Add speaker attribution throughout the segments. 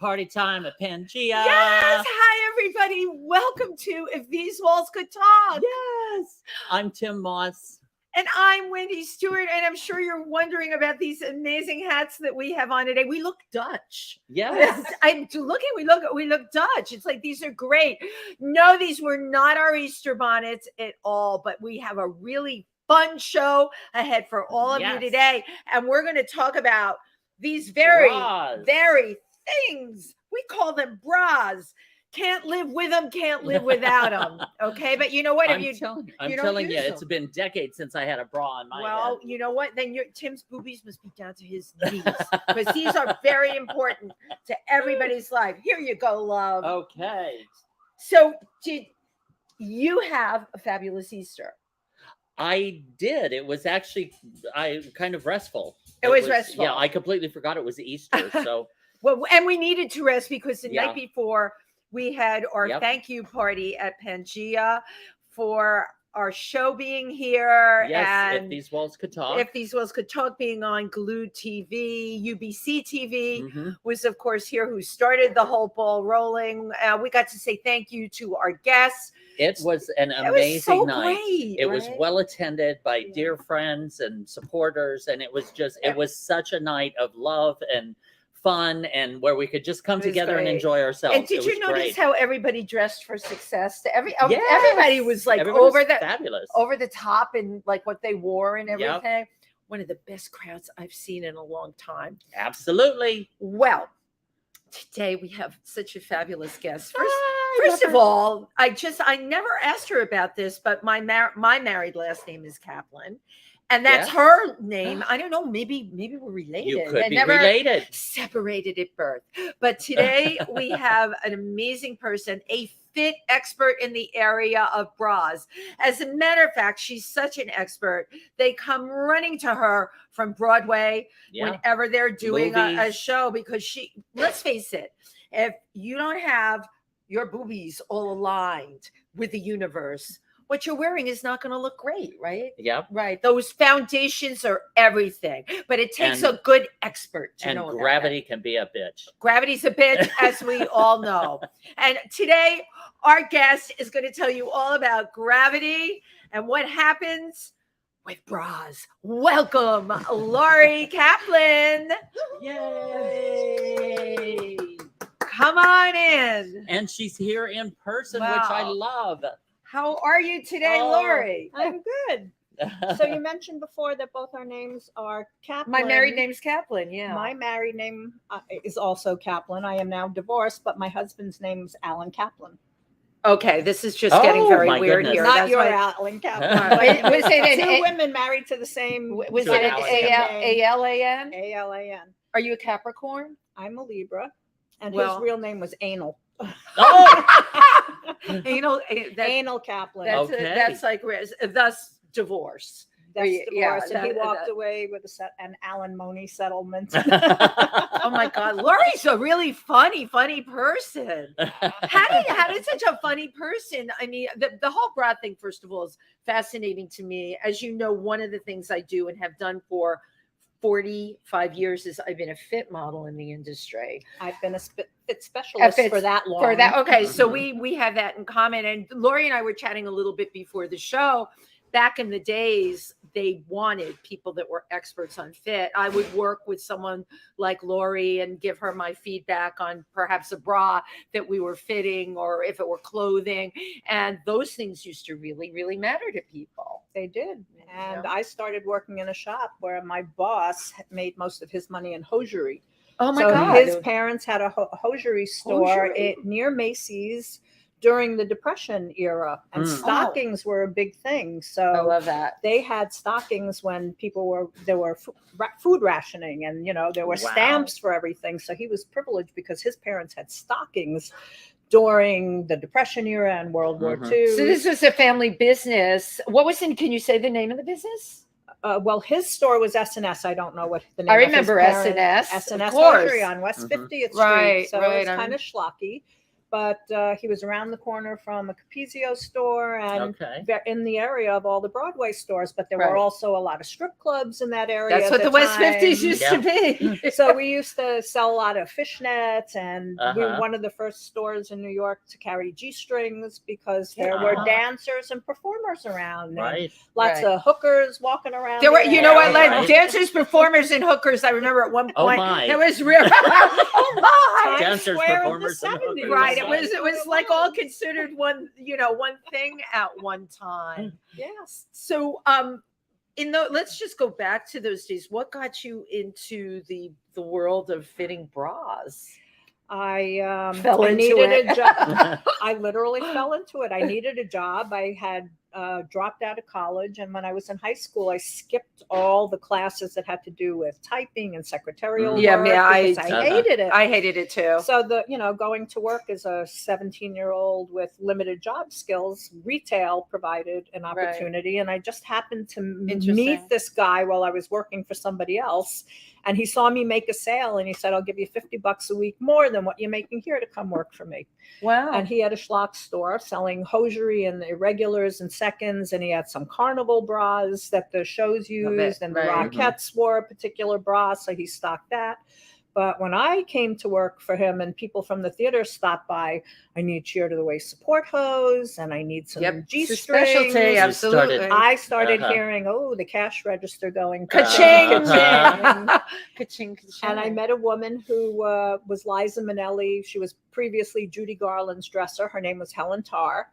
Speaker 1: party time at PANGEA.
Speaker 2: Yes. Hi, everybody. Welcome to If These Walls Could Talk.
Speaker 1: Yes. I'm Tym Moss.
Speaker 2: And I'm Wendy Stuart. And I'm sure you're wondering about these amazing hats that we have on today. We look Dutch.
Speaker 1: Yes.
Speaker 2: We look Dutch. It's like, these are great. No, these were not our Easter bonnets at all, but we have a really fun show ahead for all of you today. And we're going to talk about these very things. We call them bras. Can't live with them, can't live without them. Okay, but you know what?
Speaker 1: I'm telling you, it's been decades since I had a bra on my head.
Speaker 2: Well, you know what? Then Tim's boobies must be down to his knees because these are very important to everybody's life. Here you go, love.
Speaker 1: Okay.
Speaker 2: So, did you have a fabulous Easter?
Speaker 1: I did. It was actually kind of restful.
Speaker 2: It was restful.
Speaker 1: Yeah, I completely forgot it was Easter. So
Speaker 2: well, and we needed to rest because the night before we had our thank you party at PANGEA for our show being here.
Speaker 1: Yes,
Speaker 2: and
Speaker 1: If These Walls Could Talk.
Speaker 2: If These Walls Could Talk being on Glued TV, UBC TV was, of course, here who started the whole ball rolling. We got to say thank you to our guests.
Speaker 1: It was an amazing night.
Speaker 2: Great,
Speaker 1: it was well attended by dear friends and supporters. And it was just, it was such a night of love and fun, and where we could just come together and enjoy ourselves.
Speaker 2: And did you notice how everybody dressed for success? Everybody was like
Speaker 1: fabulous,
Speaker 2: over the top, and like what they wore and everything. One of the best crowds I've seen in a long time.
Speaker 1: Absolutely.
Speaker 2: Well, today we have such a fabulous guest. First of all, I never asked her about this, but my married last name is Kaplan. And that's her name. I don't know. Maybe we're related.
Speaker 1: You could be related.
Speaker 2: Separated at birth. But today we have an amazing person, a fit expert in the area of bras. As a matter of fact, she's such an expert. They come running to her from Broadway whenever they're doing a show because let's face it, if you don't have your boobies all aligned with the universe, what you're wearing is not going to look great, right?
Speaker 1: Yep.
Speaker 2: Right. Those foundations are everything, but it takes a good expert to know.
Speaker 1: And gravity can be a bitch.
Speaker 2: Gravity's a bitch, as we all know. And today, our guest is going to tell you all about gravity and what happens with bras. Welcome, Lori Kaplan.
Speaker 1: Yay!
Speaker 2: Come on in.
Speaker 1: And she's here in person, which I love.
Speaker 2: How are you today, Lori?
Speaker 3: I'm good. So you mentioned before that both our names are Kaplan.
Speaker 2: My married name's Kaplan, yeah.
Speaker 3: My married name is also Kaplan. I am now divorced, but my husband's name is Alan Kaplan.
Speaker 2: Okay, this is just getting very weird here.
Speaker 3: Not your Alan Kaplan.
Speaker 2: Was it
Speaker 3: two women married to the same?
Speaker 2: Was it A-L-A-N?
Speaker 3: A-L-A-N.
Speaker 2: Are you a Capricorn?
Speaker 3: I'm a Libra, and his real name was Anal. Anal Kaplan.
Speaker 2: That's like thus divorce.
Speaker 3: That's divorce, and he walked away with an alimony settlement.
Speaker 2: Oh my God, Lori's a really funny person. How did such a funny person? I mean, the whole bra thing, first of all, is fascinating to me. As you know, one of the things I do and have done for 45 years is I've been a fit model in the industry.
Speaker 3: I've been a fit specialist for that long.
Speaker 2: Okay, so we have that in common. And Lori and I were chatting a little bit before the show. Back in the days, they wanted people that were experts on fit. I would work with someone like Lori and give her my feedback on perhaps a bra that we were fitting or if it were clothing. And those things used to really, really matter to people.
Speaker 3: They did. And I started working in a shop where my boss made most of his money in hosiery.
Speaker 2: Oh my God.
Speaker 3: His parents had a hosiery store near Macy's during the Depression era, and stockings were a big thing. So
Speaker 2: I love that.
Speaker 3: They had stockings when there were food rationing, and there were stamps for everything. So he was privileged because his parents had stockings during the Depression era and World War II.
Speaker 2: So this was a family business. Can you say the name of the business?
Speaker 3: Well, his store was S&S. I don't know what the name.
Speaker 2: I remember S&S.
Speaker 3: S&S Hosiery on West 50th Street.
Speaker 2: Right,
Speaker 3: so it's kind of schlocky. but he was around the corner from a Capizio store and
Speaker 1: Okay.
Speaker 3: in the area of all the Broadway stores. But there were
Speaker 2: Right.
Speaker 3: also a lot of strip clubs in that area.
Speaker 2: That's
Speaker 3: at
Speaker 2: what the West
Speaker 3: time.
Speaker 2: 50s used to be.
Speaker 3: So we used to sell a lot of fishnets, and we were
Speaker 1: Uh-huh.
Speaker 3: one of the first stores in New York to carry G-strings because there were
Speaker 1: Ah.
Speaker 3: dancers and performers around. And
Speaker 1: Right.
Speaker 3: lots
Speaker 2: Right.
Speaker 3: of hookers walking around.
Speaker 2: There were,
Speaker 3: the
Speaker 2: you know what,
Speaker 3: area.
Speaker 2: like dancers, performers, and hookers. I remember at one
Speaker 1: Oh,
Speaker 2: point
Speaker 1: my.
Speaker 2: it was real. Oh my!
Speaker 3: Times
Speaker 1: Dancers,
Speaker 3: Square in the
Speaker 1: performers, and
Speaker 3: 70s.
Speaker 1: hookers.
Speaker 2: Right.
Speaker 1: Right.
Speaker 2: It was like all considered one, one thing at one time.
Speaker 3: Yes.
Speaker 2: So let's just go back to those days. What got you into the world of fitting bras?
Speaker 3: I
Speaker 2: Fell
Speaker 3: I
Speaker 2: into
Speaker 3: needed
Speaker 2: it.
Speaker 3: a job. I literally fell into it. I needed a job. I had dropped out of college, and when I was in high school, I skipped all the classes that had to do with typing and secretarial
Speaker 1: Mhm.
Speaker 2: Yeah,
Speaker 3: work
Speaker 2: yeah,
Speaker 3: because I
Speaker 1: Uh-huh.
Speaker 3: hated it.
Speaker 2: I hated it too.
Speaker 3: So going to work as a 17-year-old with limited job skills, retail provided an
Speaker 2: Right.
Speaker 3: opportunity. And I just happened to
Speaker 2: Interesting.
Speaker 3: meet this guy while I was working for somebody else. And he saw me make a sale and he said, I'll give you $50 a week more than what you're making here to come work for me.
Speaker 2: Wow.
Speaker 3: And he had a schlock store selling hosiery and irregulars and seconds. And he had some carnival bras that the shows used. And the
Speaker 2: right.
Speaker 3: Rockettes wore a particular bra. So he stocked that. But when I came to work for him and people from the theater stopped by, I need sheer to the waist support hose and I need some
Speaker 2: Yep. It's a
Speaker 3: G-strings.
Speaker 2: specialty, absolutely.
Speaker 3: I started
Speaker 1: Uh-huh.
Speaker 3: hearing, the cash register going.
Speaker 2: Ka-ching!
Speaker 1: Uh-huh.
Speaker 2: Ka-ching, ka-ching.
Speaker 3: And I met a woman who was Liza Minnelli. She was previously Judy Garland's dresser. Her name was Helen Tarr.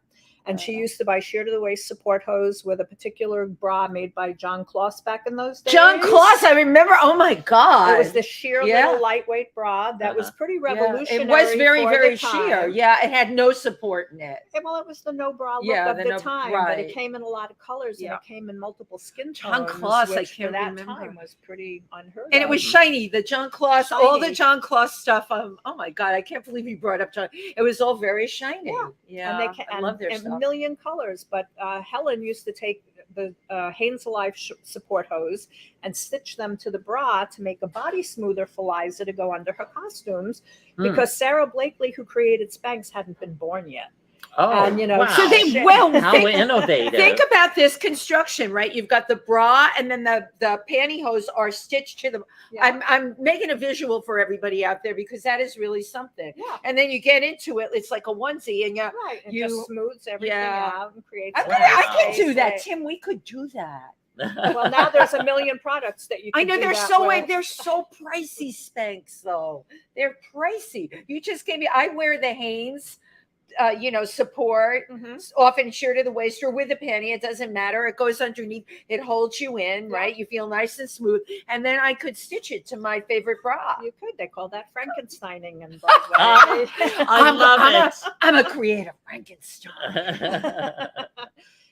Speaker 3: And she used to buy sheer to the waist support hose with a particular bra made by John Kloss back in those days.
Speaker 2: John Kloss, I remember. Oh my God.
Speaker 3: It was the sheer
Speaker 2: Yeah.
Speaker 3: little lightweight bra that was pretty
Speaker 2: Yeah.
Speaker 3: revolutionary.
Speaker 2: It was very,
Speaker 3: for
Speaker 2: very
Speaker 3: the time.
Speaker 2: sheer. Yeah, it had no support in it.
Speaker 3: Well, it was the no bra look
Speaker 2: Yeah,
Speaker 3: of
Speaker 2: the
Speaker 3: the
Speaker 2: no-
Speaker 3: time, but
Speaker 2: right.
Speaker 3: it came in a lot of colors
Speaker 2: Yeah.
Speaker 3: and it came in multiple skin
Speaker 2: John
Speaker 3: tones.
Speaker 2: Kloss, I
Speaker 3: which
Speaker 2: can't
Speaker 3: for that
Speaker 2: remember.
Speaker 3: time was pretty unheard of.
Speaker 2: And it was shiny. The John Kloss, all the
Speaker 3: Shiny.
Speaker 2: John Kloss stuff. Oh my God, I can't believe you brought up John. It was all very shiny. Yeah,
Speaker 3: and they
Speaker 2: I love their
Speaker 3: a
Speaker 2: stuff.
Speaker 3: million colors. But Helen used to take the Hanes Alive support hose and stitch them to the bra to make a body smoother for Liza to go under her costumes, because Sarah Blakely, who created Spanx, hadn't been born yet.
Speaker 1: Oh,
Speaker 3: And,
Speaker 1: wow.
Speaker 2: So they
Speaker 1: How innovative.
Speaker 2: think about this construction, right? You've got the bra, and then the pantyhose are stitched to the.
Speaker 3: Yeah.
Speaker 2: I'm making a visual for everybody out there because that is really something.
Speaker 3: Yeah.
Speaker 2: And then you get into it, it's like a onesie, and yeah.
Speaker 3: Right. It
Speaker 2: You-
Speaker 3: just smooths everything
Speaker 2: yeah.
Speaker 3: out and creates.
Speaker 2: I
Speaker 3: a
Speaker 2: can
Speaker 3: nice
Speaker 2: do that,
Speaker 3: base.
Speaker 2: Tim. We could do that.
Speaker 3: Well, now there's a million products that you can
Speaker 2: I know
Speaker 3: do
Speaker 2: they're
Speaker 3: that
Speaker 2: so
Speaker 3: with.
Speaker 2: they're so pricey, Spanx, though. They're pricey. You just gave me. I wear the Hanes, support.
Speaker 3: Mhm.
Speaker 2: Often sheer to the waist or with a panty. It doesn't matter. It goes underneath. It holds you in,
Speaker 3: Yeah.
Speaker 2: right? You feel nice and smooth. And then I could stitch it to my favorite bra.
Speaker 3: You could. They call that Frankensteining in Broadway.
Speaker 1: I love
Speaker 2: I'm a creative Frankenstein.
Speaker 1: it.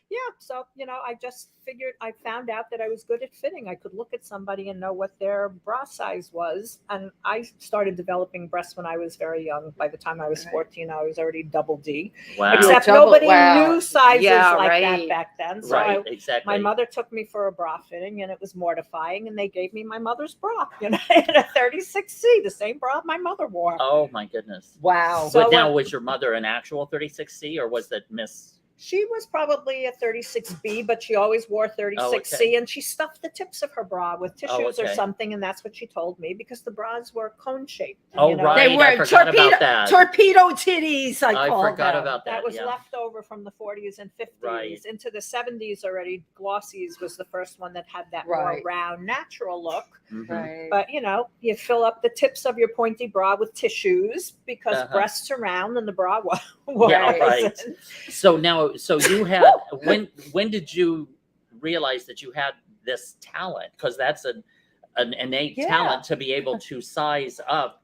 Speaker 3: Yeah, so I just figured, I found out that I was good at fitting. I could look at somebody and know what their bra size was, and I started developing breasts when I was very young. By the time I was
Speaker 2: Right.
Speaker 3: 14, I was already double D.
Speaker 1: Wow.
Speaker 3: Except
Speaker 2: double-
Speaker 3: nobody
Speaker 2: wow.
Speaker 3: knew sizes
Speaker 2: Yeah,
Speaker 3: like
Speaker 2: right.
Speaker 3: that back then. So
Speaker 1: Right, exactly.
Speaker 3: my mother took me for a bra fitting, and it was mortifying. And they gave me my mother's bra, in a 36C, the same bra my mother wore.
Speaker 1: Oh my goodness.
Speaker 2: Wow.
Speaker 3: So
Speaker 1: But now,
Speaker 3: when-
Speaker 1: was your mother an actual 36C or was that Miss?
Speaker 3: She was probably a 36B, but she always wore 36C, and she stuffed the tips of her bra with tissues or
Speaker 1: okay.
Speaker 3: something, and that's what she told me, because the bras were cone shaped.
Speaker 1: Oh, right.
Speaker 2: They were
Speaker 1: I forgot about that.
Speaker 2: torpedo titties. I call
Speaker 1: forgot
Speaker 2: them.
Speaker 1: about that.
Speaker 3: That was
Speaker 1: yeah.
Speaker 3: left over from the 40s and 50s
Speaker 1: Right.
Speaker 3: into the 70s already. Glossies was the first one that had that
Speaker 2: Right.
Speaker 3: more round, natural look.
Speaker 1: Mhm.
Speaker 2: Right.
Speaker 3: But you fill up the tips of your pointy bra with tissues because
Speaker 1: Uh-huh.
Speaker 3: breasts are round and the bra was.
Speaker 1: Yeah, right. So you had when did you realize that you had this talent? Because that's an innate
Speaker 2: Yeah.
Speaker 1: talent to be able to size up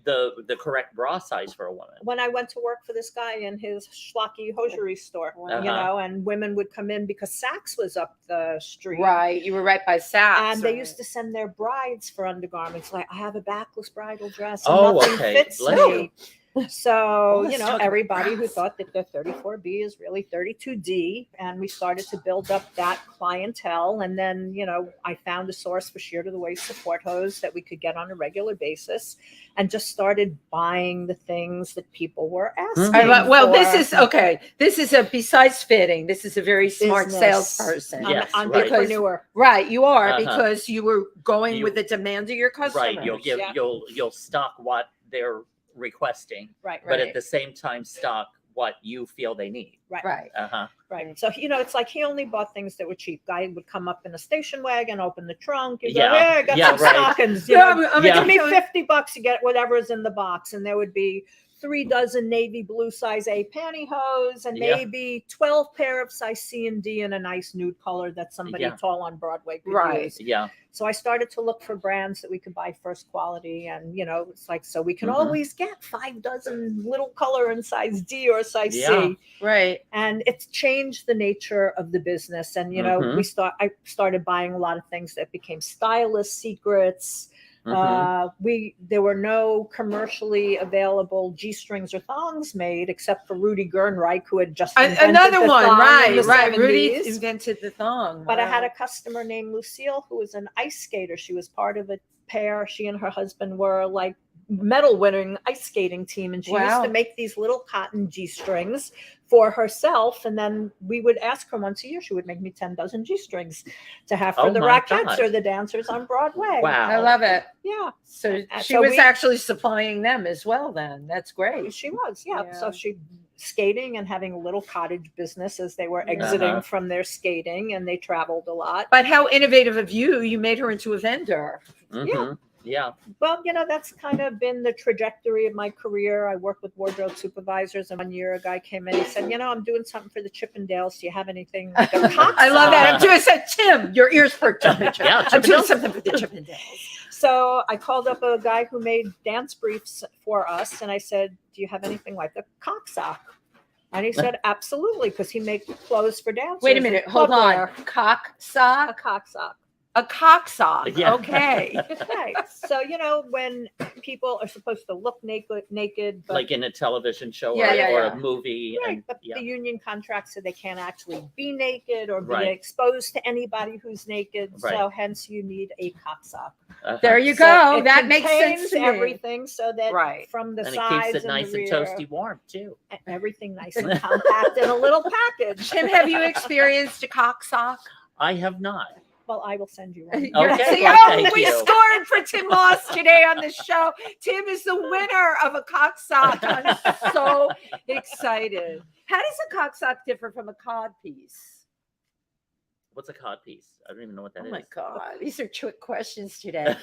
Speaker 1: the correct bra size for a woman.
Speaker 3: When I went to work for this guy in his schlocky hosiery store,
Speaker 1: Uh-huh.
Speaker 3: and women would come in because Saks was up the street.
Speaker 2: Right. You were right by Saks.
Speaker 3: And they
Speaker 2: right.
Speaker 3: used to send their brides for undergarments. Like, I have a backless bridal dress and
Speaker 1: Oh,
Speaker 3: nothing
Speaker 1: okay.
Speaker 3: fits
Speaker 1: Bless
Speaker 3: me.
Speaker 1: you.
Speaker 3: So,
Speaker 2: let's
Speaker 3: you know,
Speaker 2: talk about
Speaker 3: everybody who
Speaker 2: bras.
Speaker 3: thought that their 34B is really 32D. And we started to build up that clientele. And then, you know, I found a source for sheer to the waist support hose that we could get on a regular basis and just started buying the things that people were asking.
Speaker 2: Well, this
Speaker 3: for.
Speaker 2: is okay. This is besides fitting, this is a very smart
Speaker 3: Business.
Speaker 2: salesperson.
Speaker 3: I'm
Speaker 1: Yes,
Speaker 3: an
Speaker 1: right.
Speaker 3: entrepreneur.
Speaker 2: Right, you are
Speaker 1: Uh-huh.
Speaker 2: because you were going
Speaker 1: You-
Speaker 2: with the demand of your customers.
Speaker 1: Right. You'll give
Speaker 3: Yeah.
Speaker 1: you'll stock what they're requesting,
Speaker 3: Right,
Speaker 1: but
Speaker 2: Right.
Speaker 1: at the same time stock what you feel they need.
Speaker 2: Right.
Speaker 1: Uh-huh.
Speaker 3: right. So, you know, it's like he only bought things that were cheap. Guy would come up in a station wagon, open the trunk. You go,
Speaker 1: Yeah.
Speaker 3: yeah, I got
Speaker 1: Yeah,
Speaker 3: some
Speaker 1: right.
Speaker 3: stockings. You
Speaker 2: Yeah,
Speaker 3: know,
Speaker 2: I'm
Speaker 1: Yeah.
Speaker 3: give me $50, you get whatever is in the box. And there would be 3 dozen navy blue size A pantyhose and
Speaker 1: Yeah.
Speaker 3: maybe 12 pair of size C and D in a nice nude color that somebody
Speaker 1: Yeah.
Speaker 3: tall on Broadway could
Speaker 2: Right.
Speaker 3: use.
Speaker 1: Yeah.
Speaker 3: So I started to look for brands that we could buy first quality. And, you know, it's like, so we can
Speaker 1: Mhm.
Speaker 3: always get 5 dozen little color in size D or size
Speaker 1: Yeah.
Speaker 3: C.
Speaker 2: Right.
Speaker 3: And it's changed the nature of the business. And, you know,
Speaker 1: Mhm.
Speaker 3: I started buying a lot of things that became stylist secrets.
Speaker 1: Mhm.
Speaker 3: There were no commercially available G-strings or thongs made except for Rudy Gernreich, who had just invented
Speaker 2: Another
Speaker 3: the
Speaker 2: one,
Speaker 3: thong in
Speaker 2: right?
Speaker 3: the
Speaker 2: Right. Rudy
Speaker 3: 70s.
Speaker 2: invented the thong.
Speaker 3: But I had
Speaker 2: Wow.
Speaker 3: a customer named Lucille who was an ice skater. She was part of a pair. She and her husband were like medal winning ice skating team, and she used
Speaker 2: Wow.
Speaker 3: to make these little cotton G-strings for herself. And then we would ask her once a year, she would make me 10 dozen G-strings to have for
Speaker 1: Oh
Speaker 3: the
Speaker 1: my
Speaker 3: Rockettes
Speaker 1: God.
Speaker 3: or the dancers on Broadway.
Speaker 1: Wow.
Speaker 2: I love it.
Speaker 3: Yeah,
Speaker 2: So
Speaker 3: And
Speaker 2: she
Speaker 3: so
Speaker 2: was
Speaker 3: we-
Speaker 2: actually supplying them as well. Then that's great.
Speaker 3: she was. Yeah.
Speaker 2: Yeah.
Speaker 3: So she skating and having a little cottage business as they were
Speaker 2: Yeah.
Speaker 3: exiting
Speaker 1: Uh-huh.
Speaker 3: from their skating, and they traveled a lot.
Speaker 2: But how innovative of you! You made her into a vendor.
Speaker 1: Mhm. Yeah.
Speaker 3: Well, you know, that's kind of been the trajectory of my career. I work with wardrobe supervisors, and 1 year a guy came in, he said, you know, I'm doing something for the Chippendales. Do you have anything like a cock
Speaker 2: I love that. I'm
Speaker 3: sock?"
Speaker 2: doing said Tim, your ears perked up.
Speaker 1: Yeah,
Speaker 2: I'm doing
Speaker 1: Chippendales.
Speaker 2: something for the Chippendales.
Speaker 3: So I called up a guy who made dance briefs for us, and I said, do you have anything like a cock sock? And he said, absolutely, because he makes clothes for dancers.
Speaker 2: Wait a minute.
Speaker 3: and
Speaker 2: Hold on.
Speaker 3: clubwear.
Speaker 2: Cock
Speaker 3: A
Speaker 2: sock.
Speaker 3: cock sock.
Speaker 2: A cock sock.
Speaker 1: Yeah.
Speaker 2: Okay.
Speaker 3: Right. So, you know, when people are supposed to look naked, but
Speaker 1: Like in a television show
Speaker 2: Yeah,
Speaker 1: or,
Speaker 2: yeah,
Speaker 1: or
Speaker 2: yeah.
Speaker 1: a movie.
Speaker 3: right,
Speaker 1: And,
Speaker 3: but
Speaker 1: yeah.
Speaker 3: the union contract said they can't actually be naked or be
Speaker 1: Right.
Speaker 3: exposed to anybody who's naked. So
Speaker 1: Right.
Speaker 3: hence you need a cock sock.
Speaker 1: Uh-huh.
Speaker 2: There you
Speaker 3: So
Speaker 2: go.
Speaker 3: it
Speaker 2: That makes sense
Speaker 3: contains
Speaker 2: to me.
Speaker 3: everything so that
Speaker 2: Right.
Speaker 3: from the
Speaker 1: And it
Speaker 3: sides
Speaker 1: keeps it nice
Speaker 3: the
Speaker 1: and
Speaker 3: rear,
Speaker 1: toasty warm too.
Speaker 3: everything nice and compact in a little package.
Speaker 2: Tim, have you experienced a cock sock?
Speaker 1: I have not.
Speaker 3: Well, I will send you one.
Speaker 1: Okay,
Speaker 2: See,
Speaker 1: well,
Speaker 2: oh,
Speaker 1: thank
Speaker 2: we
Speaker 1: you.
Speaker 2: scored for Tim Moss today on the show. Tim is the winner of a cock sock. I'm so excited. How does a cock sock differ from a cod piece?
Speaker 1: What's a cod piece? I don't even know what that
Speaker 2: Oh
Speaker 1: is.
Speaker 2: my God, these are trick questions today.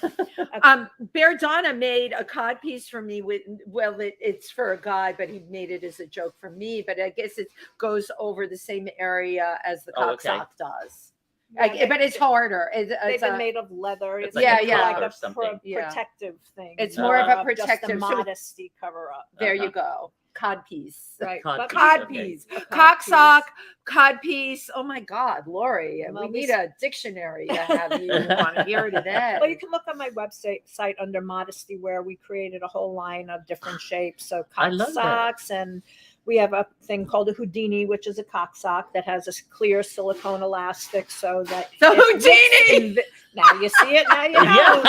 Speaker 2: Bear Donna made a cod piece for me with, well, it's for a guy, but he made it as a joke for me, but I guess it goes over the same area as the
Speaker 1: Oh,
Speaker 2: cock
Speaker 1: okay.
Speaker 2: sock does.
Speaker 3: Yeah,
Speaker 2: But it's harder.
Speaker 3: They've
Speaker 2: It's
Speaker 3: been
Speaker 2: a-
Speaker 3: made of leather.
Speaker 1: It's
Speaker 3: It's
Speaker 1: like
Speaker 2: a
Speaker 3: like
Speaker 1: cuff or
Speaker 3: a
Speaker 1: something.
Speaker 2: Yeah.
Speaker 3: protective thing.
Speaker 2: It's more of a
Speaker 3: Just
Speaker 2: protective,
Speaker 3: a
Speaker 2: so-
Speaker 3: modesty cover up.
Speaker 2: There
Speaker 1: Uh-huh.
Speaker 2: you go. Cod piece.
Speaker 3: Right.
Speaker 1: Cod
Speaker 3: But-
Speaker 1: piece,
Speaker 2: Cod
Speaker 1: okay.
Speaker 2: piece.
Speaker 3: A cod
Speaker 2: Cock
Speaker 3: piece.
Speaker 2: sock, cod piece. Oh my God, Lori,
Speaker 3: Well,
Speaker 2: we
Speaker 3: we
Speaker 2: need a dictionary to have you on here today.
Speaker 3: Well, you can look on my website under modesty, where we created a whole line of different shapes. So
Speaker 1: I
Speaker 3: cock
Speaker 1: love that.
Speaker 3: socks, and we have a thing called a Houdini, which is a cock sock that has a clear silicone elastic, so that
Speaker 2: The
Speaker 3: it
Speaker 2: Houdini!
Speaker 3: now you see it. Now you know.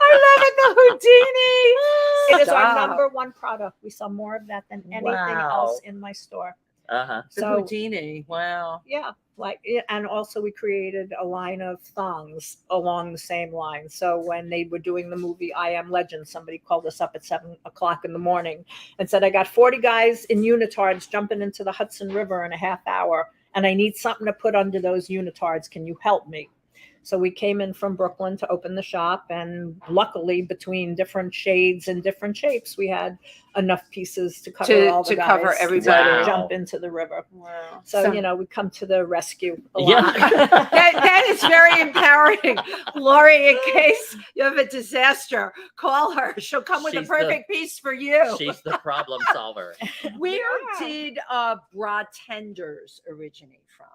Speaker 2: I love it, the Houdini.
Speaker 3: It is our
Speaker 2: Stop.
Speaker 3: number one product. We sell more of that than anything
Speaker 1: Wow.
Speaker 3: else in my store.
Speaker 1: Uh-huh.
Speaker 2: The
Speaker 3: So
Speaker 2: Houdini. Wow.
Speaker 3: yeah, and also we created a line of thongs along the same line. So when they were doing the movie I Am Legend, somebody called us up at 7:00 in the morning and said, I got 40 guys in unitards jumping into the Hudson River in a half hour, and I need something to put under those unitards. Can you help me? So we came in from Brooklyn to open the shop, and luckily between different shades and different shapes, we had enough pieces to cover all the
Speaker 2: To
Speaker 3: guys
Speaker 2: cover everybody.
Speaker 3: to
Speaker 1: Wow.
Speaker 3: jump into the river.
Speaker 2: Wow.
Speaker 3: So, you know, we come to the rescue a
Speaker 1: Yeah.
Speaker 3: lot.
Speaker 2: that is very empowering. Lori, in case you have a disaster, call her. She'll come with
Speaker 1: She's
Speaker 2: a perfect piece for you.
Speaker 1: She's the problem solver.
Speaker 2: Where
Speaker 3: Yeah.
Speaker 2: did bra tenders originate from?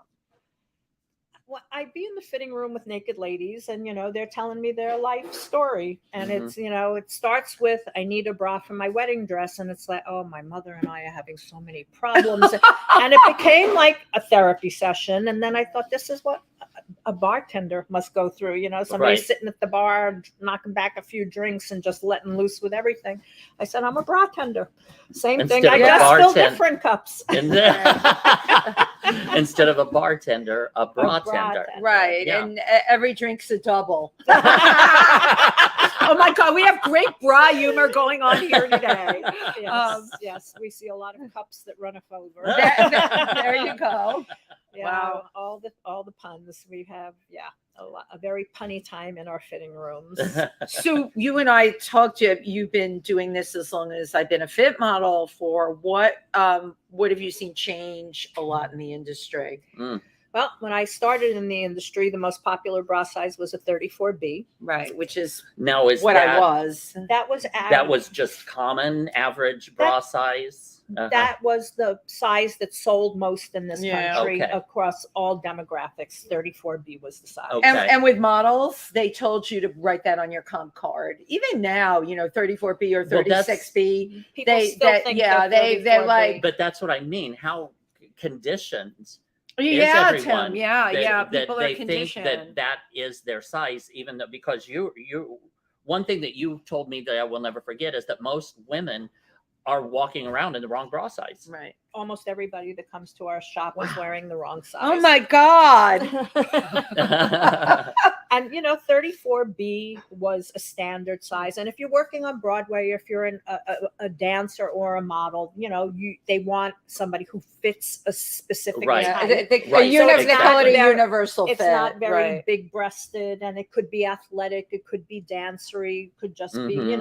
Speaker 3: Well, I'd be in the fitting room with naked ladies, and they're telling me their life story, and it's it starts with, I need a bra for my wedding dress, and it's like, oh, my mother and I are having so many problems, and it became like a therapy session. And then I thought, this is what a bartender must go through. Somebody
Speaker 1: Right.
Speaker 3: sitting at the bar, knocking back a few drinks and just letting loose with everything. I said, I'm a bartender. Same thing.
Speaker 1: Instead
Speaker 3: I
Speaker 1: of a
Speaker 3: just fill
Speaker 1: bartend-
Speaker 3: different cups.
Speaker 1: Instead of a bartender, a bra
Speaker 3: bra
Speaker 1: tender.
Speaker 3: tender.
Speaker 2: Right.
Speaker 1: Yeah.
Speaker 2: And every drink's a double. Oh my God, we have great bra humor going on here today.
Speaker 3: Yes, yes, we see a lot of cups that run over.
Speaker 2: There you go.
Speaker 3: Yeah,
Speaker 2: Wow.
Speaker 3: all the puns we have. Yeah, a very punny time in our fitting rooms.
Speaker 2: So you and I talked. You've been doing this as long as I've been a fit model. For what have you seen change a lot in the industry?
Speaker 3: Well, when I started in the industry, the most popular bra size was a 34B.
Speaker 2: Right, which is
Speaker 1: Now is
Speaker 2: what
Speaker 1: that,
Speaker 2: I was.
Speaker 3: That was
Speaker 1: that was just common average bra size?
Speaker 3: That was the size that sold most in this
Speaker 2: Yeah.
Speaker 3: country
Speaker 1: Okay.
Speaker 3: across all demographics. 34B was the size.
Speaker 1: Okay.
Speaker 2: And with models, they told you to write that on your comp card. Even now, 34B or
Speaker 1: Well, that's-
Speaker 2: 36B.
Speaker 3: People
Speaker 2: They-
Speaker 3: still
Speaker 2: that-
Speaker 3: think
Speaker 2: yeah,
Speaker 3: they're
Speaker 2: they're
Speaker 3: 34B.
Speaker 2: like-
Speaker 1: But that's what I mean. How conditioned
Speaker 2: Yeah,
Speaker 1: is everyone?
Speaker 2: Tim. Yeah,
Speaker 1: that-
Speaker 2: yeah.
Speaker 1: that
Speaker 2: People are
Speaker 1: they think
Speaker 2: conditioned.
Speaker 1: that is their size, even though, because you one thing that you told me that I will never forget is that most women are walking around in the wrong bra size.
Speaker 2: Right.
Speaker 3: Almost everybody that comes to our shop is wearing the wrong size.
Speaker 2: Oh my God.
Speaker 3: And 34B was a standard size. And if you're working on Broadway, if you're a dancer or a model, they want somebody who fits a specific
Speaker 1: Right.
Speaker 2: Yeah,
Speaker 3: type.
Speaker 1: Right.
Speaker 2: they
Speaker 1: So it's
Speaker 2: call it a
Speaker 3: not very-
Speaker 2: universal
Speaker 3: It's
Speaker 2: fit.
Speaker 3: not very
Speaker 2: right.
Speaker 3: big breasted, and it could be athletic, it could be dancery, it could just be,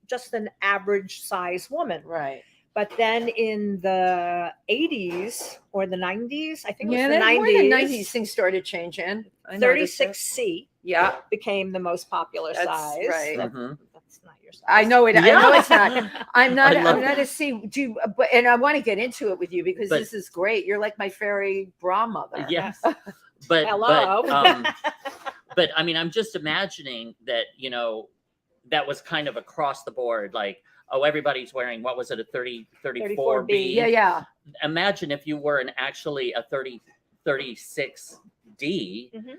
Speaker 3: just an average size woman.
Speaker 2: Right.
Speaker 3: But then in the 80s or the 90s, I think it was
Speaker 2: Yeah,
Speaker 3: the
Speaker 2: then
Speaker 3: 90s,
Speaker 2: more than 90s things started changing. I noticed it.
Speaker 3: 36C
Speaker 2: Yeah,
Speaker 3: became the most popular
Speaker 2: That's
Speaker 3: size.
Speaker 2: right.
Speaker 1: Mhm.
Speaker 3: That's not your size.
Speaker 2: I know it. I know it's not. I'm not.
Speaker 1: I love
Speaker 2: I'm not a C. But and I want to get into it with you because
Speaker 1: But-
Speaker 2: this is great. You're like my fairy bra mother.
Speaker 1: Yes. But
Speaker 3: Hello.
Speaker 1: but I mean, I'm just imagining that, that was kind of across the board, like, oh, everybody's wearing, what was it, a 34B?
Speaker 3: 34B.
Speaker 2: Yeah, yeah.
Speaker 1: Imagine if you were actually a 36D
Speaker 3: Mhm.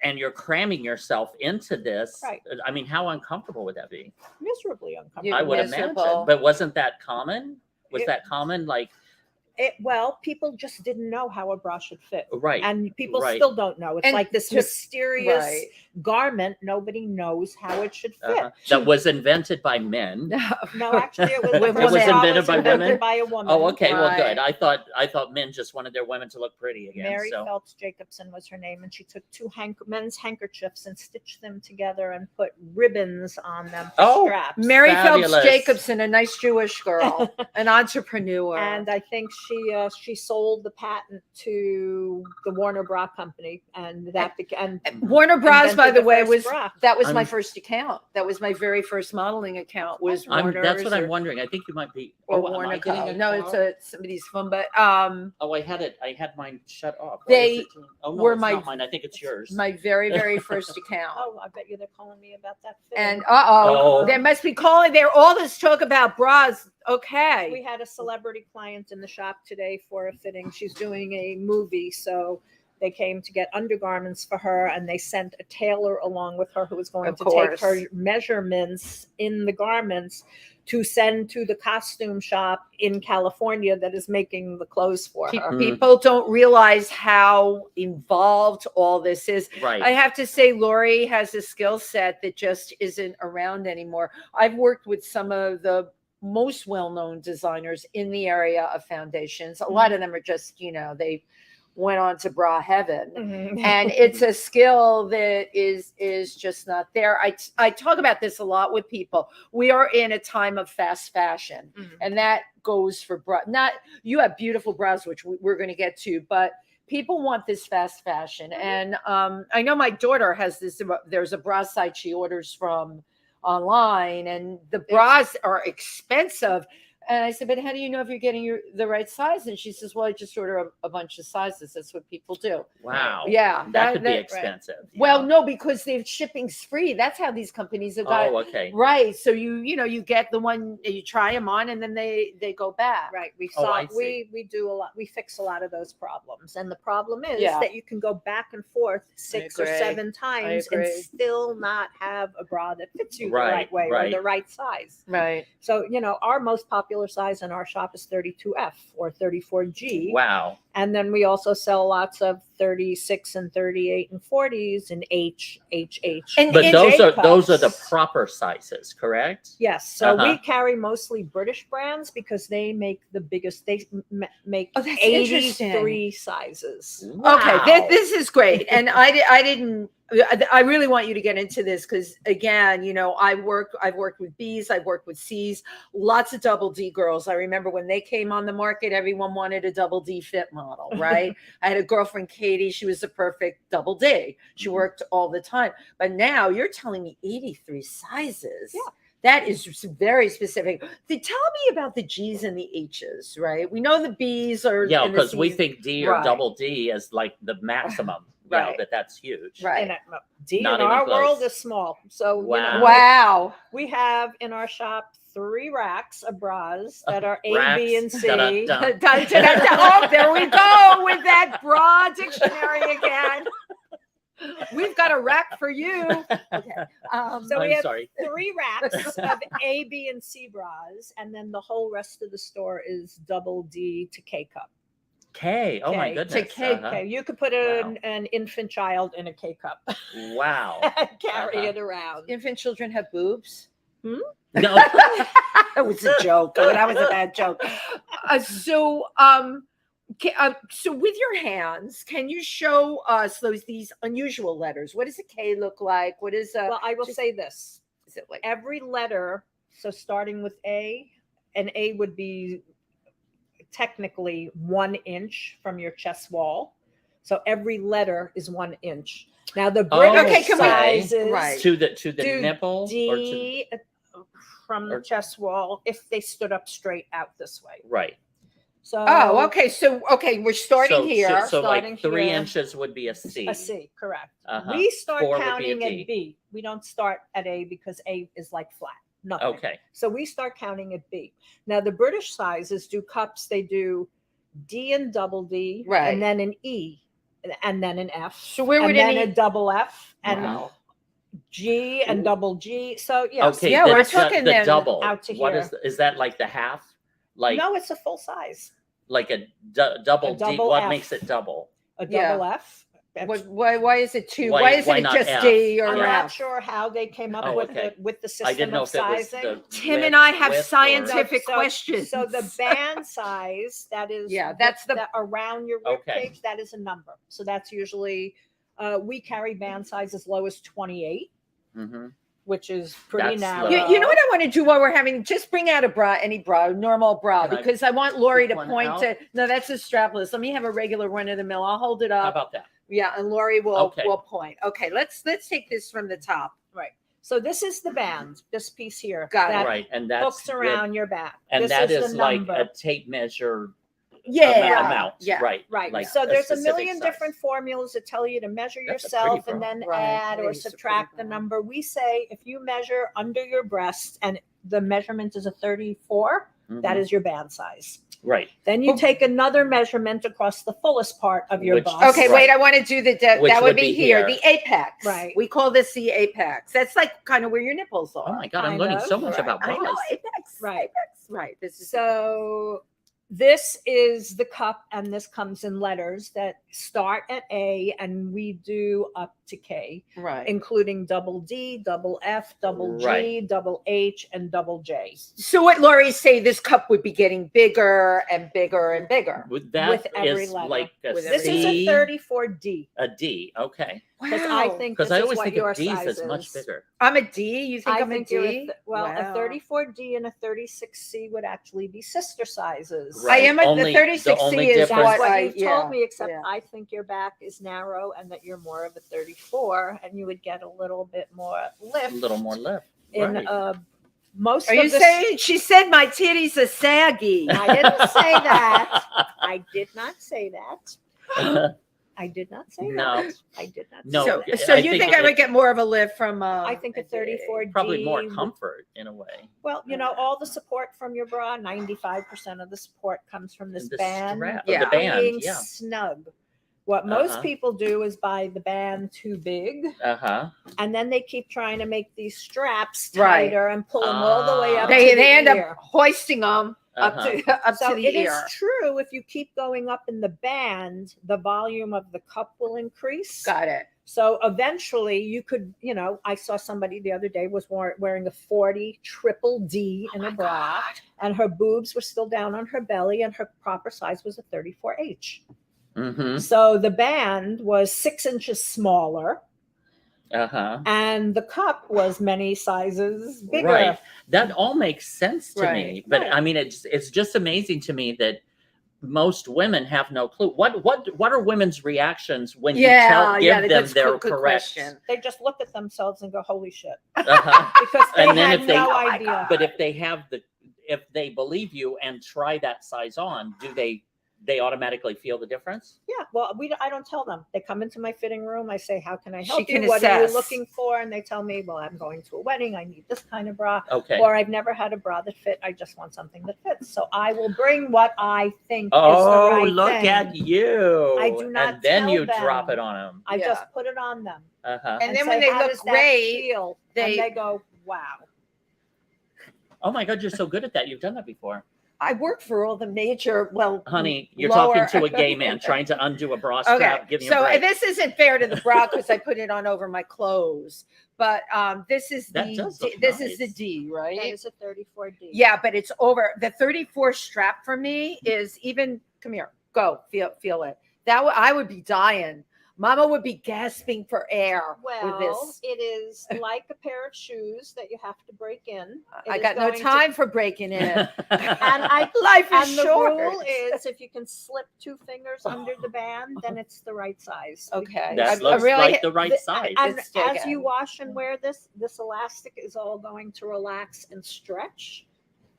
Speaker 1: and you're cramming yourself into this.
Speaker 3: Right.
Speaker 1: I mean, how uncomfortable would that be?
Speaker 3: Miserably uncomfortable.
Speaker 2: Yeah.
Speaker 1: I would
Speaker 2: Miserable.
Speaker 1: imagine. But wasn't that common? Was
Speaker 3: It-
Speaker 1: that common? Like,
Speaker 3: Well, people just didn't know how a bra should fit.
Speaker 1: right.
Speaker 3: And people
Speaker 1: Right.
Speaker 3: still don't know. It's
Speaker 2: And
Speaker 3: like this
Speaker 2: to-
Speaker 3: mysterious
Speaker 2: Right.
Speaker 3: garment. Nobody knows how it should fit.
Speaker 1: That was invented by men.
Speaker 3: No, actually, it was,
Speaker 2: It
Speaker 3: first
Speaker 2: was
Speaker 3: of all,
Speaker 1: invented by women?
Speaker 3: by a woman.
Speaker 1: Oh, okay. Well, good.
Speaker 2: Right.
Speaker 1: I thought men just wanted their women to look pretty again.
Speaker 3: Mary
Speaker 1: so
Speaker 3: Phelps Jacobson was her name, and she took two men's handkerchiefs and stitched them together and put ribbons on them for
Speaker 1: Oh,
Speaker 3: straps.
Speaker 2: Mary
Speaker 1: Fabulous.
Speaker 2: Phelps Jacobson, a nice Jewish girl, an entrepreneur.
Speaker 3: And I think she sold the patent to the Warner Bra Company, and that became.
Speaker 2: Warner Bras, by
Speaker 3: invented
Speaker 2: the way,
Speaker 3: first
Speaker 2: was
Speaker 3: bra.
Speaker 2: that was my
Speaker 1: I'm-
Speaker 2: first account. That was my very first modeling account. Was
Speaker 1: that's
Speaker 2: Warner's
Speaker 1: what I'm
Speaker 2: or-
Speaker 1: wondering. I think you might be.
Speaker 2: or
Speaker 1: am I
Speaker 2: Warner.
Speaker 1: getting a
Speaker 2: No,
Speaker 1: call?
Speaker 2: it's somebody's phone, but
Speaker 1: Oh, I had mine shut off. Why
Speaker 2: They
Speaker 1: is it- oh, no,
Speaker 2: were
Speaker 1: it's
Speaker 2: my-
Speaker 1: not mine. I think it's yours.
Speaker 2: my very first account.
Speaker 3: Oh, I bet you they're calling me about that.
Speaker 2: And
Speaker 3: fitting.
Speaker 1: Oh.
Speaker 2: they must be calling. They're all this talk about bras. Okay.
Speaker 3: We had a celebrity client in the shop today for a fitting. She's doing a movie, so they came to get undergarments for her, and they sent a tailor along with her who was going
Speaker 2: Of
Speaker 3: to take
Speaker 2: course.
Speaker 3: her measurements in the garments to send to the costume shop in California that is making the clothes for her.
Speaker 2: People don't realize how involved all this is.
Speaker 1: Right.
Speaker 2: I have to say, Lori has a skill set that just isn't around anymore. I've worked with some of the most well-known designers in the area of foundations. A lot of them are just, they went on to bra heaven.
Speaker 3: Mhm.
Speaker 2: And it's a skill that is just not there. I talk about this a lot with people. We are in a time of fast fashion,
Speaker 3: Mhm.
Speaker 2: and that goes for bra. Not you have beautiful bras, which we're going to get to, but people want this fast fashion. And I know my daughter has this. There's a bra site she orders from online, and the bras are expensive. And I said, but how do you know if you're getting the right size? And she says, well, I just order a bunch of sizes. That's what people do.
Speaker 1: Wow.
Speaker 2: Yeah.
Speaker 1: That could be expensive.
Speaker 2: Well,
Speaker 1: yeah.
Speaker 2: no, because they're shipping's free. That's how these companies have got.
Speaker 1: Oh, okay.
Speaker 2: Right. So you get the one, you try them on, and then they go back.
Speaker 3: Right.
Speaker 1: I see.
Speaker 3: We do a lot. We fix a lot of those problems. And the problem is
Speaker 2: Yeah.
Speaker 3: that you can go back and forth 6 or
Speaker 2: agree.
Speaker 3: 7 times and
Speaker 2: agree.
Speaker 3: still not have a bra that fits you the
Speaker 1: Right,
Speaker 3: right way
Speaker 1: right.
Speaker 3: or the right size.
Speaker 2: Right.
Speaker 3: So, our most popular size in our shop is 32F or 34G.
Speaker 1: Wow.
Speaker 3: And then we also sell lots of 36 and 38 and 40s and H.
Speaker 2: And
Speaker 1: But
Speaker 2: in
Speaker 1: those are
Speaker 3: J-cups.
Speaker 1: the proper sizes, correct?
Speaker 3: Yes. So
Speaker 1: Uh-huh.
Speaker 3: we carry mostly British brands because they make the biggest, they make
Speaker 2: Oh, that's
Speaker 3: 83 sizes.
Speaker 2: Okay,
Speaker 1: Wow.
Speaker 2: this is great, and I really want you to get into this because again, I've worked with B's, I've worked with C's, lots of double D girls. I remember when they came on the market, everyone wanted a double D fit model, right? I had a girlfriend, Katie, she was the perfect double D. She worked all the time, but now you're telling me 83 sizes.
Speaker 3: Yeah.
Speaker 2: That is very specific. Tell me about the G's and the H's, right? We know the B's are
Speaker 1: Yeah,
Speaker 2: and the
Speaker 1: because we
Speaker 2: C's.
Speaker 1: think D or
Speaker 2: Right.
Speaker 1: double D is like the maximum.
Speaker 2: Right.
Speaker 1: That's huge.
Speaker 2: Right.
Speaker 3: And D
Speaker 1: Not
Speaker 3: in
Speaker 1: even
Speaker 3: our
Speaker 1: close.
Speaker 3: world is small. So,
Speaker 1: Wow.
Speaker 2: Wow.
Speaker 3: we have in our shop 3 racks of bras that are A,
Speaker 1: Racks.
Speaker 3: B, and C.
Speaker 1: Da-da-da.
Speaker 2: Dun, dun, dun, dun. Oh, there we go with that bra dictionary again. We've got a rack for you. Okay.
Speaker 3: So we
Speaker 1: I'm
Speaker 3: have
Speaker 1: sorry.
Speaker 3: 3 racks of A, B, and C bras, and then the whole rest of the store is double D to K cup.
Speaker 1: K. Oh my
Speaker 3: K.
Speaker 1: goodness.
Speaker 2: K.
Speaker 1: Uh-huh.
Speaker 3: Okay, you could put an infant child in a K cup
Speaker 1: Wow.
Speaker 3: and carry
Speaker 1: Uh-huh.
Speaker 3: it around.
Speaker 2: Infant children have boobs.
Speaker 1: No.
Speaker 2: That was a joke. That was a bad joke. So with your hands, can you show us these unusual letters? What does a K look like? What is a?
Speaker 3: Well, I will say this:
Speaker 2: Is it like?
Speaker 3: every letter, so starting with A, an A would be technically 1 inch from your chest wall. So every letter is 1 inch. Now the British
Speaker 2: Okay, can we-
Speaker 3: sizes
Speaker 2: Right.
Speaker 1: to the
Speaker 3: do
Speaker 1: nipple or to
Speaker 3: D from the
Speaker 1: or-
Speaker 3: chest wall if they stood up straight out this way.
Speaker 1: right.
Speaker 3: So
Speaker 2: Oh, okay. So we're starting
Speaker 1: So,
Speaker 2: here.
Speaker 1: So
Speaker 3: starting
Speaker 1: like 3
Speaker 3: here.
Speaker 1: inches would be a C.
Speaker 3: a C, correct.
Speaker 1: Uh-huh.
Speaker 3: We start
Speaker 1: 4 would be a
Speaker 3: counting
Speaker 1: D.
Speaker 3: at B. We don't start at A because A is like flat. Nothing.
Speaker 1: Okay.
Speaker 3: So we start counting at B. Now the British sizes do cups. They do D and double D,
Speaker 2: Right.
Speaker 3: and then an E, and then an F,
Speaker 2: So where would
Speaker 3: and then
Speaker 2: any?
Speaker 3: a double F, and
Speaker 1: Wow.
Speaker 3: G and double G. So yes,
Speaker 1: Okay.
Speaker 2: Yeah, we're
Speaker 1: that's
Speaker 2: talking
Speaker 1: the
Speaker 2: then
Speaker 1: double.
Speaker 3: out to
Speaker 1: What
Speaker 3: here.
Speaker 1: is that like the half? Like
Speaker 3: no, it's a full size.
Speaker 1: like a double
Speaker 3: A
Speaker 1: D.
Speaker 3: double
Speaker 1: What
Speaker 3: F.
Speaker 1: makes it double?
Speaker 3: A
Speaker 2: Yeah.
Speaker 3: double F.
Speaker 2: Why is it 2?
Speaker 1: Why-
Speaker 2: Why isn't
Speaker 1: why
Speaker 2: it
Speaker 1: not
Speaker 2: just
Speaker 1: F?
Speaker 2: D or
Speaker 3: I'm
Speaker 1: Yeah.
Speaker 3: not
Speaker 2: F?
Speaker 3: sure how they came up
Speaker 1: Oh,
Speaker 3: with
Speaker 1: okay.
Speaker 3: the system
Speaker 1: I didn't know
Speaker 3: of
Speaker 1: if it was
Speaker 3: sizing.
Speaker 1: the
Speaker 2: Tim
Speaker 1: width-
Speaker 2: and I have
Speaker 1: width or-
Speaker 2: scientific questions.
Speaker 3: So the band size, that is,
Speaker 2: Yeah, that's the-
Speaker 3: that around your rib
Speaker 1: Okay.
Speaker 3: cage, that is a number. So that's usually, we carry band size as low as 28,
Speaker 1: Mhm.
Speaker 3: which is pretty
Speaker 1: That's
Speaker 3: narrow.
Speaker 1: low.
Speaker 2: You know what I want to do while we're having? Just bring out a bra, any bra, normal bra,
Speaker 1: Can I
Speaker 2: because I want Lori to
Speaker 1: pick one
Speaker 2: point
Speaker 1: out?
Speaker 2: to. No, that's a strapless. Let me have a regular run of the mill. I'll hold it
Speaker 1: How
Speaker 2: up.
Speaker 1: about that?
Speaker 2: Yeah, and Lori
Speaker 1: Okay.
Speaker 2: will point. Okay, let's take this from the top.
Speaker 3: So this is the band, this piece here.
Speaker 2: Got it.
Speaker 3: that
Speaker 1: Right, and that's
Speaker 3: hooks around your back.
Speaker 1: and
Speaker 3: this
Speaker 1: that
Speaker 3: is
Speaker 1: is
Speaker 3: the
Speaker 1: like
Speaker 3: number.
Speaker 1: a tape measure
Speaker 2: Yeah,
Speaker 1: amount.
Speaker 2: yeah.
Speaker 1: Right.
Speaker 3: Right.
Speaker 1: Like
Speaker 3: so there's a
Speaker 1: specific
Speaker 3: million
Speaker 1: size.
Speaker 3: different formulas that tell you to measure
Speaker 1: That's a
Speaker 3: yourself
Speaker 1: pretty
Speaker 3: and
Speaker 1: bra.
Speaker 3: then
Speaker 2: Right.
Speaker 3: add
Speaker 2: It
Speaker 3: or
Speaker 2: is a pretty
Speaker 3: subtract the
Speaker 2: bra.
Speaker 3: number. We say if you measure under your breast and the measurement is a 34, that
Speaker 1: Mhm.
Speaker 3: is your band size.
Speaker 1: Right.
Speaker 3: Then you
Speaker 2: Oh.
Speaker 3: take another measurement across the fullest part of your
Speaker 1: Which-
Speaker 3: bust.
Speaker 2: Okay,
Speaker 1: Right.
Speaker 2: wait. I want to do the
Speaker 1: Which
Speaker 2: that
Speaker 1: would
Speaker 2: would be
Speaker 1: be
Speaker 2: here,
Speaker 1: here.
Speaker 2: the apex.
Speaker 3: Right.
Speaker 2: We call this the apex. That's like kind of where your nipples are.
Speaker 1: Oh my god, I'm
Speaker 3: kind
Speaker 1: learning
Speaker 3: of,
Speaker 1: so much
Speaker 3: right.
Speaker 1: about
Speaker 2: I
Speaker 1: bras.
Speaker 2: know apex.
Speaker 3: Right.
Speaker 2: Apex. Right. This is
Speaker 3: So this is the cup, and this comes in letters that start at A and we do up to K,
Speaker 2: right.
Speaker 3: including double D, double F, double G,
Speaker 1: Right.
Speaker 3: double H, and double J.
Speaker 2: So what Lori's say, this cup would be getting bigger and bigger and bigger.
Speaker 1: That
Speaker 3: With every
Speaker 1: is
Speaker 3: letter.
Speaker 1: like a
Speaker 2: With
Speaker 3: This
Speaker 2: every
Speaker 3: is a
Speaker 1: C,
Speaker 3: 34D
Speaker 1: a D. Okay.
Speaker 3: because I
Speaker 2: Wow.
Speaker 3: think
Speaker 1: Because
Speaker 3: this
Speaker 1: I
Speaker 3: is
Speaker 1: always
Speaker 3: what
Speaker 1: think
Speaker 3: your
Speaker 1: of D's
Speaker 3: size
Speaker 1: as much
Speaker 3: is.
Speaker 1: bigger.
Speaker 2: I'm a D. You think
Speaker 3: I
Speaker 2: I'm
Speaker 3: think
Speaker 2: a
Speaker 3: you're
Speaker 2: D?
Speaker 3: a
Speaker 2: Wow.
Speaker 3: 34D and a 36C would actually be sister sizes.
Speaker 2: I am a,
Speaker 1: Only-
Speaker 2: the 36C
Speaker 1: the only
Speaker 2: is
Speaker 3: That's
Speaker 1: difference-
Speaker 2: what
Speaker 3: what
Speaker 2: I
Speaker 3: you
Speaker 2: yeah.
Speaker 3: told me, except
Speaker 2: yeah.
Speaker 3: I think your back is narrow and that you're more of a 34 and you would get a little bit more
Speaker 1: A
Speaker 3: lift
Speaker 1: little more lift.
Speaker 3: in
Speaker 1: Right.
Speaker 3: most
Speaker 2: Are
Speaker 3: of
Speaker 2: you
Speaker 3: the
Speaker 2: saying she said my titties are saggy?
Speaker 3: I didn't say that. I did not say that. I did not say
Speaker 1: No.
Speaker 3: that. I did not
Speaker 1: No,
Speaker 3: say
Speaker 2: So,
Speaker 3: that.
Speaker 2: so
Speaker 1: I
Speaker 2: you
Speaker 1: think
Speaker 2: think I
Speaker 1: it-
Speaker 2: would get more of a lift from?
Speaker 3: I think a 34D.
Speaker 1: Probably more comfort in a way.
Speaker 3: Well, you know, all the support from your bra, 95% of the support comes from this
Speaker 1: The
Speaker 3: band.
Speaker 1: strap,
Speaker 2: Yeah.
Speaker 1: the band,
Speaker 3: Being
Speaker 1: yeah.
Speaker 3: snug. What most
Speaker 1: Uh-huh.
Speaker 3: people do is buy the band too big,
Speaker 1: Uh-huh.
Speaker 3: and then they keep trying to make these straps
Speaker 2: Right.
Speaker 3: tighter and pull them all the way up
Speaker 1: Ah.
Speaker 3: to
Speaker 2: They
Speaker 3: the
Speaker 2: end
Speaker 3: ear.
Speaker 2: up hoisting them up
Speaker 1: Uh-huh.
Speaker 2: to up
Speaker 3: So
Speaker 2: to the
Speaker 3: it is
Speaker 2: ear.
Speaker 3: true, if you keep going up in the band, the volume of the cup will increase.
Speaker 2: Got it.
Speaker 3: So eventually you could, you know, I saw somebody the other day was wearing a 40 triple D in a bra, and her boobs were still down on her belly, and her proper size was a 34H.
Speaker 1: Mm-hmm.
Speaker 3: So the band was 6 inches smaller,
Speaker 1: Uh-huh.
Speaker 3: and the cup was many sizes bigger.
Speaker 1: Right. That all makes sense to me.
Speaker 2: Right.
Speaker 1: But
Speaker 3: Right.
Speaker 1: I mean, it's just amazing to me that most women have no clue. What are women's reactions when you give them their
Speaker 2: good
Speaker 1: correct?
Speaker 2: question.
Speaker 3: They just look at themselves and go, "Holy shit,"
Speaker 1: Uh-huh.
Speaker 3: because they
Speaker 1: And then
Speaker 3: had
Speaker 1: if they-
Speaker 3: no
Speaker 1: Oh
Speaker 2: my
Speaker 3: idea.
Speaker 2: God.
Speaker 1: But if they believe you and try that size on, do they automatically feel the difference?
Speaker 3: Yeah, well, I don't tell them. They come into my fitting room. I say, "How can I help
Speaker 2: She can
Speaker 3: you? What are you
Speaker 2: assess.
Speaker 3: looking for?" And they tell me, "Well, I'm going to a wedding. I need this kind of bra."
Speaker 1: Okay.
Speaker 3: Or I've never had a bra that fit. I just want something that fits. So I will bring what I think is the
Speaker 1: Oh,
Speaker 3: right
Speaker 1: look
Speaker 3: thing.
Speaker 1: at you.
Speaker 3: I do not
Speaker 1: And then
Speaker 3: tell
Speaker 1: you
Speaker 3: them.
Speaker 1: drop it on them.
Speaker 3: I
Speaker 2: Yeah.
Speaker 3: just put it on them.
Speaker 1: Uh-huh.
Speaker 2: And then
Speaker 3: say,
Speaker 2: when they
Speaker 3: "How
Speaker 2: look
Speaker 3: does that
Speaker 2: great,
Speaker 3: feel?"
Speaker 2: they-
Speaker 3: and they go, "Wow."
Speaker 1: Oh my God, you're so good at that. You've done that before.
Speaker 2: I work for all the major, well,
Speaker 1: Honey, you're
Speaker 2: lower-
Speaker 1: talking to a gay man trying to undo a bra
Speaker 2: Okay,
Speaker 1: strap. Give me a
Speaker 2: so
Speaker 1: break.
Speaker 2: this isn't fair to the bra because I put it on over my clothes, but this is
Speaker 1: That
Speaker 2: the
Speaker 1: does
Speaker 2: D,
Speaker 1: look
Speaker 2: this is the
Speaker 1: nice.
Speaker 2: D,
Speaker 3: That
Speaker 2: right?
Speaker 3: is a 34D.
Speaker 2: Yeah, but it's over. The 34 strap for me is even. Come here, go feel it. I would be dying. Mama would be gasping for air with
Speaker 3: Well,
Speaker 2: this.
Speaker 3: it is like a pair of shoes that you have to break in. It
Speaker 2: I
Speaker 3: is
Speaker 2: got no
Speaker 3: going to-
Speaker 2: time for breaking in.
Speaker 3: And I
Speaker 2: Life is
Speaker 3: And the
Speaker 2: short.
Speaker 3: rule is, if you can slip 2 fingers under the band, then it's the right size.
Speaker 2: Okay.
Speaker 1: That
Speaker 2: I
Speaker 1: looks
Speaker 2: really-
Speaker 1: like the right
Speaker 3: The-
Speaker 1: size.
Speaker 3: And
Speaker 2: It's still
Speaker 3: as you
Speaker 2: good.
Speaker 3: wash and wear this elastic is all going to relax and stretch.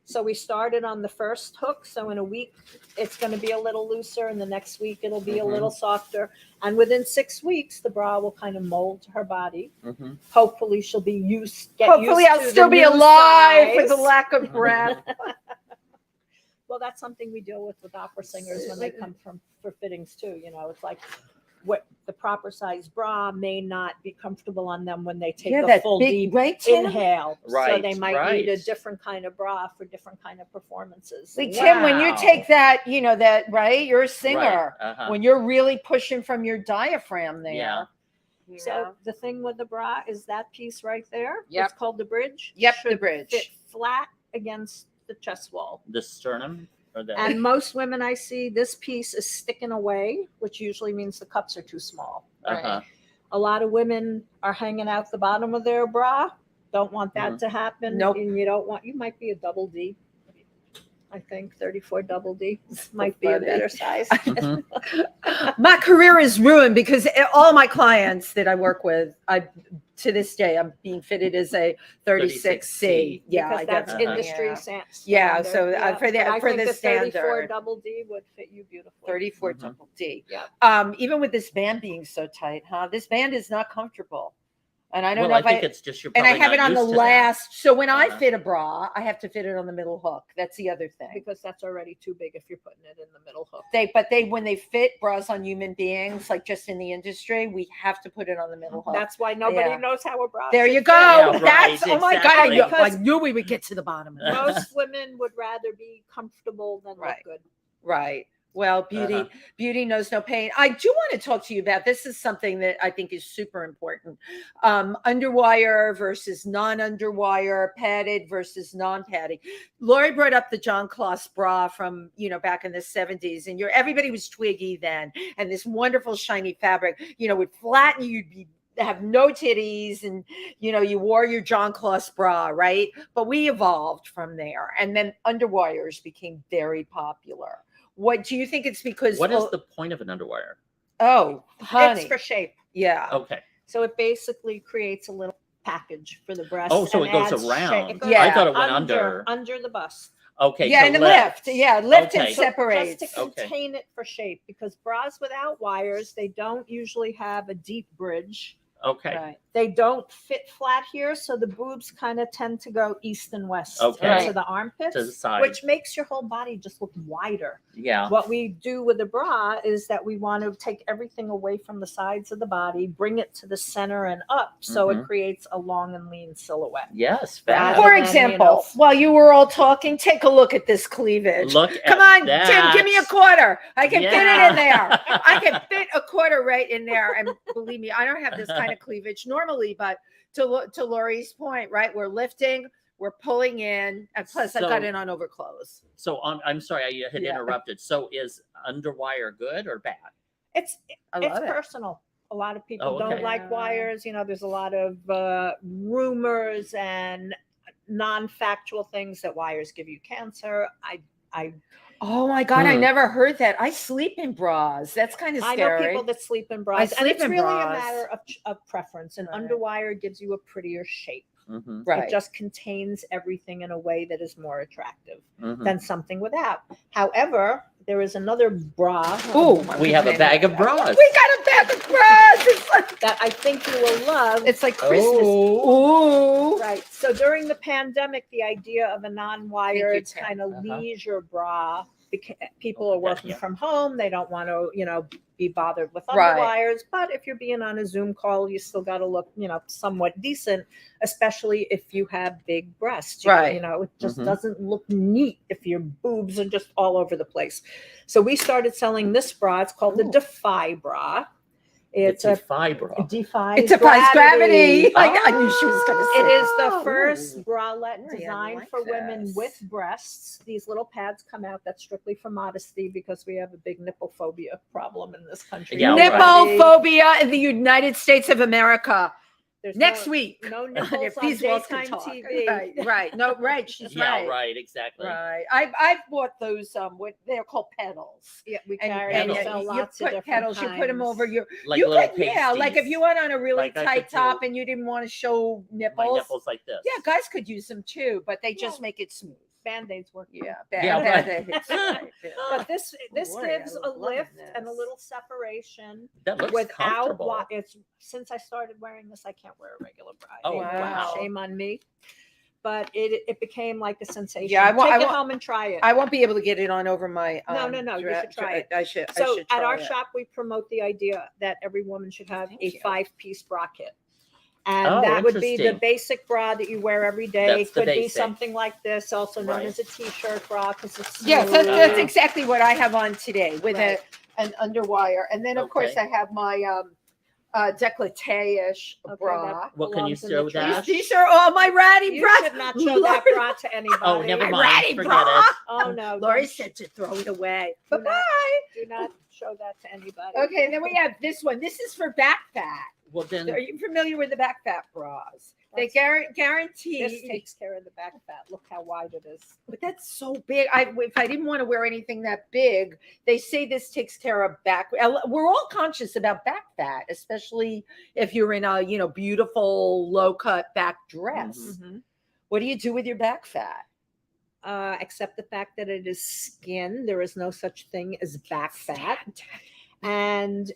Speaker 3: So we started on the first hook. So in a week, it's going to be a little looser, and the next week it'll be a
Speaker 1: Mhm.
Speaker 3: little softer. And within 6 weeks, the bra will kind of mold to her body.
Speaker 1: Mhm.
Speaker 3: Hopefully, she'll be
Speaker 2: Hopefully, I'll
Speaker 3: to the
Speaker 2: still be
Speaker 3: new
Speaker 2: alive with a
Speaker 3: size.
Speaker 2: lack of breath.
Speaker 3: Well, that's something we deal with opera singers when they come for fittings too. You know, it's like what the proper size bra may not be comfortable on them when they take a full deep
Speaker 2: right, Tim?
Speaker 3: inhale. So
Speaker 1: Right,
Speaker 3: they might need a
Speaker 1: right.
Speaker 3: different kind of bra for different kind of performances.
Speaker 2: Like, Tim, when you
Speaker 1: Wow.
Speaker 2: take that, you know, that, right? You're a singer.
Speaker 1: Right, uh-huh.
Speaker 2: When you're really pushing from your diaphragm there.
Speaker 1: Yeah.
Speaker 2: you
Speaker 3: So
Speaker 2: know?
Speaker 3: the thing with the bra is that piece right there.
Speaker 2: Yep.
Speaker 3: It's called the bridge.
Speaker 2: Yep, the
Speaker 3: should
Speaker 2: bridge.
Speaker 3: fit flat against the chest wall.
Speaker 1: The sternum or the
Speaker 3: And most women I see, this piece is sticking away, which usually means the cups are too small.
Speaker 1: uh-huh.
Speaker 3: A lot of women are hanging out the bottom of their bra. Don't want that to happen.
Speaker 2: Nope.
Speaker 3: And you might be a double D. I think 34 double D might be a
Speaker 2: funny.
Speaker 3: better size.
Speaker 1: Mhm.
Speaker 2: My career is ruined because all my clients that I work with, to this day, I'm being fitted as a 36C. Yeah,
Speaker 3: because
Speaker 2: I
Speaker 3: that's
Speaker 2: definitely
Speaker 3: industry
Speaker 2: am.
Speaker 3: standard.
Speaker 2: Yeah, so, for the-
Speaker 3: But I
Speaker 2: for
Speaker 3: think
Speaker 2: the
Speaker 3: 34
Speaker 2: standard.
Speaker 3: double D would fit you beautifully.
Speaker 2: 34
Speaker 1: Mhm.
Speaker 2: double D.
Speaker 3: Yeah.
Speaker 2: Even with this band being so tight, huh? This band is not comfortable. And I don't
Speaker 1: Well,
Speaker 2: know
Speaker 1: I
Speaker 2: if
Speaker 1: think it's just you're
Speaker 2: and I
Speaker 1: probably
Speaker 2: have it
Speaker 1: not
Speaker 2: on the
Speaker 1: used to that.
Speaker 2: last. So when I
Speaker 1: Uh-huh.
Speaker 2: fit a bra, I have to fit it on the middle hook. That's the other thing.
Speaker 3: Because that's already too big if you're putting it in the middle hook.
Speaker 2: When they fit bras on human beings, like just in the industry, we have to put it on the middle hook.
Speaker 3: That's why nobody
Speaker 2: Yeah.
Speaker 3: knows how a bra
Speaker 2: There
Speaker 3: should
Speaker 2: you
Speaker 3: fit.
Speaker 2: go.
Speaker 1: Yeah, right,
Speaker 2: That's oh my god!
Speaker 1: exactly.
Speaker 2: I knew we would get to the bottom of it.
Speaker 3: Most women would rather be comfortable than
Speaker 2: Right.
Speaker 3: look good.
Speaker 2: Right. Well,
Speaker 1: Uh-huh.
Speaker 2: beauty knows no pain. I do want to talk to you about this. Is something that I think is super important. Underwire versus non-underwire, padded versus non-padded. Lori brought up the John Kloss bra from back in the 70s, and everybody was twiggy then, and this wonderful shiny fabric, would flatten you. You'd have no titties, and you wore your John Kloss bra, right? But we evolved from there, and then underwires became very popular. What do you think? It's because
Speaker 1: What is the point of an underwire?
Speaker 2: honey,
Speaker 3: It's for shape.
Speaker 2: yeah,
Speaker 1: Okay.
Speaker 3: So it basically creates a little package for the breast.
Speaker 1: Oh, so
Speaker 3: and
Speaker 1: it goes
Speaker 3: adds
Speaker 1: around.
Speaker 3: shape. It goes
Speaker 2: Yeah.
Speaker 1: I thought it went under.
Speaker 3: under the bust.
Speaker 1: Okay.
Speaker 2: Yeah,
Speaker 1: to
Speaker 2: and the lift. Yeah, lift
Speaker 1: Okay.
Speaker 2: and
Speaker 1: So
Speaker 2: separate.
Speaker 3: Just to
Speaker 1: Okay.
Speaker 3: contain it for shape, because bras without wires, they don't usually have a deep bridge.
Speaker 1: Okay.
Speaker 2: Right.
Speaker 3: They don't fit flat here, so the boobs kind of tend to go east and west
Speaker 1: Okay.
Speaker 3: into the armpits,
Speaker 1: To the side.
Speaker 3: which makes your whole body just look wider.
Speaker 1: Yeah.
Speaker 3: What we do with the bra is that we want to take everything away from the sides of the body, bring it to the center and up, so it creates a long and lean silhouette.
Speaker 1: Yes.
Speaker 3: Rather
Speaker 1: Fab.
Speaker 2: For
Speaker 3: than,
Speaker 2: example, while you were all talking, take a look at this cleavage.
Speaker 1: Look
Speaker 2: Come
Speaker 1: at
Speaker 2: on,
Speaker 1: that.
Speaker 2: Tim, give me a quarter. I can fit it in there.
Speaker 1: Yeah.
Speaker 2: I can fit a quarter right in there. And believe me, I don't have this kind of cleavage normally, but to Lori's point, right? We're lifting, we're pulling in, and plus I got
Speaker 1: So-
Speaker 2: it on over clothes.
Speaker 1: So I'm sorry, I had
Speaker 2: Yeah.
Speaker 1: interrupted. So is underwire good or bad?
Speaker 3: It's
Speaker 2: I
Speaker 3: it's
Speaker 2: love it.
Speaker 3: personal. A lot of people
Speaker 1: Oh,
Speaker 3: don't
Speaker 1: okay.
Speaker 3: like wires. There's a lot of rumors and non-factual things that wires give you cancer. I
Speaker 2: Oh my God, I
Speaker 1: Hmm.
Speaker 2: never heard that. I sleep in bras. That's kind of
Speaker 3: I
Speaker 2: scary.
Speaker 3: know people that sleep in bras, and
Speaker 2: sleep
Speaker 3: it's
Speaker 2: in
Speaker 3: really
Speaker 2: bras.
Speaker 3: a matter of preference. An
Speaker 2: Right.
Speaker 3: underwire gives you a prettier shape.
Speaker 1: Mm-hmm.
Speaker 2: Right.
Speaker 3: It just contains everything in a way that is more attractive
Speaker 1: Mm-hmm.
Speaker 3: than something without. However, there is another bra
Speaker 2: Ooh,
Speaker 1: We have a bag of bras.
Speaker 2: We got a bag of bras. It's like
Speaker 3: that I think you will love.
Speaker 2: it's like Christmas.
Speaker 1: Oh.
Speaker 2: Ooh.
Speaker 3: Right. So during the pandemic, the idea of a non-wired
Speaker 2: Tim.
Speaker 3: kind of
Speaker 1: Uh-huh.
Speaker 3: leisure bra, people are working
Speaker 1: Yeah.
Speaker 3: from home. They don't want to, be bothered with
Speaker 2: Right.
Speaker 3: underwires. But if you're being on a Zoom call, you still got to look, somewhat decent, especially if you have big breasts.
Speaker 2: Right.
Speaker 3: It just
Speaker 1: Mhm.
Speaker 3: doesn't look neat if your boobs are just all over the place. So we started selling this bra. It's called the
Speaker 2: Ooh.
Speaker 3: Defy bra.
Speaker 1: It's
Speaker 3: It's a
Speaker 1: fibra.
Speaker 3: defies
Speaker 2: It defies gravity.
Speaker 1: Ah.
Speaker 2: I knew she was going to say
Speaker 3: It is the
Speaker 2: Oh.
Speaker 3: first bralette
Speaker 2: Really, I
Speaker 3: designed
Speaker 2: like
Speaker 3: for women
Speaker 2: this.
Speaker 3: with breasts. These little pads come out. That's strictly for modesty because we have a big nipple phobia problem in this country.
Speaker 1: Yeah,
Speaker 2: Nipple
Speaker 1: right.
Speaker 2: phobia in the United States of America.
Speaker 3: There's
Speaker 2: Next
Speaker 3: no,
Speaker 2: week.
Speaker 3: no
Speaker 2: If
Speaker 3: nipples on
Speaker 2: these walls can
Speaker 3: daytime
Speaker 2: talk.
Speaker 3: TV.
Speaker 2: Right, right. No, right. She's
Speaker 1: Yeah,
Speaker 2: right.
Speaker 1: right, exactly.
Speaker 2: Right. I've bought those. What they're called pedals.
Speaker 3: Yeah, we
Speaker 2: And,
Speaker 3: carry
Speaker 2: and
Speaker 3: and
Speaker 1: pedals.
Speaker 3: sell
Speaker 2: you
Speaker 3: lots of
Speaker 2: put
Speaker 3: different
Speaker 2: pedals. You put them
Speaker 3: kinds.
Speaker 2: over your.
Speaker 1: Like
Speaker 2: you
Speaker 1: little
Speaker 2: could, yeah, like if
Speaker 1: pasties.
Speaker 2: you went on a really
Speaker 1: Like I
Speaker 2: tight
Speaker 1: could
Speaker 2: top
Speaker 1: do.
Speaker 2: and you didn't want to show
Speaker 1: My
Speaker 2: nipples.
Speaker 1: nipples like this.
Speaker 2: Yeah, guys could use them too, but they just
Speaker 3: Yeah.
Speaker 2: make it smooth.
Speaker 3: Band-Aids work.
Speaker 2: Yeah,
Speaker 1: Yeah,
Speaker 2: bad.
Speaker 1: right.
Speaker 2: It's right.
Speaker 3: But this
Speaker 2: Lord,
Speaker 3: gives
Speaker 2: I
Speaker 3: a
Speaker 2: love
Speaker 3: lift and a
Speaker 2: this.
Speaker 3: little separation.
Speaker 1: That looks
Speaker 3: Without
Speaker 1: comfortable.
Speaker 3: since I started wearing this, I can't wear a regular bra.
Speaker 1: Oh,
Speaker 2: wow.
Speaker 3: Shame on me. But it became like a sensation.
Speaker 2: Yeah,
Speaker 3: Take it home and try it.
Speaker 2: I won't be able to get it on over my.
Speaker 3: No, you should try it.
Speaker 2: I should.
Speaker 3: So
Speaker 2: I should
Speaker 3: at
Speaker 2: try
Speaker 3: our
Speaker 2: it.
Speaker 3: shop, we promote the idea that every woman should have
Speaker 2: Thank
Speaker 3: a
Speaker 2: you.
Speaker 3: 5-piece bra kit. And
Speaker 1: Oh,
Speaker 3: that would be the
Speaker 1: interesting.
Speaker 3: basic bra that you wear every day.
Speaker 1: That's the
Speaker 3: Could be
Speaker 1: basic.
Speaker 3: something like this, also known
Speaker 1: Right.
Speaker 3: as a t-shirt bra, because it's
Speaker 2: Yes,
Speaker 3: smooth.
Speaker 2: that's exactly what I have on today with
Speaker 3: Right.
Speaker 2: an underwire, and then of course
Speaker 1: Okay.
Speaker 2: I have my décolleté-ish
Speaker 3: Okay,
Speaker 2: bra.
Speaker 1: Well, can you
Speaker 3: belongs in the
Speaker 1: show
Speaker 3: trash.
Speaker 1: that?
Speaker 2: These are all my ratty
Speaker 3: You
Speaker 2: bras.
Speaker 3: should not show that
Speaker 2: Lord.
Speaker 3: bra to anybody.
Speaker 1: Oh, never
Speaker 2: My
Speaker 1: mind.
Speaker 2: ratty
Speaker 1: Forget
Speaker 2: bra.
Speaker 1: it.
Speaker 3: Oh no,
Speaker 2: Lori
Speaker 3: don't
Speaker 2: said to throw it away.
Speaker 3: Do
Speaker 2: Bye
Speaker 3: not-
Speaker 2: bye.
Speaker 3: do not show that to anybody.
Speaker 2: Okay, and then we have this one. This is for back fat.
Speaker 1: Well, then,
Speaker 2: Are you familiar with the back fat bras? They
Speaker 3: That's-
Speaker 2: guarantee.
Speaker 3: This takes care of the back fat. Look how wide it is.
Speaker 2: But that's so big. If I didn't want to wear anything that big, they say this takes care of back. We're all conscious about back fat, especially if you're in a beautiful low cut back dress.
Speaker 1: Mhm.
Speaker 2: What do you do with your back fat?
Speaker 3: Except the fact that it is skin. There is no such thing as back fat. And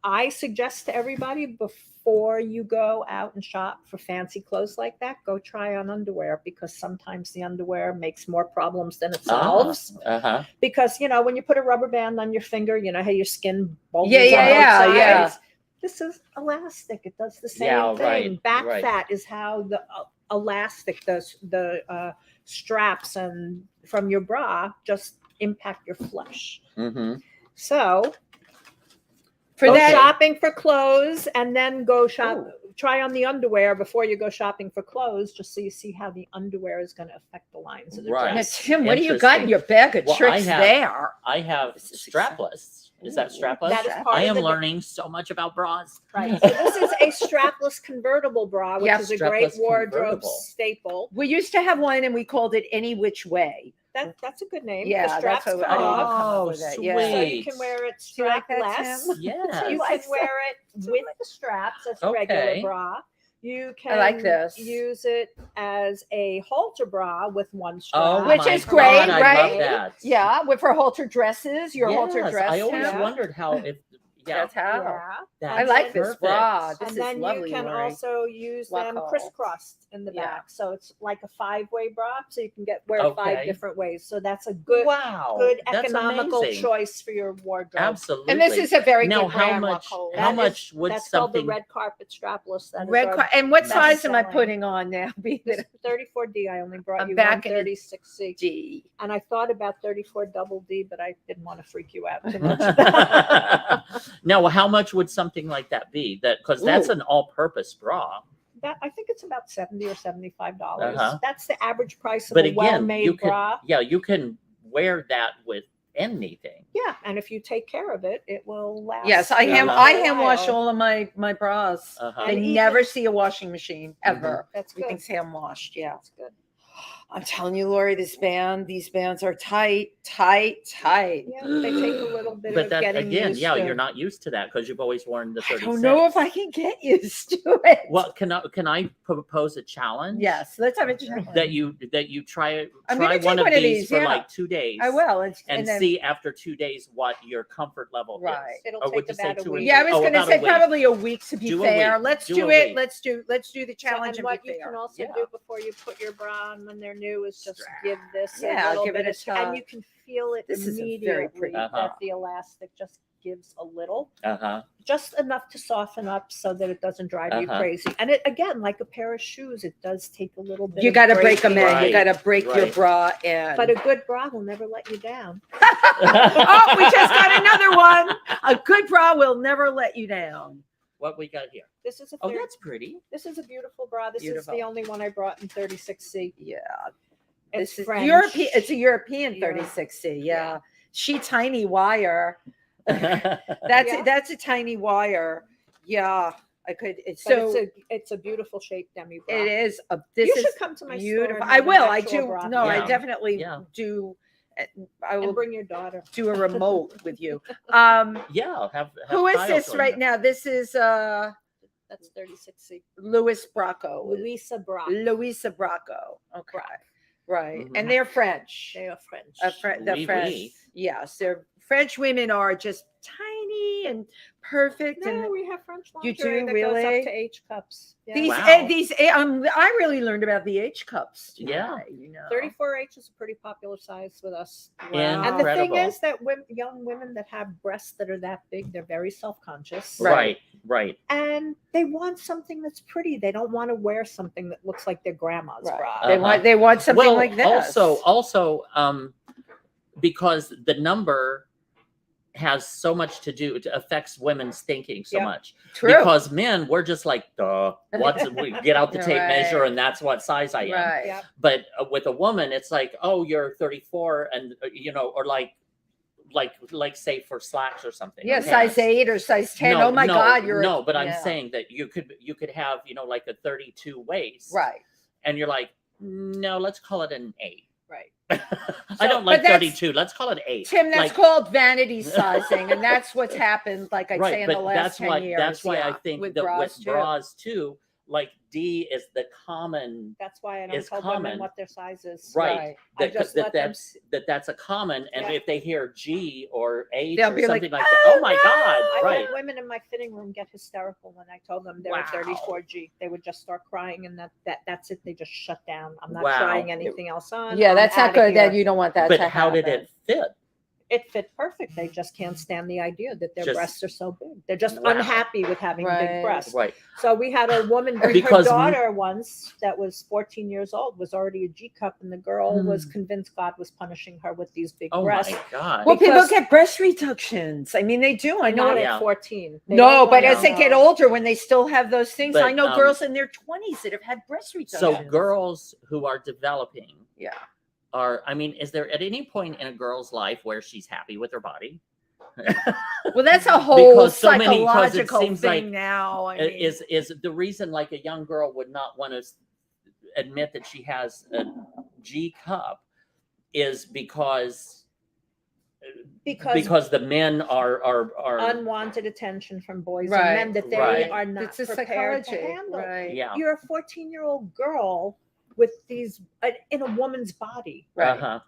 Speaker 3: I suggest to everybody before you go out and shop for fancy clothes like that, go try on underwear, because sometimes the underwear makes more problems than it solves.
Speaker 1: Uh-huh.
Speaker 3: Because, when you put a rubber band on your finger, how your skin bulges
Speaker 2: Yeah,
Speaker 3: on both
Speaker 2: yeah.
Speaker 3: sides. This is elastic. It does the same
Speaker 1: Yeah,
Speaker 3: thing.
Speaker 1: right,
Speaker 3: Back
Speaker 1: right.
Speaker 3: fat is how the elastic, the straps and from your bra just impact your flesh.
Speaker 1: Mm-hmm.
Speaker 3: So
Speaker 2: For
Speaker 3: go
Speaker 2: that,
Speaker 3: shopping for clothes and then go shop.
Speaker 2: Ooh.
Speaker 3: Try on the underwear before you go shopping for clothes, just so you see how the underwear is going to affect the lines of the
Speaker 1: Right.
Speaker 2: now,
Speaker 3: dress.
Speaker 2: Tim, what do you got in your bag of
Speaker 1: Well, I
Speaker 2: tricks
Speaker 1: have-
Speaker 2: there?
Speaker 1: I have
Speaker 2: This is
Speaker 1: strapless. Is that
Speaker 2: Ooh,
Speaker 1: strapless?
Speaker 3: That is part
Speaker 1: I
Speaker 3: of
Speaker 1: am
Speaker 3: the-
Speaker 1: learning so much about bras.
Speaker 3: Right. So this is a strapless convertible bra, which
Speaker 2: Yeah,
Speaker 3: is a great
Speaker 1: strapless
Speaker 3: wardrobe
Speaker 1: convertible.
Speaker 3: staple.
Speaker 2: We used to have one and we called it Any Which Way.
Speaker 3: That's a good name.
Speaker 2: Yeah,
Speaker 3: the
Speaker 2: that's
Speaker 3: straps
Speaker 2: what
Speaker 3: come
Speaker 2: I didn't
Speaker 3: off,
Speaker 2: come up
Speaker 1: Oh,
Speaker 2: with that.
Speaker 1: sweet.
Speaker 2: Yeah.
Speaker 3: so you can wear it
Speaker 2: Do you like that,
Speaker 3: strapless.
Speaker 2: Tim?
Speaker 1: Yeah.
Speaker 3: You can wear it with the straps as a regular
Speaker 1: Okay.
Speaker 3: bra. You can
Speaker 4: I like this.
Speaker 3: use it as a halter bra with one
Speaker 1: Oh,
Speaker 3: strap.
Speaker 4: Which
Speaker 1: my
Speaker 4: is great,
Speaker 1: God, I
Speaker 4: right?
Speaker 1: love that.
Speaker 4: Yeah, with for halter dresses, your halter
Speaker 1: Yes,
Speaker 4: dress.
Speaker 1: I always
Speaker 4: too.
Speaker 1: wondered how if
Speaker 4: That's how.
Speaker 3: Yeah.
Speaker 1: that's
Speaker 4: I like this
Speaker 1: perfect.
Speaker 4: bra. This
Speaker 3: And
Speaker 4: is
Speaker 3: then
Speaker 4: lovely.
Speaker 3: you can
Speaker 4: Lori.
Speaker 3: also use them
Speaker 4: Wacko.
Speaker 3: crisscrossed in the
Speaker 4: Yeah.
Speaker 3: back. So it's like a 5-way bra. So you can wear it 5
Speaker 1: Okay.
Speaker 3: different ways. So that's a good
Speaker 1: Wow,
Speaker 3: good
Speaker 1: that's
Speaker 3: economical
Speaker 1: amazing.
Speaker 3: choice for your wardrobe.
Speaker 1: Absolutely.
Speaker 4: And this is a very
Speaker 1: now
Speaker 4: good
Speaker 1: how
Speaker 4: brand,
Speaker 1: much
Speaker 4: Wacko.
Speaker 1: how
Speaker 3: That
Speaker 1: much would
Speaker 3: That's called the
Speaker 1: something
Speaker 3: red carpet strapless. That is
Speaker 4: Red
Speaker 3: our
Speaker 4: car- and what
Speaker 3: best
Speaker 4: size am I
Speaker 3: selling.
Speaker 4: putting on now? Being
Speaker 3: This
Speaker 4: that
Speaker 3: 34D. I only brought
Speaker 4: I'm
Speaker 3: you
Speaker 4: back
Speaker 3: one
Speaker 4: in it.
Speaker 3: 36C.
Speaker 4: D.
Speaker 3: And I thought about 34 double D, but I didn't want to freak you out too much.
Speaker 1: now how much would something like that be? That because that's
Speaker 4: Ooh.
Speaker 1: an all-purpose bra.
Speaker 3: That I think it's about $70 or $75.
Speaker 1: Uh-huh.
Speaker 3: That's the average price of
Speaker 1: But
Speaker 3: a
Speaker 1: again,
Speaker 3: well-made
Speaker 1: you can
Speaker 3: bra.
Speaker 1: you can wear that with anything.
Speaker 3: Yeah, and if you take care of it, it will last.
Speaker 4: Yes, I
Speaker 3: you
Speaker 4: hand
Speaker 3: a
Speaker 4: I hand
Speaker 3: while.
Speaker 4: wash all of my bras.
Speaker 1: Uh-huh.
Speaker 4: I
Speaker 3: And even-
Speaker 4: never see a washing machine ever.
Speaker 3: That's good.
Speaker 4: Everything's hand washed. Yeah.
Speaker 3: That's good.
Speaker 4: I'm telling you, Lori, these bands are tight.
Speaker 3: Yeah, they take a little bit
Speaker 1: But
Speaker 3: of
Speaker 1: that
Speaker 3: getting
Speaker 1: again,
Speaker 3: used
Speaker 1: yeah,
Speaker 3: to.
Speaker 1: you're not used to that because you've always worn the
Speaker 4: I
Speaker 1: 36.
Speaker 4: don't know if I can get used to it.
Speaker 1: Well, can I propose a challenge?
Speaker 4: Yes, let's have a challenge.
Speaker 1: That you try
Speaker 4: I'm gonna
Speaker 1: one
Speaker 4: take
Speaker 1: of these for
Speaker 4: yeah.
Speaker 1: like 2 days.
Speaker 4: I will.
Speaker 1: And
Speaker 4: then,
Speaker 1: see after 2 days what your comfort level
Speaker 4: Right.
Speaker 1: is.
Speaker 3: It'll
Speaker 1: Or would
Speaker 3: take
Speaker 1: you say
Speaker 3: about a
Speaker 1: 2 or
Speaker 3: week.
Speaker 1: 3?
Speaker 4: Yeah, I was
Speaker 1: Oh,
Speaker 4: going to
Speaker 1: about a
Speaker 4: say
Speaker 1: week.
Speaker 4: probably a week to be
Speaker 1: Do a
Speaker 4: fair.
Speaker 1: week.
Speaker 4: Let's
Speaker 1: Do
Speaker 4: do
Speaker 1: a
Speaker 4: it.
Speaker 1: week.
Speaker 4: Let's do the
Speaker 3: So,
Speaker 4: challenge
Speaker 3: and
Speaker 4: and
Speaker 3: what
Speaker 4: be
Speaker 3: you
Speaker 4: fair.
Speaker 3: can also
Speaker 1: Yeah.
Speaker 3: do before you put your bra on when they're new is just
Speaker 4: Strap.
Speaker 3: give this
Speaker 4: Yeah,
Speaker 3: a little
Speaker 4: give it
Speaker 3: bit
Speaker 4: a
Speaker 3: of and
Speaker 4: tug.
Speaker 3: you can feel it
Speaker 4: This is a very
Speaker 3: immediately
Speaker 4: pretty-
Speaker 1: Uh-huh.
Speaker 3: that the elastic just gives a little,
Speaker 1: Uh-huh.
Speaker 3: just enough to soften up so that it doesn't drive you
Speaker 1: Uh-huh.
Speaker 3: crazy. And it again, like a pair of shoes, it does take a little bit.
Speaker 4: You
Speaker 3: of
Speaker 4: got to break them in.
Speaker 3: breaking.
Speaker 1: Right.
Speaker 4: You got to break your
Speaker 1: Right.
Speaker 4: bra in.
Speaker 3: But a good bra will never let you down.
Speaker 4: Oh, we just got another one. A good bra will never let you down.
Speaker 1: What we got here?
Speaker 3: This is a
Speaker 1: Oh,
Speaker 3: third-
Speaker 1: that's pretty.
Speaker 3: this is a beautiful bra. This is
Speaker 4: Beautiful.
Speaker 3: the only one I brought in 36C.
Speaker 4: Yeah.
Speaker 3: It's
Speaker 4: This is
Speaker 3: French.
Speaker 4: European. It's a European
Speaker 3: Europe.
Speaker 4: 36C.
Speaker 3: Yeah.
Speaker 4: Yeah. She tiny wire.
Speaker 1: Uh-huh.
Speaker 3: Yeah.
Speaker 4: That's a tiny wire. Yeah. I could. It's
Speaker 3: But
Speaker 4: so.
Speaker 3: it's a beautiful shaped demi bra.
Speaker 4: It is a. This
Speaker 3: You
Speaker 4: is
Speaker 3: should come to my store.
Speaker 4: beautiful.
Speaker 3: and
Speaker 4: I
Speaker 3: have an
Speaker 4: will. I
Speaker 3: actual
Speaker 4: do.
Speaker 3: bra.
Speaker 4: No, I
Speaker 1: Yeah.
Speaker 4: definitely
Speaker 1: Yeah.
Speaker 4: do. I
Speaker 3: And
Speaker 4: will
Speaker 3: bring your daughter.
Speaker 4: do a remote with you.
Speaker 1: Yeah, I'll have
Speaker 4: Who is
Speaker 1: Kyle
Speaker 4: this
Speaker 1: join
Speaker 4: right
Speaker 1: you.
Speaker 4: now? This is
Speaker 3: That's 36C.
Speaker 4: Louis Bracco.
Speaker 3: Louisa Bra.
Speaker 4: Louisa Bracco. Okay. Right.
Speaker 1: Mhm.
Speaker 4: And they're French.
Speaker 3: They are French.
Speaker 4: The
Speaker 1: Oui,
Speaker 4: French.
Speaker 1: oui.
Speaker 4: Yes, they're French women are just tiny and perfect.
Speaker 3: No,
Speaker 4: and
Speaker 3: we have French
Speaker 4: You
Speaker 3: lingerie
Speaker 4: do,
Speaker 3: that goes
Speaker 4: really?
Speaker 3: up to H cups. Yeah.
Speaker 4: these
Speaker 1: Wow.
Speaker 4: these I really learned about the H cups.
Speaker 1: Yeah.
Speaker 4: today, you know.
Speaker 3: 34H is a pretty popular size with us.
Speaker 4: Wow.
Speaker 3: And the thing
Speaker 1: Incredible.
Speaker 3: is that young women that have breasts that are that big, they're very self-conscious.
Speaker 1: Right, right.
Speaker 3: And they want something that's pretty. They don't want to wear something that looks like their grandma's
Speaker 4: Right.
Speaker 3: bra.
Speaker 4: They want something
Speaker 1: well,
Speaker 4: like this.
Speaker 1: also, because the number has so much to do, it affects women's thinking so
Speaker 3: Yep.
Speaker 1: much.
Speaker 4: True.
Speaker 1: Because men, we're just like, duh, we get out the tape
Speaker 4: Right.
Speaker 1: measure and that's what size I am.
Speaker 4: Right.
Speaker 3: Yeah.
Speaker 1: But with a woman, it's like, oh, you're 34 and, or like say for slacks or something.
Speaker 4: Yeah,
Speaker 1: or
Speaker 4: size
Speaker 1: pants.
Speaker 4: 8 or size 10.
Speaker 1: No,
Speaker 4: Oh my
Speaker 1: no,
Speaker 4: God, you're
Speaker 1: no, but I'm
Speaker 4: yeah.
Speaker 1: saying that you could have, like a 32 waist.
Speaker 4: right.
Speaker 1: And you're like, no, let's call it an 8.
Speaker 3: Right.
Speaker 1: I don't
Speaker 4: but
Speaker 1: like
Speaker 4: that's-
Speaker 1: 32. Let's call it 8.
Speaker 4: Tim, that's
Speaker 1: Like,
Speaker 4: called vanity sizing, and that's what's happened. Like I'd say in the last 10 years.
Speaker 1: that's why I
Speaker 4: yeah,
Speaker 1: think
Speaker 4: with
Speaker 1: that
Speaker 4: bras
Speaker 1: with
Speaker 4: too.
Speaker 1: bras too, like D is the common,
Speaker 3: That's why I don't
Speaker 1: Is
Speaker 3: tell
Speaker 1: common.
Speaker 3: women what their size is.
Speaker 1: right?
Speaker 3: I
Speaker 1: That,
Speaker 3: just let them
Speaker 1: that's a common, and
Speaker 3: Yeah.
Speaker 1: if they hear G or H
Speaker 4: They'll
Speaker 1: or
Speaker 4: be like,
Speaker 1: something like that, oh my
Speaker 4: "Oh,
Speaker 1: God,
Speaker 3: I
Speaker 1: right?
Speaker 3: had women in my fitting room get hysterical when I told them they were
Speaker 1: Wow.
Speaker 3: 34G. They would just start crying, and that's it. They just shut down. I'm not
Speaker 1: Wow.
Speaker 3: trying anything else on.
Speaker 4: Yeah,
Speaker 3: I'm
Speaker 4: that's not
Speaker 3: outta
Speaker 4: good. That
Speaker 3: here.
Speaker 4: you don't want that
Speaker 1: But
Speaker 4: to
Speaker 1: how did
Speaker 4: happen.
Speaker 1: it fit?
Speaker 3: It fit perfect. They just can't stand the idea that their
Speaker 1: Just-
Speaker 3: breasts are so big. They're just
Speaker 1: Wow.
Speaker 3: unhappy with having
Speaker 4: Right.
Speaker 3: big breasts.
Speaker 1: Right.
Speaker 3: So we had a woman bring
Speaker 1: Because
Speaker 3: her
Speaker 1: m-
Speaker 3: daughter once that was 14 years old, was already a G cup, and the girl was convinced God was punishing her with these big
Speaker 1: Oh
Speaker 3: breasts.
Speaker 1: my God.
Speaker 4: Well, people
Speaker 3: because-
Speaker 4: get breast reductions. I mean, they do. I know.
Speaker 3: Not
Speaker 4: it-
Speaker 1: Yeah.
Speaker 3: at 14. They
Speaker 4: No,
Speaker 3: don't
Speaker 4: but
Speaker 3: wanna
Speaker 4: as they get
Speaker 3: know.
Speaker 4: older, when they still have those things,
Speaker 1: But,
Speaker 4: I know girls in their 20s that have had breast reductions.
Speaker 1: So girls who are developing
Speaker 4: Yeah.
Speaker 1: is there at any point in a girl's life where she's happy with her body?
Speaker 4: Well, that's a whole
Speaker 1: Because so many- 'cause it
Speaker 4: psychological
Speaker 1: seems
Speaker 4: thing
Speaker 1: like
Speaker 4: now. I mean,
Speaker 1: Is the reason like a young girl would not want to admit that she has a G cup is because
Speaker 3: because
Speaker 1: the men are
Speaker 3: unwanted attention from boys
Speaker 4: Right.
Speaker 3: and men that they
Speaker 1: Right.
Speaker 3: are not
Speaker 4: It's a
Speaker 3: prepared to
Speaker 4: psychology,
Speaker 3: handle.
Speaker 4: right?
Speaker 1: yeah.
Speaker 3: You're a 14-year-old girl with these in a woman's body.
Speaker 4: Right.
Speaker 1: Uh-huh.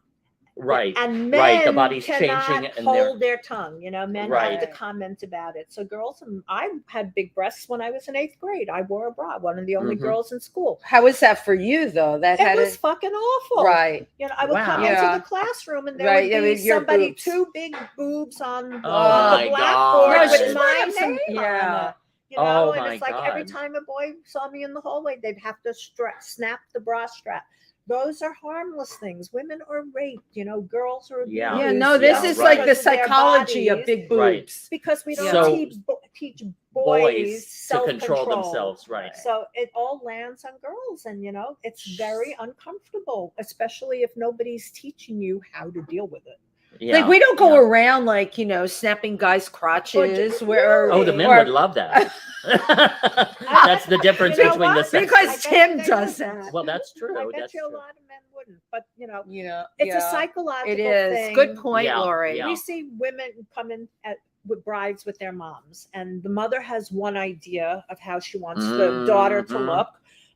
Speaker 1: Right.
Speaker 3: And men
Speaker 1: Right, the body's
Speaker 3: cannot
Speaker 1: changing and they're-
Speaker 3: hold their tongue. Men have to
Speaker 4: Right.
Speaker 3: comment about it. So girls, I had big breasts when I was in 8th grade. I wore a bra, one of the only
Speaker 1: Mhm.
Speaker 3: girls in school.
Speaker 4: How was that for you though? That
Speaker 3: It
Speaker 4: had
Speaker 3: was fucking awful.
Speaker 4: right.
Speaker 3: I would come
Speaker 1: Wow.
Speaker 3: into
Speaker 4: Yeah.
Speaker 3: the classroom and there
Speaker 4: Right,
Speaker 3: would
Speaker 4: yeah,
Speaker 3: be
Speaker 4: with your
Speaker 3: somebody,
Speaker 4: boobs.
Speaker 3: 2 big boobs on the
Speaker 1: my
Speaker 3: blackboard
Speaker 1: God.
Speaker 3: with
Speaker 1: No,
Speaker 3: my
Speaker 4: have some-
Speaker 3: name
Speaker 4: yeah.
Speaker 3: on it.
Speaker 1: Oh,
Speaker 3: and
Speaker 1: my
Speaker 3: it's like every
Speaker 1: God.
Speaker 3: time a boy saw me in the hallway, they'd have to snap the bra strap. Those are harmless things. Women are raped. Girls are abused.
Speaker 1: Yeah.
Speaker 4: Yeah, no, this
Speaker 1: Yeah,
Speaker 4: is like
Speaker 1: right.
Speaker 4: the
Speaker 3: because of their
Speaker 4: psychology of
Speaker 3: bodies,
Speaker 4: big
Speaker 1: Right.
Speaker 4: boobs.
Speaker 3: because we don't
Speaker 1: So-
Speaker 3: teach
Speaker 1: boys
Speaker 3: boys
Speaker 1: to
Speaker 3: self-control.
Speaker 1: control themselves, right?
Speaker 3: So it all lands on girls, and it's very uncomfortable, especially if nobody's teaching you how to deal with it.
Speaker 1: Yeah.
Speaker 4: Like we don't go
Speaker 1: yeah.
Speaker 4: around like snapping guys' crotches. Where
Speaker 1: Oh, the men
Speaker 4: or-
Speaker 1: would love that. That's the difference
Speaker 3: You know
Speaker 1: between the
Speaker 3: what?
Speaker 1: sex.
Speaker 4: because
Speaker 3: I bet
Speaker 4: Tim
Speaker 3: they
Speaker 4: does
Speaker 3: wouldn't.
Speaker 4: that.
Speaker 1: Well, that's
Speaker 3: I
Speaker 1: true.
Speaker 3: bet
Speaker 1: That's
Speaker 3: you a
Speaker 1: true.
Speaker 3: lot of men wouldn't, but
Speaker 4: Yeah,
Speaker 3: it's a
Speaker 4: yeah.
Speaker 3: psychological
Speaker 4: It is.
Speaker 3: thing.
Speaker 4: Good point,
Speaker 1: Yeah,
Speaker 4: Lori.
Speaker 1: yeah.
Speaker 3: We see women come in with brides with their moms, and the mother has one idea of how she wants the daughter to
Speaker 1: Mhm.
Speaker 3: look,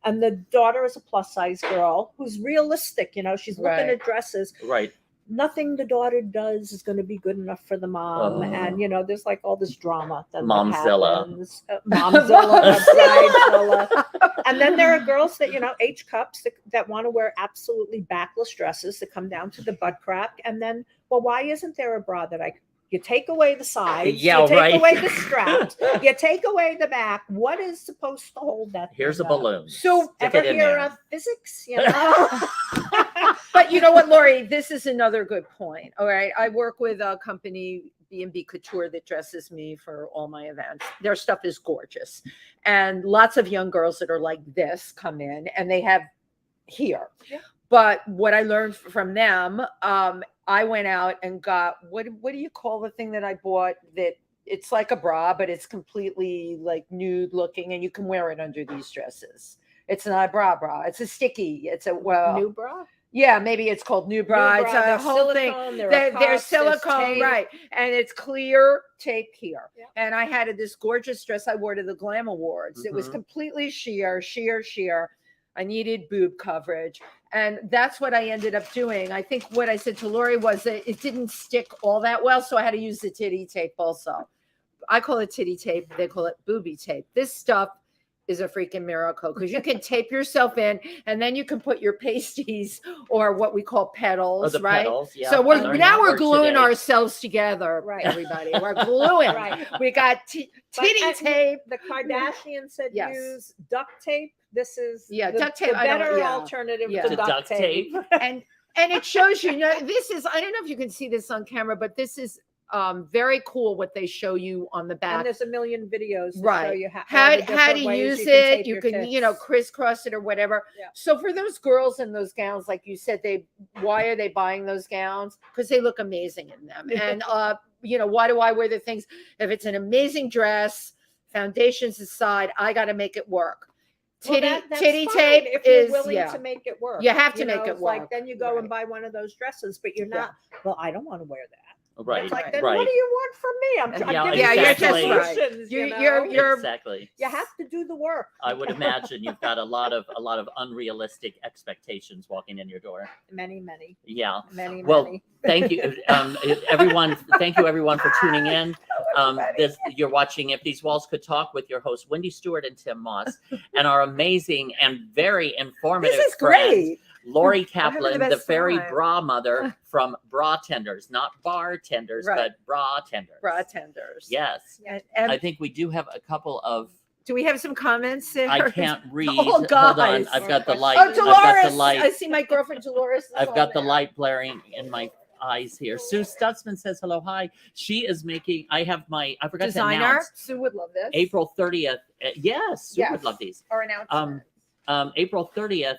Speaker 3: and the daughter is a plus size girl who's realistic. She's looking
Speaker 4: Right.
Speaker 3: at dresses.
Speaker 1: Right.
Speaker 3: Nothing the daughter does is going to be good enough for the mom,
Speaker 1: Oh.
Speaker 3: and there's like all this drama that
Speaker 1: Momzilla.
Speaker 3: happens. Momzilla, bridezilla. And then there are girls that H cups that want to wear absolutely backless dresses that come down to the butt crack, and then why isn't there a bra that you take away the sides,
Speaker 1: Yeah,
Speaker 3: you take
Speaker 1: right.
Speaker 3: away the straps, you take away the back. What is supposed to hold that?
Speaker 1: Here's a
Speaker 3: thing up?
Speaker 1: balloon.
Speaker 4: So
Speaker 1: Stick
Speaker 3: Ever
Speaker 1: it in
Speaker 3: hear
Speaker 1: there.
Speaker 3: of physics?
Speaker 4: But you know what, Lori? This is another good point. All right. I work with a company, B&B Couture, that dresses me for all my events. Their stuff is gorgeous. And lots of young girls that are like this come in and they have here.
Speaker 3: Yeah.
Speaker 4: But what I learned from them, I went out and got, what do you call the thing that I bought that it's like a bra, but it's completely like nude looking and you can wear it under these dresses. It's not a bra. It's a sticky. It's a,
Speaker 3: New bra?
Speaker 4: yeah, maybe it's called new bra. It's a
Speaker 3: There's
Speaker 4: whole thing.
Speaker 3: silicone, there are
Speaker 4: They're
Speaker 3: cups, there's
Speaker 4: silicone,
Speaker 3: tape.
Speaker 4: right? And it's clear tape here.
Speaker 3: Yeah.
Speaker 4: And I had this gorgeous dress I wore to the Glam Awards. It was
Speaker 1: Mhm.
Speaker 4: completely sheer. I needed boob coverage. And that's what I ended up doing. I think what I said to Lori was that it didn't stick all that well. So I had to use the titty tape also. I call it titty tape. They call it booby tape. This stuff is a freaking miracle because you can tape yourself in and then you can put your pasties or what we call petals,
Speaker 1: Oh, the
Speaker 4: right?
Speaker 1: petals, yeah.
Speaker 4: So
Speaker 1: I
Speaker 4: we're
Speaker 1: learned
Speaker 4: now
Speaker 1: that
Speaker 4: we're
Speaker 1: word
Speaker 4: gluing
Speaker 1: today.
Speaker 4: ourselves together,
Speaker 3: Right.
Speaker 4: everybody. We're gluing.
Speaker 3: Right.
Speaker 4: We got
Speaker 3: But
Speaker 4: titty tape.
Speaker 3: The Kardashians said
Speaker 4: Yes.
Speaker 3: use duct tape. This is
Speaker 4: Yeah,
Speaker 3: the,
Speaker 4: duct tape,
Speaker 3: the
Speaker 4: I don't-
Speaker 3: better
Speaker 4: yeah.
Speaker 3: alternative
Speaker 4: Yeah.
Speaker 3: to
Speaker 1: To
Speaker 3: duct tape.
Speaker 4: and it shows this is, I don't know if you can see this on camera, but this is very cool what they show you on the
Speaker 3: And
Speaker 4: back.
Speaker 3: there's a million videos to show
Speaker 4: Right.
Speaker 3: you all
Speaker 4: How
Speaker 3: the
Speaker 4: to
Speaker 3: different ways
Speaker 4: use
Speaker 3: you can
Speaker 4: it.
Speaker 3: tape
Speaker 4: You
Speaker 3: your
Speaker 4: can,
Speaker 3: tits.
Speaker 4: crisscross it or whatever.
Speaker 3: Yeah.
Speaker 4: So for those girls in those gowns, like you said, why are they buying those gowns? Because they look amazing in them. And why do I wear the things? If it's an amazing dress, foundations aside, I got to make it work.
Speaker 3: Well,
Speaker 4: Titty
Speaker 3: that's
Speaker 4: titty
Speaker 3: fine
Speaker 4: tape
Speaker 3: if you're
Speaker 4: is
Speaker 3: willing to make it work.
Speaker 4: You have to make it
Speaker 3: it's like
Speaker 4: work.
Speaker 3: then you go
Speaker 4: Right.
Speaker 3: and buy one of those dresses, but you're
Speaker 4: Yeah.
Speaker 3: not. Well, I don't want to wear that.
Speaker 1: Right.
Speaker 3: It's like,
Speaker 1: right.
Speaker 3: then what do you want from me? I'm
Speaker 1: Yeah,
Speaker 3: giving
Speaker 4: Yeah,
Speaker 3: you
Speaker 4: you're just
Speaker 1: exactly.
Speaker 3: solutions.
Speaker 4: You're
Speaker 1: Exactly.
Speaker 3: You have to do the work.
Speaker 1: I would imagine you've got a lot of unrealistic expectations walking in your door.
Speaker 3: Many,
Speaker 1: Yeah.
Speaker 3: many.
Speaker 1: Well, thank you, everyone. Thank you, everyone, for tuning in. You're watching If These Walls Could Talk with your hosts, Wendy Stuart and Tym Moss, and our amazing and very informative
Speaker 4: this is
Speaker 1: friend,
Speaker 4: great.
Speaker 1: Lori
Speaker 4: having the
Speaker 1: Kaplan, the
Speaker 4: best
Speaker 1: fairy
Speaker 4: time.
Speaker 1: bra mother from Bra Tenders, not bartenders,
Speaker 4: Right.
Speaker 1: but bra tenders.
Speaker 4: Bra tenders.
Speaker 1: Yes.
Speaker 4: And
Speaker 1: I think we do have a couple of.
Speaker 4: do we have some comments there?
Speaker 1: I can't read.
Speaker 4: Oh,
Speaker 1: Hold on,
Speaker 4: guys.
Speaker 1: I've got the light.
Speaker 4: Oh,
Speaker 1: I've got
Speaker 4: Dolores.
Speaker 1: the light.
Speaker 4: I see my girlfriend Dolores. is
Speaker 1: I've
Speaker 4: on
Speaker 1: got the
Speaker 4: there.
Speaker 1: light blaring in my eyes here. Sue Stutzman says hello, hi. She is making. I forgot to
Speaker 4: Designer.
Speaker 1: announce.
Speaker 4: Sue would love this.
Speaker 1: April 30th. Yes, Sue would
Speaker 4: Yes.
Speaker 1: love these.
Speaker 4: Or announcement.
Speaker 1: April 30th,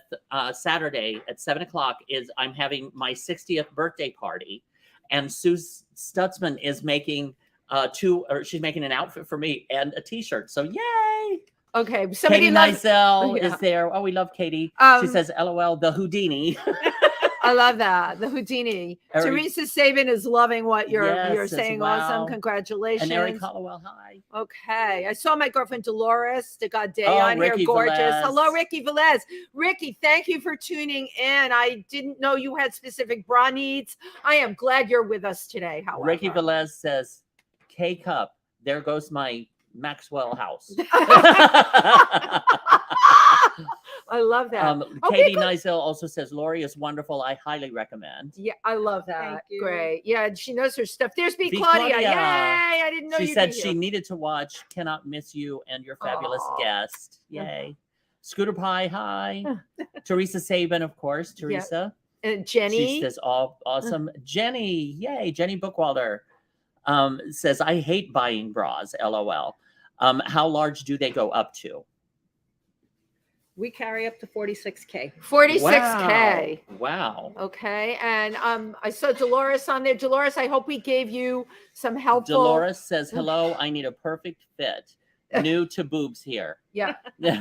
Speaker 1: Saturday at 7:00 I'm having my 60th birthday party, and Sue Stutzman is making she's making an outfit for me and a T-shirt. So yay!
Speaker 4: Okay. Somebody
Speaker 1: Katie
Speaker 4: loves.
Speaker 1: Nizell
Speaker 4: Yeah.
Speaker 1: is there. Oh, we love Katie. She says, "LOL, the Houdini."
Speaker 4: I love that. The Houdini.
Speaker 1: Eric-
Speaker 4: Teresa Sabin is loving what you're
Speaker 1: Yes,
Speaker 4: saying.
Speaker 1: wow.
Speaker 4: Awesome. Congratulations.
Speaker 1: And Eric Hollowell, hi.
Speaker 4: Okay. I saw my girlfriend Dolores de Gaudet
Speaker 1: Oh,
Speaker 4: on
Speaker 1: Ricky
Speaker 4: here. Gorgeous.
Speaker 1: Velez.
Speaker 4: Hello, Ricky Velez. Ricky, thank you for tuning in. I didn't know you had specific bra needs. I am glad you're with us today. However.
Speaker 1: Ricky Velez says, K Cup, there goes my Maxwell house.
Speaker 4: I love that.
Speaker 1: Katie Nizel also says, Lori is wonderful. I highly recommend.
Speaker 4: Yeah, I love that.
Speaker 3: Thank you.
Speaker 4: Great. Yeah, she knows her stuff. There's B.
Speaker 1: B.
Speaker 4: Claudia.
Speaker 1: Claudia.
Speaker 4: Yay. I didn't know
Speaker 1: She
Speaker 4: you'd
Speaker 1: said
Speaker 4: be
Speaker 1: she
Speaker 4: here.
Speaker 1: needed to watch Cannot Miss You and Your Fabulous
Speaker 4: Aw.
Speaker 1: Guest. Yay. Scooter Pie, hi. Teresa Sabin, of course. Teresa.
Speaker 4: And Jenny.
Speaker 1: She says, awesome. Jenny, yay. Jenny Bookwalder says, I hate buying bras, LOL. How large do they go up to?
Speaker 3: We carry up to 46K.
Speaker 4: 46K.
Speaker 1: Wow.
Speaker 4: Okay. And I saw Dolores on there. Dolores, I hope we gave you some helpful.
Speaker 1: Dolores says, hello, I need a perfect fit. New to boobs here.
Speaker 4: Yeah. Yeah.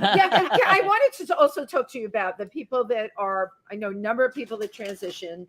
Speaker 4: I wanted to also talk to you about the people that are, I know a number of people that transition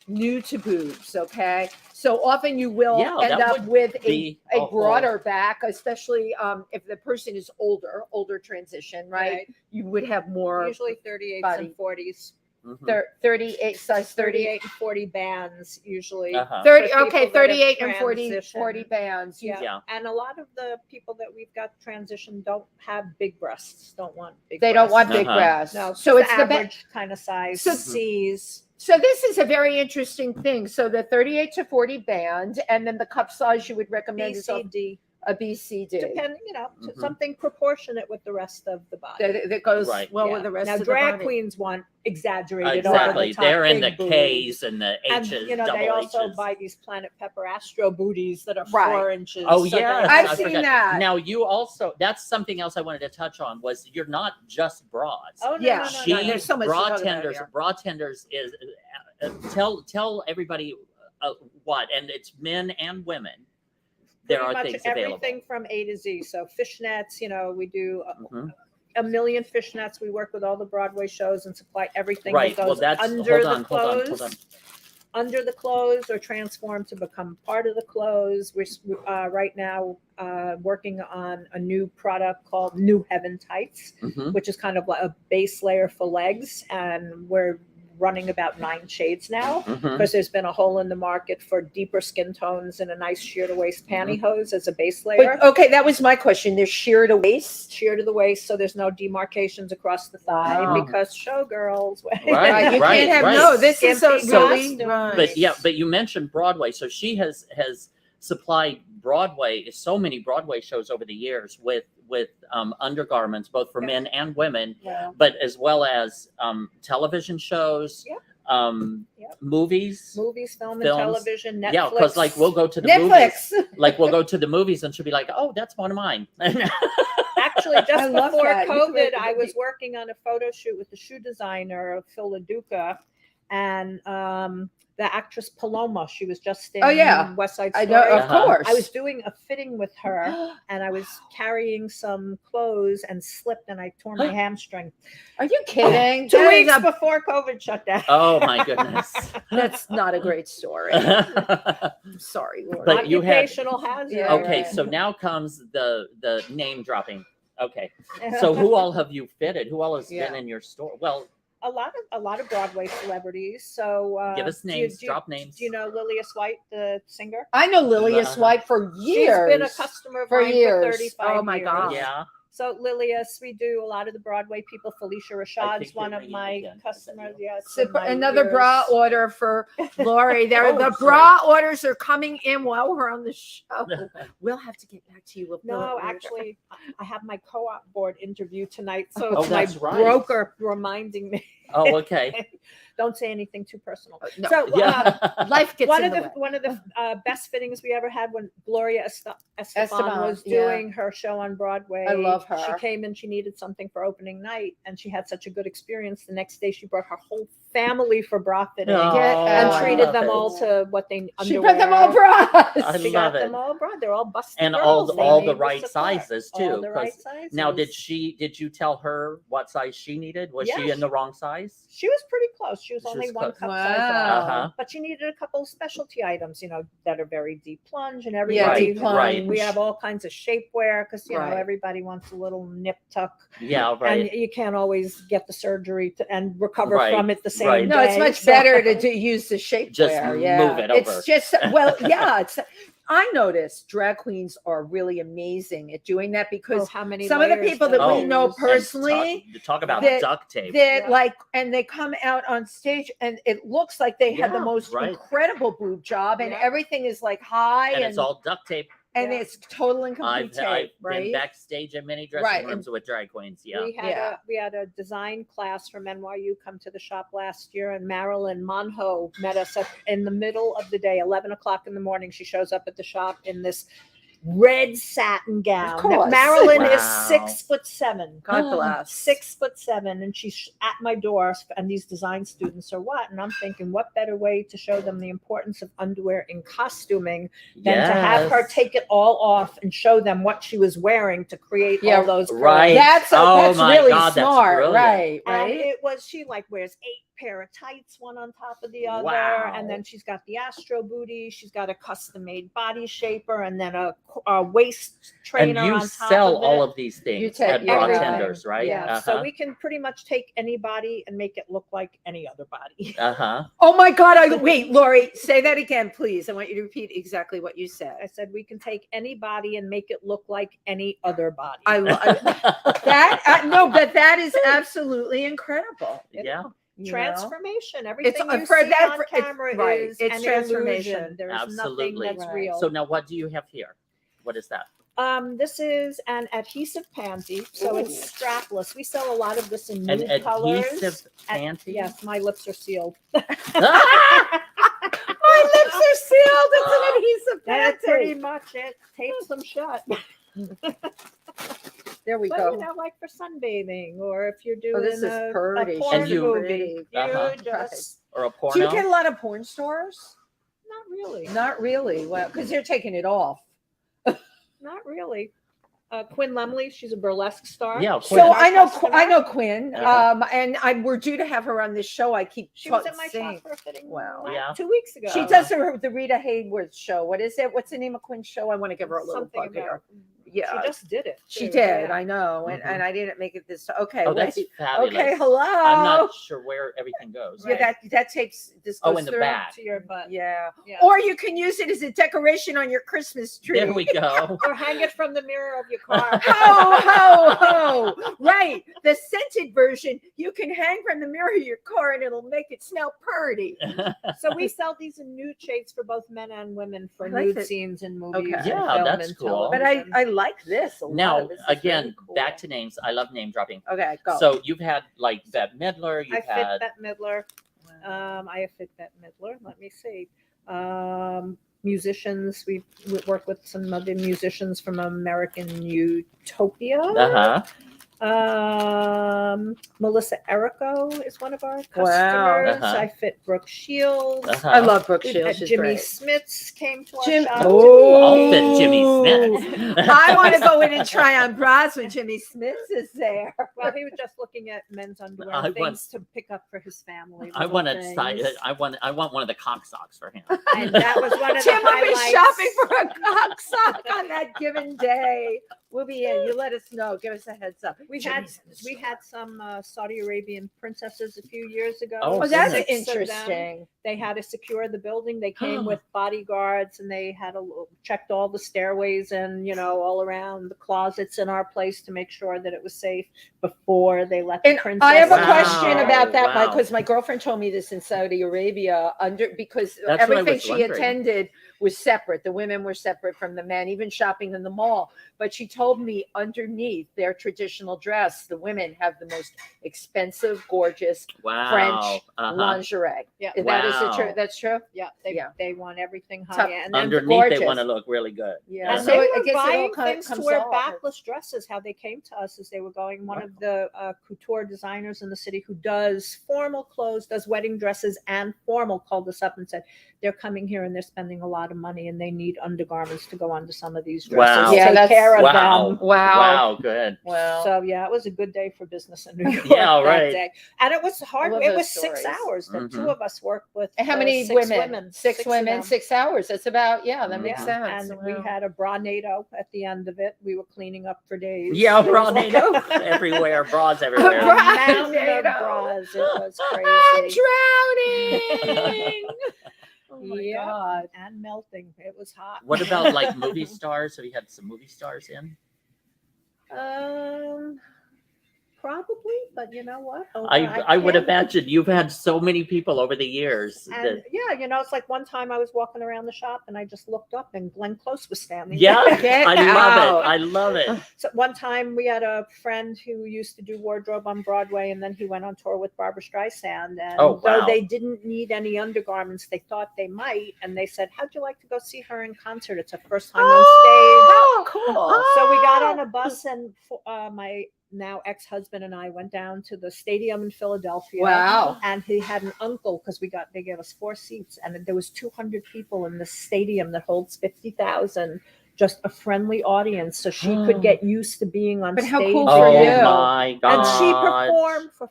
Speaker 4: new to boobs. Okay. So often you will
Speaker 1: Yeah,
Speaker 4: end
Speaker 1: that
Speaker 4: up
Speaker 1: would
Speaker 4: with
Speaker 1: be
Speaker 4: a
Speaker 1: a whole-
Speaker 4: broader back, especially if the person is older transition, right? You would have more
Speaker 3: Usually 38s
Speaker 4: body.
Speaker 3: and 40s.
Speaker 1: Mhm.
Speaker 4: 38 size
Speaker 3: 38 and 40 bands usually.
Speaker 1: Uh-huh.
Speaker 4: 30
Speaker 3: for
Speaker 4: okay,
Speaker 3: people that have
Speaker 4: 38 and 40
Speaker 3: transitioned.
Speaker 4: bands.
Speaker 3: Yeah.
Speaker 1: Yeah.
Speaker 3: And a lot of the people that we've got transitioned don't have big breasts, don't want big
Speaker 4: They
Speaker 3: breasts.
Speaker 4: don't want big
Speaker 1: Uh-huh.
Speaker 4: breasts.
Speaker 3: No,
Speaker 4: So it's the
Speaker 3: average kind of size.
Speaker 4: So-
Speaker 3: C's.
Speaker 4: So this is a very interesting thing. So the 38 to 40 band, and then the cup size you would recommend is
Speaker 3: BCD.
Speaker 4: a BCD
Speaker 3: Depending, to
Speaker 1: Mhm.
Speaker 3: something proportionate with the rest of the body.
Speaker 4: that goes
Speaker 1: Right.
Speaker 4: well
Speaker 3: Yeah.
Speaker 4: with the rest
Speaker 3: Now,
Speaker 4: of the
Speaker 3: drag
Speaker 4: body.
Speaker 3: queens want exaggerated over
Speaker 1: Exactly.
Speaker 3: the top.
Speaker 1: They're in the
Speaker 3: big boobs.
Speaker 1: K's and the
Speaker 3: And
Speaker 1: H's,
Speaker 3: they
Speaker 1: double
Speaker 3: also
Speaker 1: H's.
Speaker 3: buy these Planet Pepper Astro booties that are
Speaker 4: Right.
Speaker 3: 4 inches.
Speaker 1: Oh,
Speaker 3: so they
Speaker 1: yes.
Speaker 3: have-
Speaker 4: I've
Speaker 1: I
Speaker 4: seen
Speaker 1: forgot.
Speaker 4: that.
Speaker 1: Now, you also, that's something else I wanted to touch on was you're not just bras.
Speaker 3: Oh, no,
Speaker 4: Yeah.
Speaker 3: no, no,
Speaker 1: She,
Speaker 3: no, no.
Speaker 4: There's so much to
Speaker 1: bra
Speaker 4: talk about
Speaker 1: tenders,
Speaker 4: here.
Speaker 1: bra tenders is, tell everybody what, and it's men and women. There
Speaker 3: Pretty
Speaker 1: are
Speaker 3: much
Speaker 1: things
Speaker 3: everything
Speaker 1: available.
Speaker 3: from A to Z. So fishnets, we do
Speaker 1: Mhm.
Speaker 3: a million fishnets. We work with all the Broadway shows and supply everything
Speaker 1: Right.
Speaker 3: that
Speaker 1: Well,
Speaker 3: goes
Speaker 1: that's,
Speaker 3: under
Speaker 1: hold
Speaker 3: the
Speaker 1: on.
Speaker 3: clothes. Under the clothes or transformed to become part of the clothes. We're right now working on a new product called New Heaven Tights,
Speaker 1: Mhm.
Speaker 3: which is kind of like a base layer for legs. And we're running about 9 shades now
Speaker 1: Mhm.
Speaker 3: because there's been a hole in the market for deeper skin tones and a nice sheer to waist
Speaker 1: Mm-hmm.
Speaker 3: pantyhose as a base layer.
Speaker 4: But, okay, that was my question. They're sheer to waist.
Speaker 3: Sheer to the waist, so there's no demarcations across the thigh
Speaker 1: Wow.
Speaker 3: because showgirls.
Speaker 1: Right,
Speaker 4: You can't have
Speaker 1: right.
Speaker 4: no. This is so
Speaker 3: Skimpy
Speaker 4: really
Speaker 3: costumes.
Speaker 4: right.
Speaker 1: But you mentioned Broadway, so she has supplied Broadway, so many Broadway shows over the years with undergarments, both for
Speaker 3: Yep.
Speaker 1: men and women,
Speaker 3: Yeah.
Speaker 1: but as well as television shows,
Speaker 3: Yep. Yep.
Speaker 1: movies.
Speaker 3: Movies, film,
Speaker 1: Films.
Speaker 3: and television, Netflix.
Speaker 1: Yeah, because like we'll go to the movies,
Speaker 4: Netflix.
Speaker 1: like we'll go to the movies, and she'll be like, "Oh, that's one of mine."
Speaker 3: Actually,
Speaker 4: I
Speaker 3: just
Speaker 4: love
Speaker 3: before
Speaker 4: that. You
Speaker 3: COVID,
Speaker 4: could-
Speaker 3: I was working on a photo shoot with the shoe designer, Phil LaDuca, and the actress Paloma. She was just in
Speaker 4: yeah.
Speaker 3: West Side
Speaker 4: I
Speaker 3: Story.
Speaker 4: know, of
Speaker 1: Uh-huh.
Speaker 4: course.
Speaker 3: I was doing a fitting with her, and I was carrying some clothes and slipped, and I tore my hamstring.
Speaker 4: Are you kidding?
Speaker 3: 2
Speaker 4: That is
Speaker 3: weeks
Speaker 4: a-
Speaker 3: before COVID shut down.
Speaker 1: Oh my goodness!
Speaker 4: That's not a great story. I'm sorry, Lord.
Speaker 1: But you had-
Speaker 3: Occupational hazard.
Speaker 4: Yeah,
Speaker 1: Okay,
Speaker 4: right.
Speaker 1: so now comes the name dropping. Okay, so who all have you fitted? Who all has been
Speaker 3: Yeah.
Speaker 1: in your store? Well,
Speaker 3: a lot of Broadway celebrities. So
Speaker 1: give us names, drop names.
Speaker 3: Do you know Lilius White, the singer?
Speaker 4: I know Lilius
Speaker 1: Uh-huh.
Speaker 4: White for years.
Speaker 3: She's been a customer of
Speaker 4: For
Speaker 3: mine
Speaker 4: years.
Speaker 3: for 35
Speaker 4: Oh, my
Speaker 3: years.
Speaker 4: God.
Speaker 1: Yeah.
Speaker 3: So Lilius, we do a lot of the Broadway people. Felicia Rashad's
Speaker 1: think
Speaker 3: one
Speaker 1: you're
Speaker 3: of
Speaker 1: ringing
Speaker 3: my
Speaker 1: again. Is that
Speaker 3: customers.
Speaker 1: you?
Speaker 3: Yes.
Speaker 4: So another bra order for Lori. There,
Speaker 1: Oh,
Speaker 4: the
Speaker 1: sorry.
Speaker 4: bra orders are coming in while we're on the show. We'll have to get back to you. With
Speaker 3: No, actually, I have my co-op board interview tonight, so
Speaker 1: Oh,
Speaker 3: it's my
Speaker 1: that's right.
Speaker 3: broker reminding me.
Speaker 1: Oh, okay.
Speaker 3: Don't say anything too personal.
Speaker 4: No.
Speaker 3: So
Speaker 1: Yeah.
Speaker 4: life gets
Speaker 3: one
Speaker 4: in
Speaker 3: of
Speaker 4: the
Speaker 3: the
Speaker 4: way.
Speaker 3: one of the best fittings we ever had when Gloria Estefan
Speaker 4: Esteban,
Speaker 3: was
Speaker 4: yeah.
Speaker 3: doing her show on Broadway.
Speaker 4: I love
Speaker 3: She
Speaker 4: her.
Speaker 3: came in, she needed something for opening night, and she had such a good experience. The next day, she brought her whole family for bra fitting
Speaker 1: Oh,
Speaker 3: and
Speaker 1: I
Speaker 3: treated
Speaker 1: love
Speaker 3: them
Speaker 1: it.
Speaker 3: all to what they
Speaker 4: She
Speaker 3: underwear.
Speaker 4: put them all bras.
Speaker 1: I
Speaker 3: She
Speaker 1: love
Speaker 3: got
Speaker 1: it.
Speaker 3: them all bra. They're all busted
Speaker 1: And
Speaker 3: girls. They
Speaker 1: all
Speaker 3: need
Speaker 1: the right
Speaker 3: support.
Speaker 1: sizes
Speaker 3: All
Speaker 1: too.
Speaker 3: the right
Speaker 1: 'Cause
Speaker 3: sizes.
Speaker 1: now, did you tell her what size she needed? Was
Speaker 3: Yeah,
Speaker 1: she in the wrong size?
Speaker 3: She was pretty close. She was
Speaker 1: She
Speaker 3: only
Speaker 1: was
Speaker 3: one
Speaker 1: close.
Speaker 3: cup size
Speaker 4: Wow.
Speaker 3: off.
Speaker 1: Uh-huh.
Speaker 3: But she needed a couple of specialty items, that are very deep plunge and
Speaker 4: Yeah,
Speaker 3: everybody.
Speaker 4: deep
Speaker 1: right.
Speaker 3: We
Speaker 4: plunge.
Speaker 3: have all kinds of shapewear because
Speaker 4: Right.
Speaker 3: everybody wants a little nip tuck,
Speaker 1: Yeah, right.
Speaker 3: and you can't always get the surgery and recover
Speaker 1: Right,
Speaker 3: from it the same
Speaker 1: right.
Speaker 3: day.
Speaker 4: No, it's much
Speaker 3: So-
Speaker 4: better to use the shapewear.
Speaker 1: Just move it
Speaker 4: It's
Speaker 1: over.
Speaker 4: just I noticed drag queens are really amazing at doing that because
Speaker 3: how many
Speaker 4: some of the
Speaker 3: layers
Speaker 4: people that we
Speaker 1: Oh,
Speaker 4: know
Speaker 3: use.
Speaker 1: And
Speaker 4: personally,
Speaker 1: talk about
Speaker 4: that-
Speaker 1: duct tape.
Speaker 4: that
Speaker 3: Yeah.
Speaker 4: and they come out on stage and it looks like they had the
Speaker 1: Yeah,
Speaker 4: most
Speaker 1: right.
Speaker 4: incredible boob job and
Speaker 3: Yeah.
Speaker 4: everything is like high
Speaker 1: And it's all duct tape.
Speaker 4: and
Speaker 3: Yeah.
Speaker 4: it's total and complete
Speaker 1: I've
Speaker 4: tape,
Speaker 1: been
Speaker 4: right?
Speaker 1: backstage in many dressing
Speaker 4: Right,
Speaker 1: rooms with drag queens. Yeah.
Speaker 3: We had a design class from NYU come to the shop last year, and Marilyn Monho met us in the middle of the day, 11 o'clock in the morning. She shows up at the shop in this red satin gown.
Speaker 4: Of course.
Speaker 3: Marilyn is
Speaker 1: Wow.
Speaker 3: 6'7".
Speaker 4: God bless.
Speaker 3: 6'7", and she's at my door. And these design students are what? And I'm thinking, what better way to show them the importance of underwear in costuming than to have her
Speaker 1: Yes.
Speaker 3: take it all off and show them what she was wearing to create
Speaker 4: Yeah,
Speaker 3: all those curves.
Speaker 1: Right.
Speaker 4: That's
Speaker 1: Oh my
Speaker 4: really
Speaker 1: God, that's
Speaker 4: smart,
Speaker 1: brilliant.
Speaker 4: right?
Speaker 3: And
Speaker 4: Right.
Speaker 3: it was, she wears 8 pair of tights, one on top of the other.
Speaker 1: Wow.
Speaker 3: And then she's got the Astro booty. She's got a custom made body shaper, and then a waist
Speaker 1: And
Speaker 3: trainer
Speaker 1: you
Speaker 3: on top
Speaker 1: sell
Speaker 3: of it.
Speaker 1: all of these things
Speaker 4: You take
Speaker 1: at bra
Speaker 3: everything.
Speaker 1: tenders, right?
Speaker 3: Yeah. So
Speaker 1: Uh-huh.
Speaker 3: we can pretty much take any body and make it look like any other body.
Speaker 1: Uh-huh.
Speaker 4: Oh my God. Wait, Lori, say that again, please. I want you to repeat exactly what you said.
Speaker 3: I said we can take any body and make it look like any other body.
Speaker 4: I love that. No, but that is absolutely incredible.
Speaker 1: Yeah.
Speaker 4: you know?
Speaker 3: Transformation. Everything you
Speaker 4: for
Speaker 3: see
Speaker 4: that-
Speaker 3: on
Speaker 4: it's-
Speaker 3: camera
Speaker 4: right,
Speaker 3: is
Speaker 4: it's
Speaker 3: an
Speaker 4: transformation.
Speaker 3: illusion. There's
Speaker 1: Absolutely.
Speaker 3: nothing that's
Speaker 4: Right.
Speaker 3: real.
Speaker 1: So now what do you have here? What is that?
Speaker 3: This is an adhesive panty, so it's
Speaker 1: Ooh.
Speaker 3: strapless. We sell a lot of this in
Speaker 1: An
Speaker 3: nude colors.
Speaker 1: adhesive panty?
Speaker 3: Yes, my lips are sealed.
Speaker 1: Ah!
Speaker 4: My lips are sealed. It's an adhesive
Speaker 3: That's pretty
Speaker 4: panty.
Speaker 3: much it. Tapes them shut.
Speaker 4: There we
Speaker 3: But
Speaker 4: go.
Speaker 3: like for sunbathing, or if you're doing
Speaker 4: Oh, this is
Speaker 3: a
Speaker 4: pretty.
Speaker 3: porn
Speaker 1: And you-
Speaker 3: movie, you
Speaker 1: Uh-huh.
Speaker 3: just
Speaker 1: Or a
Speaker 4: Do you
Speaker 1: porno?
Speaker 4: get a lot of porn stores?
Speaker 3: not really,
Speaker 4: Not really. Well, because you're taking it off.
Speaker 3: not really. Quinn Lumley, she's a burlesque star.
Speaker 1: Yeah,
Speaker 4: So
Speaker 1: Quinn.
Speaker 4: I know Quinn,
Speaker 1: Uh-huh.
Speaker 4: and we're due to have her on this show. I keep
Speaker 3: She was at my
Speaker 4: saying
Speaker 3: shop for a fitting
Speaker 4: Wow.
Speaker 1: Yeah.
Speaker 3: 2 weeks ago.
Speaker 4: she does the Rita Hayworth show. What is it? What's the name of Quinn's show? I want to give her a little
Speaker 3: something
Speaker 4: plug here.
Speaker 3: about.
Speaker 4: Yeah,
Speaker 3: She just did it.
Speaker 4: she
Speaker 3: too,
Speaker 4: did.
Speaker 3: yeah.
Speaker 4: I know,
Speaker 1: Mhm.
Speaker 4: and I didn't make it this. Okay,
Speaker 1: Oh, that's
Speaker 4: wait.
Speaker 1: fabulous.
Speaker 4: Okay, hello.
Speaker 1: I'm not sure where everything goes.
Speaker 4: Yeah, that takes this goes
Speaker 1: Oh, in the
Speaker 4: through.
Speaker 1: back.
Speaker 3: To your butt.
Speaker 4: Yeah.
Speaker 3: Yeah.
Speaker 4: Or you can use it as a decoration on your Christmas tree.
Speaker 1: There we go.
Speaker 3: Or hang it from the mirror of your car.
Speaker 4: Ho, ho, ho. Right. The scented version you can hang from the mirror of your car and it'll make it smell pretty.
Speaker 3: So we sell these in nude shades for both men and women for
Speaker 4: I like
Speaker 3: nude
Speaker 4: it.
Speaker 3: scenes in movies.
Speaker 4: Okay.
Speaker 3: and
Speaker 1: Yeah,
Speaker 3: film
Speaker 1: that's
Speaker 3: and
Speaker 1: cool.
Speaker 4: But
Speaker 3: television.
Speaker 4: I like this a lot.
Speaker 1: Now,
Speaker 4: This is
Speaker 1: again,
Speaker 4: really cool.
Speaker 1: back to names. I love name dropping.
Speaker 4: Okay, go.
Speaker 1: So you've had like Bette Midler.
Speaker 3: I
Speaker 1: You've
Speaker 3: fit
Speaker 1: had
Speaker 3: Bette Midler. I have fit Bette Midler. Let me see. Musicians. We work with some other musicians from American Utopia.
Speaker 1: uh-huh.
Speaker 3: Melissa Errico is one of our customers.
Speaker 4: Wow.
Speaker 1: Uh-huh.
Speaker 3: I fit Brooke Shields.
Speaker 1: Uh-huh.
Speaker 4: I love Brooke
Speaker 3: We've
Speaker 4: Shields.
Speaker 3: had
Speaker 4: She's
Speaker 3: Jimmy
Speaker 4: great.
Speaker 3: Smits came to our
Speaker 4: Jim-
Speaker 3: shop.
Speaker 4: Oh.
Speaker 1: I'll fit Jimmy Smith.
Speaker 4: I want to go in and try on bras when Jimmy Smith is there.
Speaker 3: Well, he was just looking at men's underwear
Speaker 1: I
Speaker 3: and
Speaker 1: want-
Speaker 3: things to pick up for his family.
Speaker 1: I
Speaker 3: little
Speaker 1: want to.
Speaker 3: things.
Speaker 1: I want one of the cock socks for him.
Speaker 3: And that was one of
Speaker 4: Tim
Speaker 3: the
Speaker 4: will be
Speaker 3: highlights.
Speaker 4: shopping for a cock sock on that given day. We'll be in. You let us know. Give us a heads up.
Speaker 3: We
Speaker 4: Jimmy's in the
Speaker 3: we
Speaker 4: store.
Speaker 3: had some Saudi Arabian princesses a few years ago.
Speaker 1: Oh,
Speaker 4: Oh, that's
Speaker 1: goodness.
Speaker 3: 6 of them.
Speaker 4: interesting.
Speaker 3: They had to secure the building. They came with bodyguards, and they had checked all the stairways and all around the closets in our place to make sure that it was safe before they let the
Speaker 4: And
Speaker 3: princess.
Speaker 4: I have a
Speaker 1: Wow.
Speaker 4: question about that
Speaker 1: Wow.
Speaker 4: because my girlfriend told me this in Saudi Arabia because
Speaker 1: That's what I
Speaker 4: everything
Speaker 1: was
Speaker 4: she
Speaker 1: wondering.
Speaker 4: attended was separate. The women were separate from the men, even shopping in the mall. But she told me underneath their traditional dress, the women have the most expensive, gorgeous
Speaker 1: Wow.
Speaker 4: French
Speaker 1: Uh-huh.
Speaker 4: lingerie.
Speaker 3: Yeah.
Speaker 4: That is the
Speaker 1: Wow.
Speaker 4: truth. That's true.
Speaker 3: Yeah,
Speaker 4: Yeah.
Speaker 3: they want everything
Speaker 4: Top-
Speaker 3: high end. And
Speaker 1: Underneath,
Speaker 4: gorgeous.
Speaker 1: they want to look really good.
Speaker 4: Yeah.
Speaker 3: And
Speaker 1: Uh-huh.
Speaker 3: they
Speaker 4: So
Speaker 3: were
Speaker 4: I guess it all
Speaker 3: buying
Speaker 4: kind of
Speaker 3: things to
Speaker 4: comes
Speaker 3: wear
Speaker 4: off.
Speaker 3: backless dresses. How they came to us is they were going, one of the couture designers in the city who does formal clothes, does wedding dresses and formal, called us up and said, they're coming here and they're spending a lot of money and they need undergarments to go onto some of these dresses.
Speaker 1: Wow.
Speaker 4: Yeah,
Speaker 3: Take
Speaker 4: that's-
Speaker 3: care of
Speaker 1: Wow.
Speaker 3: them.
Speaker 4: Wow.
Speaker 1: Good.
Speaker 4: Well,
Speaker 3: So yeah, it was a good day for business in New York
Speaker 1: Yeah,
Speaker 3: that
Speaker 1: right.
Speaker 3: day. And it was hard.
Speaker 4: love
Speaker 3: It
Speaker 4: those
Speaker 3: was 6
Speaker 4: stories.
Speaker 3: hours. The
Speaker 1: Mhm.
Speaker 3: two of us worked with
Speaker 4: and how many
Speaker 3: 6
Speaker 4: women? Six
Speaker 3: of
Speaker 4: women,
Speaker 3: them.
Speaker 4: 6 hours. That's about, that makes
Speaker 1: Yeah.
Speaker 4: sense.
Speaker 3: And we
Speaker 4: Wow.
Speaker 3: had a bra-nado at the end of it. We were cleaning up for days.
Speaker 1: Yeah,
Speaker 3: It was
Speaker 1: bra
Speaker 3: like-
Speaker 1: NATO everywhere, bras
Speaker 3: A
Speaker 1: everywhere.
Speaker 4: Bra
Speaker 3: mountain of
Speaker 4: NATO.
Speaker 3: bras. It was
Speaker 4: I'm
Speaker 3: crazy.
Speaker 4: drowning. Oh my
Speaker 3: Yep.
Speaker 4: God.
Speaker 3: And melting. It was hot.
Speaker 1: What about like movie stars? Have you had some movie stars in?
Speaker 3: Probably, but you know what?
Speaker 1: I would
Speaker 3: can't-
Speaker 1: imagine you've had so many people over the years.
Speaker 3: And
Speaker 1: That,
Speaker 3: yeah, it's like one time I was walking around the shop and I just looked up and Glenn Close was standing
Speaker 1: yeah,
Speaker 3: there.
Speaker 4: Get
Speaker 1: I love
Speaker 4: out.
Speaker 1: it. I love it.
Speaker 3: So one time we had a friend who used to do wardrobe on Broadway, and then he went on tour with Barbra Streisand. And
Speaker 1: Oh, wow.
Speaker 3: though they didn't need any undergarments, they thought they might, and they said, "How'd you like to go see her in concert? It's her first time on
Speaker 4: Oh, cool.
Speaker 3: stage." So we got on a bus, and my now ex-husband and I went down to the stadium in Philadelphia.
Speaker 4: Wow.
Speaker 3: And he had an uncle, because they gave us 4 seats, and there was 200 people in the stadium that holds 50,000. Just a friendly audience, so she could get used to being on
Speaker 4: But
Speaker 3: stage.
Speaker 4: how cool for
Speaker 1: Oh
Speaker 4: you.
Speaker 1: my God.
Speaker 3: And she performed for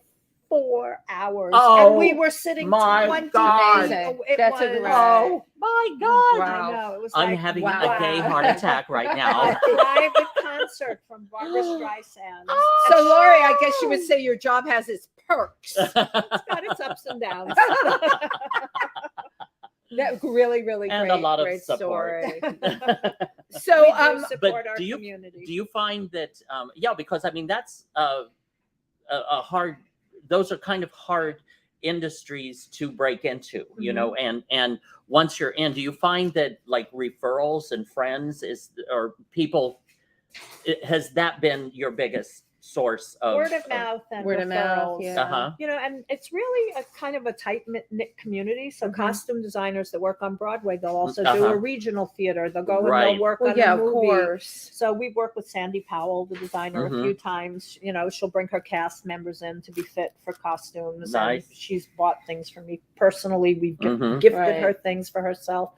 Speaker 3: 4 hours,
Speaker 1: Oh,
Speaker 3: and we were sitting
Speaker 1: my
Speaker 3: 20
Speaker 1: God.
Speaker 4: Amazing.
Speaker 3: It
Speaker 4: That's
Speaker 3: was,
Speaker 4: a great-
Speaker 1: Oh my God.
Speaker 4: Wow.
Speaker 3: I know, it was
Speaker 1: I'm
Speaker 3: like,
Speaker 1: having
Speaker 4: wow.
Speaker 1: a gay heart attack right now.
Speaker 3: a private concert from Barbra Streisand.
Speaker 4: So, Lori, I guess you would say your job has its perks.
Speaker 3: It's got its ups and downs.
Speaker 4: That really, really
Speaker 1: And
Speaker 4: great,
Speaker 1: a lot of
Speaker 4: great
Speaker 1: support.
Speaker 4: story.
Speaker 3: We
Speaker 4: So,
Speaker 3: do support our
Speaker 1: do you-
Speaker 3: community.
Speaker 1: Do you find that because I mean that's a hard, those are kind of hard industries to break into, you know, and once you're in, do you find that like referrals and friends or people, has that been your biggest source of
Speaker 3: Word of mouth and
Speaker 4: Word of mouth,
Speaker 3: referrals.
Speaker 4: yeah.
Speaker 1: Uh-huh.
Speaker 3: And it's really a kind of a tight knit community. So costume designers that work on Broadway, they'll also do
Speaker 1: Uh-huh.
Speaker 3: a regional theater. They'll go and
Speaker 1: Right.
Speaker 3: they'll work
Speaker 4: Well,
Speaker 3: on
Speaker 4: yeah,
Speaker 3: a
Speaker 4: of
Speaker 3: movie.
Speaker 4: course.
Speaker 3: So we've worked with Sandy Powell, the designer,
Speaker 1: Mhm.
Speaker 3: a few times. She'll bring her cast members in to be fit for costumes.
Speaker 1: Nice.
Speaker 3: And she's bought things for me personally. We've
Speaker 1: Mhm.
Speaker 3: gifted
Speaker 4: Right.
Speaker 3: her things for herself.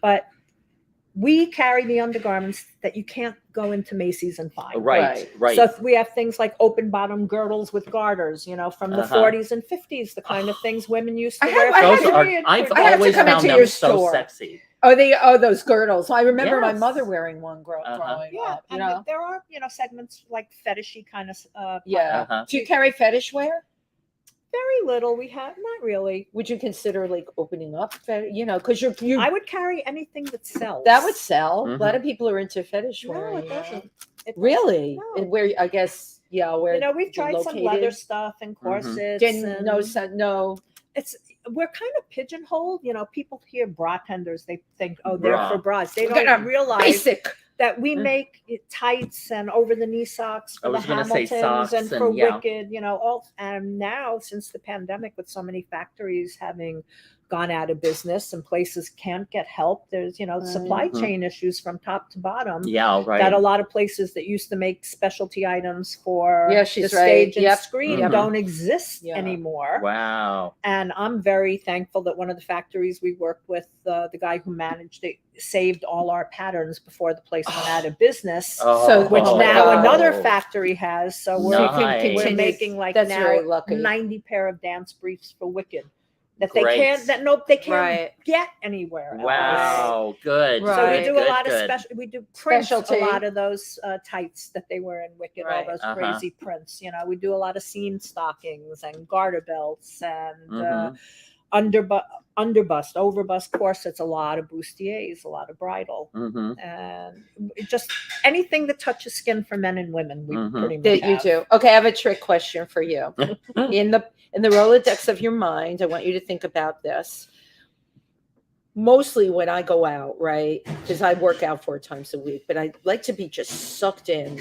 Speaker 3: But we carry the undergarments that you can't go into Macy's and find.
Speaker 1: Right.
Speaker 3: So we have things like open bottom girdles with garters, from the
Speaker 1: Uh-huh.
Speaker 3: 40s and 50s, the kind of things women used to
Speaker 4: I
Speaker 3: wear.
Speaker 4: have- I
Speaker 1: Those
Speaker 3: for
Speaker 1: are,
Speaker 3: period
Speaker 1: I've
Speaker 3: for
Speaker 4: I have to
Speaker 1: always
Speaker 4: come
Speaker 1: found
Speaker 4: into
Speaker 1: them
Speaker 4: your
Speaker 1: so
Speaker 4: store.
Speaker 1: sexy.
Speaker 4: Those girdles. I remember my
Speaker 3: Yes.
Speaker 4: mother wearing one growing
Speaker 3: Yeah,
Speaker 4: up.
Speaker 3: and there are segments like fetishy kind of
Speaker 4: Yeah.
Speaker 1: Uh-huh.
Speaker 4: Do you carry fetish wear?
Speaker 3: very little. We have not really.
Speaker 4: Would you consider like opening up? Because you
Speaker 3: I would carry anything that sells.
Speaker 4: that would sell. A
Speaker 1: Mhm.
Speaker 4: lot of people are into fetish
Speaker 3: No,
Speaker 4: wearing.
Speaker 3: it doesn't. It
Speaker 4: Really?
Speaker 3: No.
Speaker 4: And where I guess where
Speaker 3: we've tried some
Speaker 4: located?
Speaker 3: leather stuff and corsets.
Speaker 4: Didn't
Speaker 3: and
Speaker 4: no.
Speaker 3: we're kind of pigeonholed. People hear bra tenders, they think, oh, they're
Speaker 1: Bra.
Speaker 3: for bras. They
Speaker 4: We're gonna
Speaker 3: don't realize
Speaker 4: Basic.
Speaker 3: that we make tights and over the knee socks
Speaker 1: I
Speaker 3: for the
Speaker 1: was gonna say
Speaker 3: Hamiltons
Speaker 1: socks
Speaker 3: and for
Speaker 1: and, yeah.
Speaker 3: Wicked, all. And now, since the pandemic, with so many factories having gone out of business and places can't get help, there's supply
Speaker 1: Mhm.
Speaker 3: chain issues from top to bottom.
Speaker 1: Yeah, right.
Speaker 3: That a lot of places that used to make specialty items for
Speaker 4: Yeah,
Speaker 3: the
Speaker 4: she's
Speaker 3: stage
Speaker 4: right.
Speaker 3: and
Speaker 4: Yep.
Speaker 3: screen
Speaker 1: Yep.
Speaker 3: don't exist
Speaker 4: Yeah.
Speaker 3: anymore.
Speaker 1: Wow.
Speaker 3: And I'm very thankful that one of the factories we worked with, the guy who managed it, saved all our patterns before the place went out of business,
Speaker 1: Oh,
Speaker 3: which
Speaker 4: Oh,
Speaker 3: now
Speaker 4: wow.
Speaker 3: another factory has. So
Speaker 4: So
Speaker 3: we're,
Speaker 4: you can
Speaker 1: Nice.
Speaker 3: we're
Speaker 4: continue.
Speaker 3: making like
Speaker 4: That's
Speaker 3: now
Speaker 4: very lucky.
Speaker 3: 90 pair of dance briefs for Wicked that
Speaker 1: Great.
Speaker 3: they can't
Speaker 4: Right.
Speaker 3: get anywhere else.
Speaker 1: Wow. Good.
Speaker 4: Right.
Speaker 3: So we
Speaker 1: good,
Speaker 3: do
Speaker 1: good,
Speaker 3: a lot of
Speaker 1: good.
Speaker 3: special. We do print
Speaker 4: Specialty.
Speaker 3: a lot of those tights that they wear in Wicked.
Speaker 4: Right.
Speaker 3: All those
Speaker 1: Uh-huh.
Speaker 3: crazy prints. We do a lot of seam stockings and garter belts and
Speaker 1: Mhm.
Speaker 3: underbust, overbust corsets. A lot of bustiers, a lot of bridal,
Speaker 1: Mhm.
Speaker 3: and just anything that touches skin for men and women. We
Speaker 1: Mhm.
Speaker 3: pretty much
Speaker 4: That you
Speaker 3: have.
Speaker 4: do. Okay, I have a trick question for you. in the Rolodex of your mind, I want you to think about this. mostly when I go out, right? Because I work out 4 times a week, but I like to be just sucked in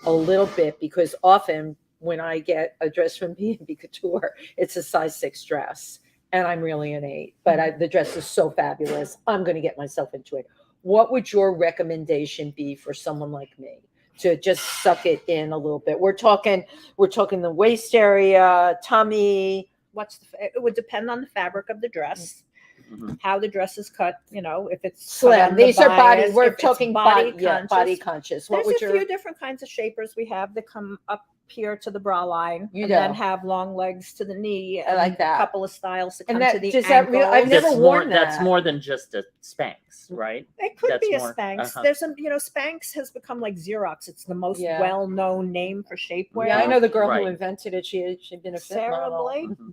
Speaker 4: a little bit, because often when I get a dress from B&B Couture, it's a size 6 dress and I'm really an 8, but the dress is so fabulous. I'm going to get myself into it. What would your recommendation be for someone like me to just suck it in a little bit? We're talking the waist area, tummy.
Speaker 3: It would depend on the fabric of the dress, how the dress is cut. If it's cut
Speaker 4: Slim.
Speaker 3: on the
Speaker 4: These are body.
Speaker 3: bias,
Speaker 4: We're
Speaker 3: if it's
Speaker 4: talking
Speaker 3: body
Speaker 4: body. Yeah,
Speaker 3: conscious.
Speaker 4: body conscious. What
Speaker 3: There's
Speaker 4: would
Speaker 3: a few different kinds of shapers we have that come up here to the bra line,
Speaker 4: You
Speaker 3: and
Speaker 4: know.
Speaker 3: then have long legs to the knee.
Speaker 4: I like that.
Speaker 3: A couple of styles that
Speaker 4: And
Speaker 3: come
Speaker 4: that-
Speaker 3: to the
Speaker 4: does that
Speaker 3: ankle.
Speaker 4: real- I've never
Speaker 1: That's
Speaker 4: worn
Speaker 1: That's
Speaker 4: that.
Speaker 1: more than just a Spanx, right?
Speaker 3: It could
Speaker 1: That's
Speaker 3: be a
Speaker 1: more-
Speaker 3: Spanx.
Speaker 1: uh-huh.
Speaker 3: There's some, Spanx has become like Xerox. It's the most
Speaker 4: Yeah.
Speaker 3: well-known name for shapewear.
Speaker 4: Yeah, I know the girl
Speaker 1: Right.
Speaker 4: who invented it. She'd been a fit
Speaker 3: Sarah
Speaker 4: model.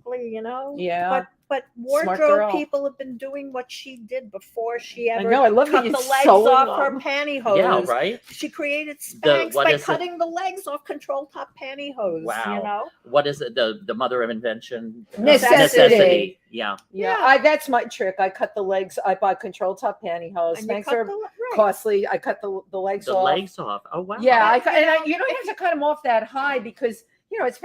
Speaker 3: Blakely,
Speaker 4: Yeah.
Speaker 3: But
Speaker 4: Smart
Speaker 3: wardrobe
Speaker 4: girl.
Speaker 3: people have been doing what she did before she
Speaker 4: I
Speaker 3: ever
Speaker 4: know. I love
Speaker 3: cut
Speaker 4: that
Speaker 3: the
Speaker 4: you
Speaker 3: legs
Speaker 4: sewing
Speaker 3: off her
Speaker 4: them.
Speaker 3: pantyhose.
Speaker 1: Yeah, right.
Speaker 3: She created
Speaker 1: The-
Speaker 3: Spanx
Speaker 1: what
Speaker 3: by
Speaker 1: is it?
Speaker 3: cutting the legs off control top pantyhose.
Speaker 1: Wow. What is it? The mother of invention?
Speaker 4: Necessity.
Speaker 1: Yeah.
Speaker 4: Yeah, that's my trick. I cut the legs. I buy control top pantyhose.
Speaker 3: And you
Speaker 4: Spanx
Speaker 3: cut
Speaker 4: are
Speaker 3: the right.
Speaker 4: costly. I cut the legs
Speaker 1: The
Speaker 4: off.
Speaker 1: legs off. Oh wow.
Speaker 4: Yeah,
Speaker 3: But,
Speaker 4: you don't have to cut them off that high, because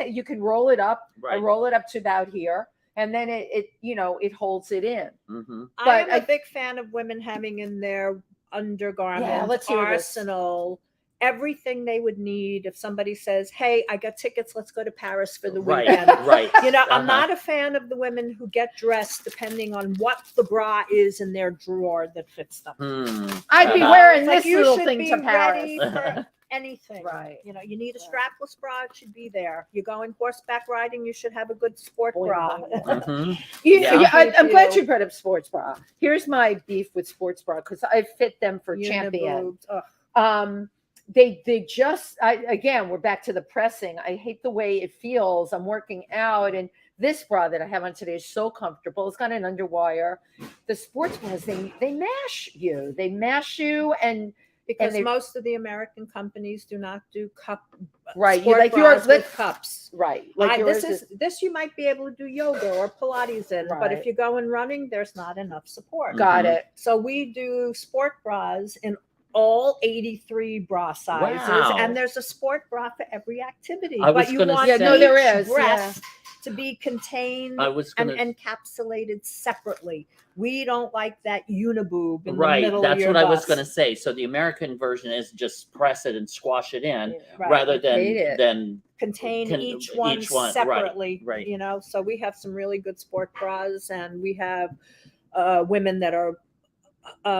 Speaker 4: you can roll it up. I
Speaker 1: Right.
Speaker 4: roll it up to about here, and then it holds it in.
Speaker 1: Mm-hmm.
Speaker 3: I am
Speaker 4: but
Speaker 3: a big fan of women having in their undergarment
Speaker 4: Yeah, let's hear this.
Speaker 3: arsenal everything they would need if somebody says, "Hey, I got tickets. Let's go to Paris for the
Speaker 1: Right.
Speaker 3: weekend."
Speaker 1: Right.
Speaker 3: I'm
Speaker 1: Uh-huh.
Speaker 3: not a fan of the women who get dressed depending on what the bra is in their drawer that fits them.
Speaker 4: I'd be
Speaker 1: Uh-huh.
Speaker 4: wearing
Speaker 3: It's like
Speaker 4: this
Speaker 3: you
Speaker 4: little
Speaker 3: should
Speaker 4: thing
Speaker 3: be
Speaker 4: to Paris.
Speaker 3: ready for anything.
Speaker 4: Right.
Speaker 3: You need a
Speaker 4: Right.
Speaker 3: strapless bra, it should be there. You're going horseback riding, you should have a good sport
Speaker 4: Boing,
Speaker 3: bra.
Speaker 4: boing, boing.
Speaker 1: Mhm.
Speaker 4: Yeah,
Speaker 1: Yeah.
Speaker 4: I'm glad
Speaker 3: Thank you.
Speaker 4: you brought up sports bra. Here's my beef with sports bra, because I fit them for champion.
Speaker 3: Uniboobs. Ugh.
Speaker 4: They just again, we're back to the pressing. I hate the way it feels. I'm working out, and this bra that I have on today is so comfortable. It's got an underwire. The sports bras, they mash you. They mash you, and
Speaker 3: Because
Speaker 4: they-
Speaker 3: most of the American companies do not do cup
Speaker 4: right. You
Speaker 3: sport
Speaker 4: like
Speaker 3: bras
Speaker 4: yours
Speaker 3: with
Speaker 4: with
Speaker 3: cups.
Speaker 4: right. Like yours
Speaker 3: This you might be able to do yoga or Pilates in, but
Speaker 4: Right.
Speaker 3: if you're going running, there's not enough support.
Speaker 4: got
Speaker 1: Mhm.
Speaker 4: it.
Speaker 3: So we do sport bras in all 83 bra sizes,
Speaker 1: Wow.
Speaker 3: and there's a sport bra for every activity.
Speaker 1: I was
Speaker 3: But you
Speaker 1: gonna
Speaker 3: want
Speaker 1: say- Yeah, no,
Speaker 4: there
Speaker 3: each
Speaker 4: is,
Speaker 3: breast to be contained
Speaker 1: I was
Speaker 3: and
Speaker 1: gonna.
Speaker 3: encapsulated separately. We don't like that uniboob in the
Speaker 1: Right.
Speaker 3: middle
Speaker 1: That's
Speaker 3: of your
Speaker 1: what I was
Speaker 3: bust.
Speaker 1: going to say. So the American version is just press it and squash it in,
Speaker 3: Right.
Speaker 1: rather
Speaker 4: Hate it.
Speaker 1: than
Speaker 3: Contain
Speaker 1: each
Speaker 3: each one
Speaker 1: one, right,
Speaker 3: separately.
Speaker 1: right.
Speaker 3: So we have some really good sport bras, and we have women that are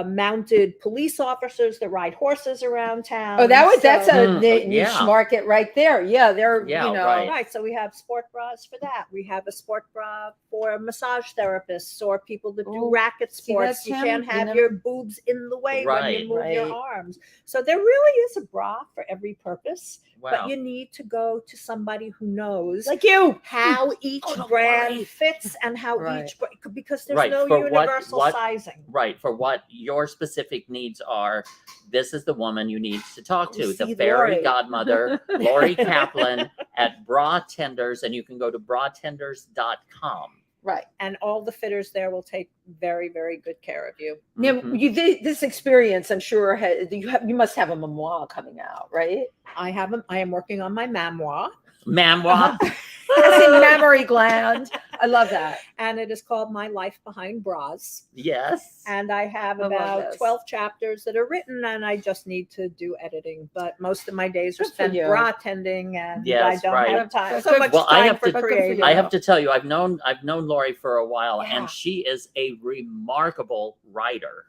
Speaker 3: mounted police officers that ride horses around town.
Speaker 4: Oh, that's a
Speaker 1: Hmm,
Speaker 4: niche
Speaker 1: yeah.
Speaker 4: market right there. Yeah, they're
Speaker 1: Yeah,
Speaker 4: you know.
Speaker 1: right.
Speaker 3: Right. So we have sport bras for that. We have a sport bra for massage therapists or people that do
Speaker 4: Oh,
Speaker 3: racket
Speaker 4: see,
Speaker 3: sports.
Speaker 4: that's
Speaker 3: You
Speaker 4: him,
Speaker 3: can't
Speaker 4: you
Speaker 3: have
Speaker 4: know?
Speaker 3: your boobs in the way when
Speaker 1: Right.
Speaker 3: you move your
Speaker 4: Right.
Speaker 3: arms. So there really is a bra for every purpose,
Speaker 1: wow.
Speaker 3: but you need to go to somebody who knows
Speaker 4: Like you.
Speaker 3: how each
Speaker 1: Oh, don't
Speaker 3: brand
Speaker 1: worry.
Speaker 3: fits and how
Speaker 4: Right.
Speaker 3: each because there's
Speaker 1: Right,
Speaker 3: no
Speaker 1: for what-
Speaker 3: universal
Speaker 1: what-
Speaker 3: sizing.
Speaker 1: Right, for what your specific needs are, this is the woman you need to talk to.
Speaker 4: You
Speaker 1: The
Speaker 4: see,
Speaker 1: fairy
Speaker 4: Lori.
Speaker 1: godmother, Lori Kaplan at Bra Tenders, and you can go to bratenders.com.
Speaker 4: Right.
Speaker 3: And all the fitters there will take very, very good care of you.
Speaker 4: Now,
Speaker 1: Mhm.
Speaker 4: this experience, I'm sure, you must have a memoir coming out, right?
Speaker 3: I am working on my memoir,
Speaker 1: Memoir.
Speaker 4: As in mammary gland. I love that.
Speaker 3: and it is called My Life Behind Bras.
Speaker 1: Yes.
Speaker 3: And I have
Speaker 4: I love
Speaker 3: about
Speaker 4: this.
Speaker 3: 12 chapters that are written, and I just need to do editing. But most of my days are
Speaker 4: Good for
Speaker 3: spent
Speaker 4: you.
Speaker 3: bra tending, and
Speaker 1: Yes,
Speaker 3: I don't
Speaker 1: right.
Speaker 3: have time.
Speaker 4: Good-
Speaker 3: So
Speaker 4: good-
Speaker 3: much
Speaker 1: Well, I
Speaker 3: time
Speaker 1: have
Speaker 3: for
Speaker 1: to-
Speaker 4: good for
Speaker 3: creating.
Speaker 4: you.
Speaker 1: I have to tell you, I've known Lori for a while,
Speaker 3: Yeah.
Speaker 1: and she is a remarkable writer.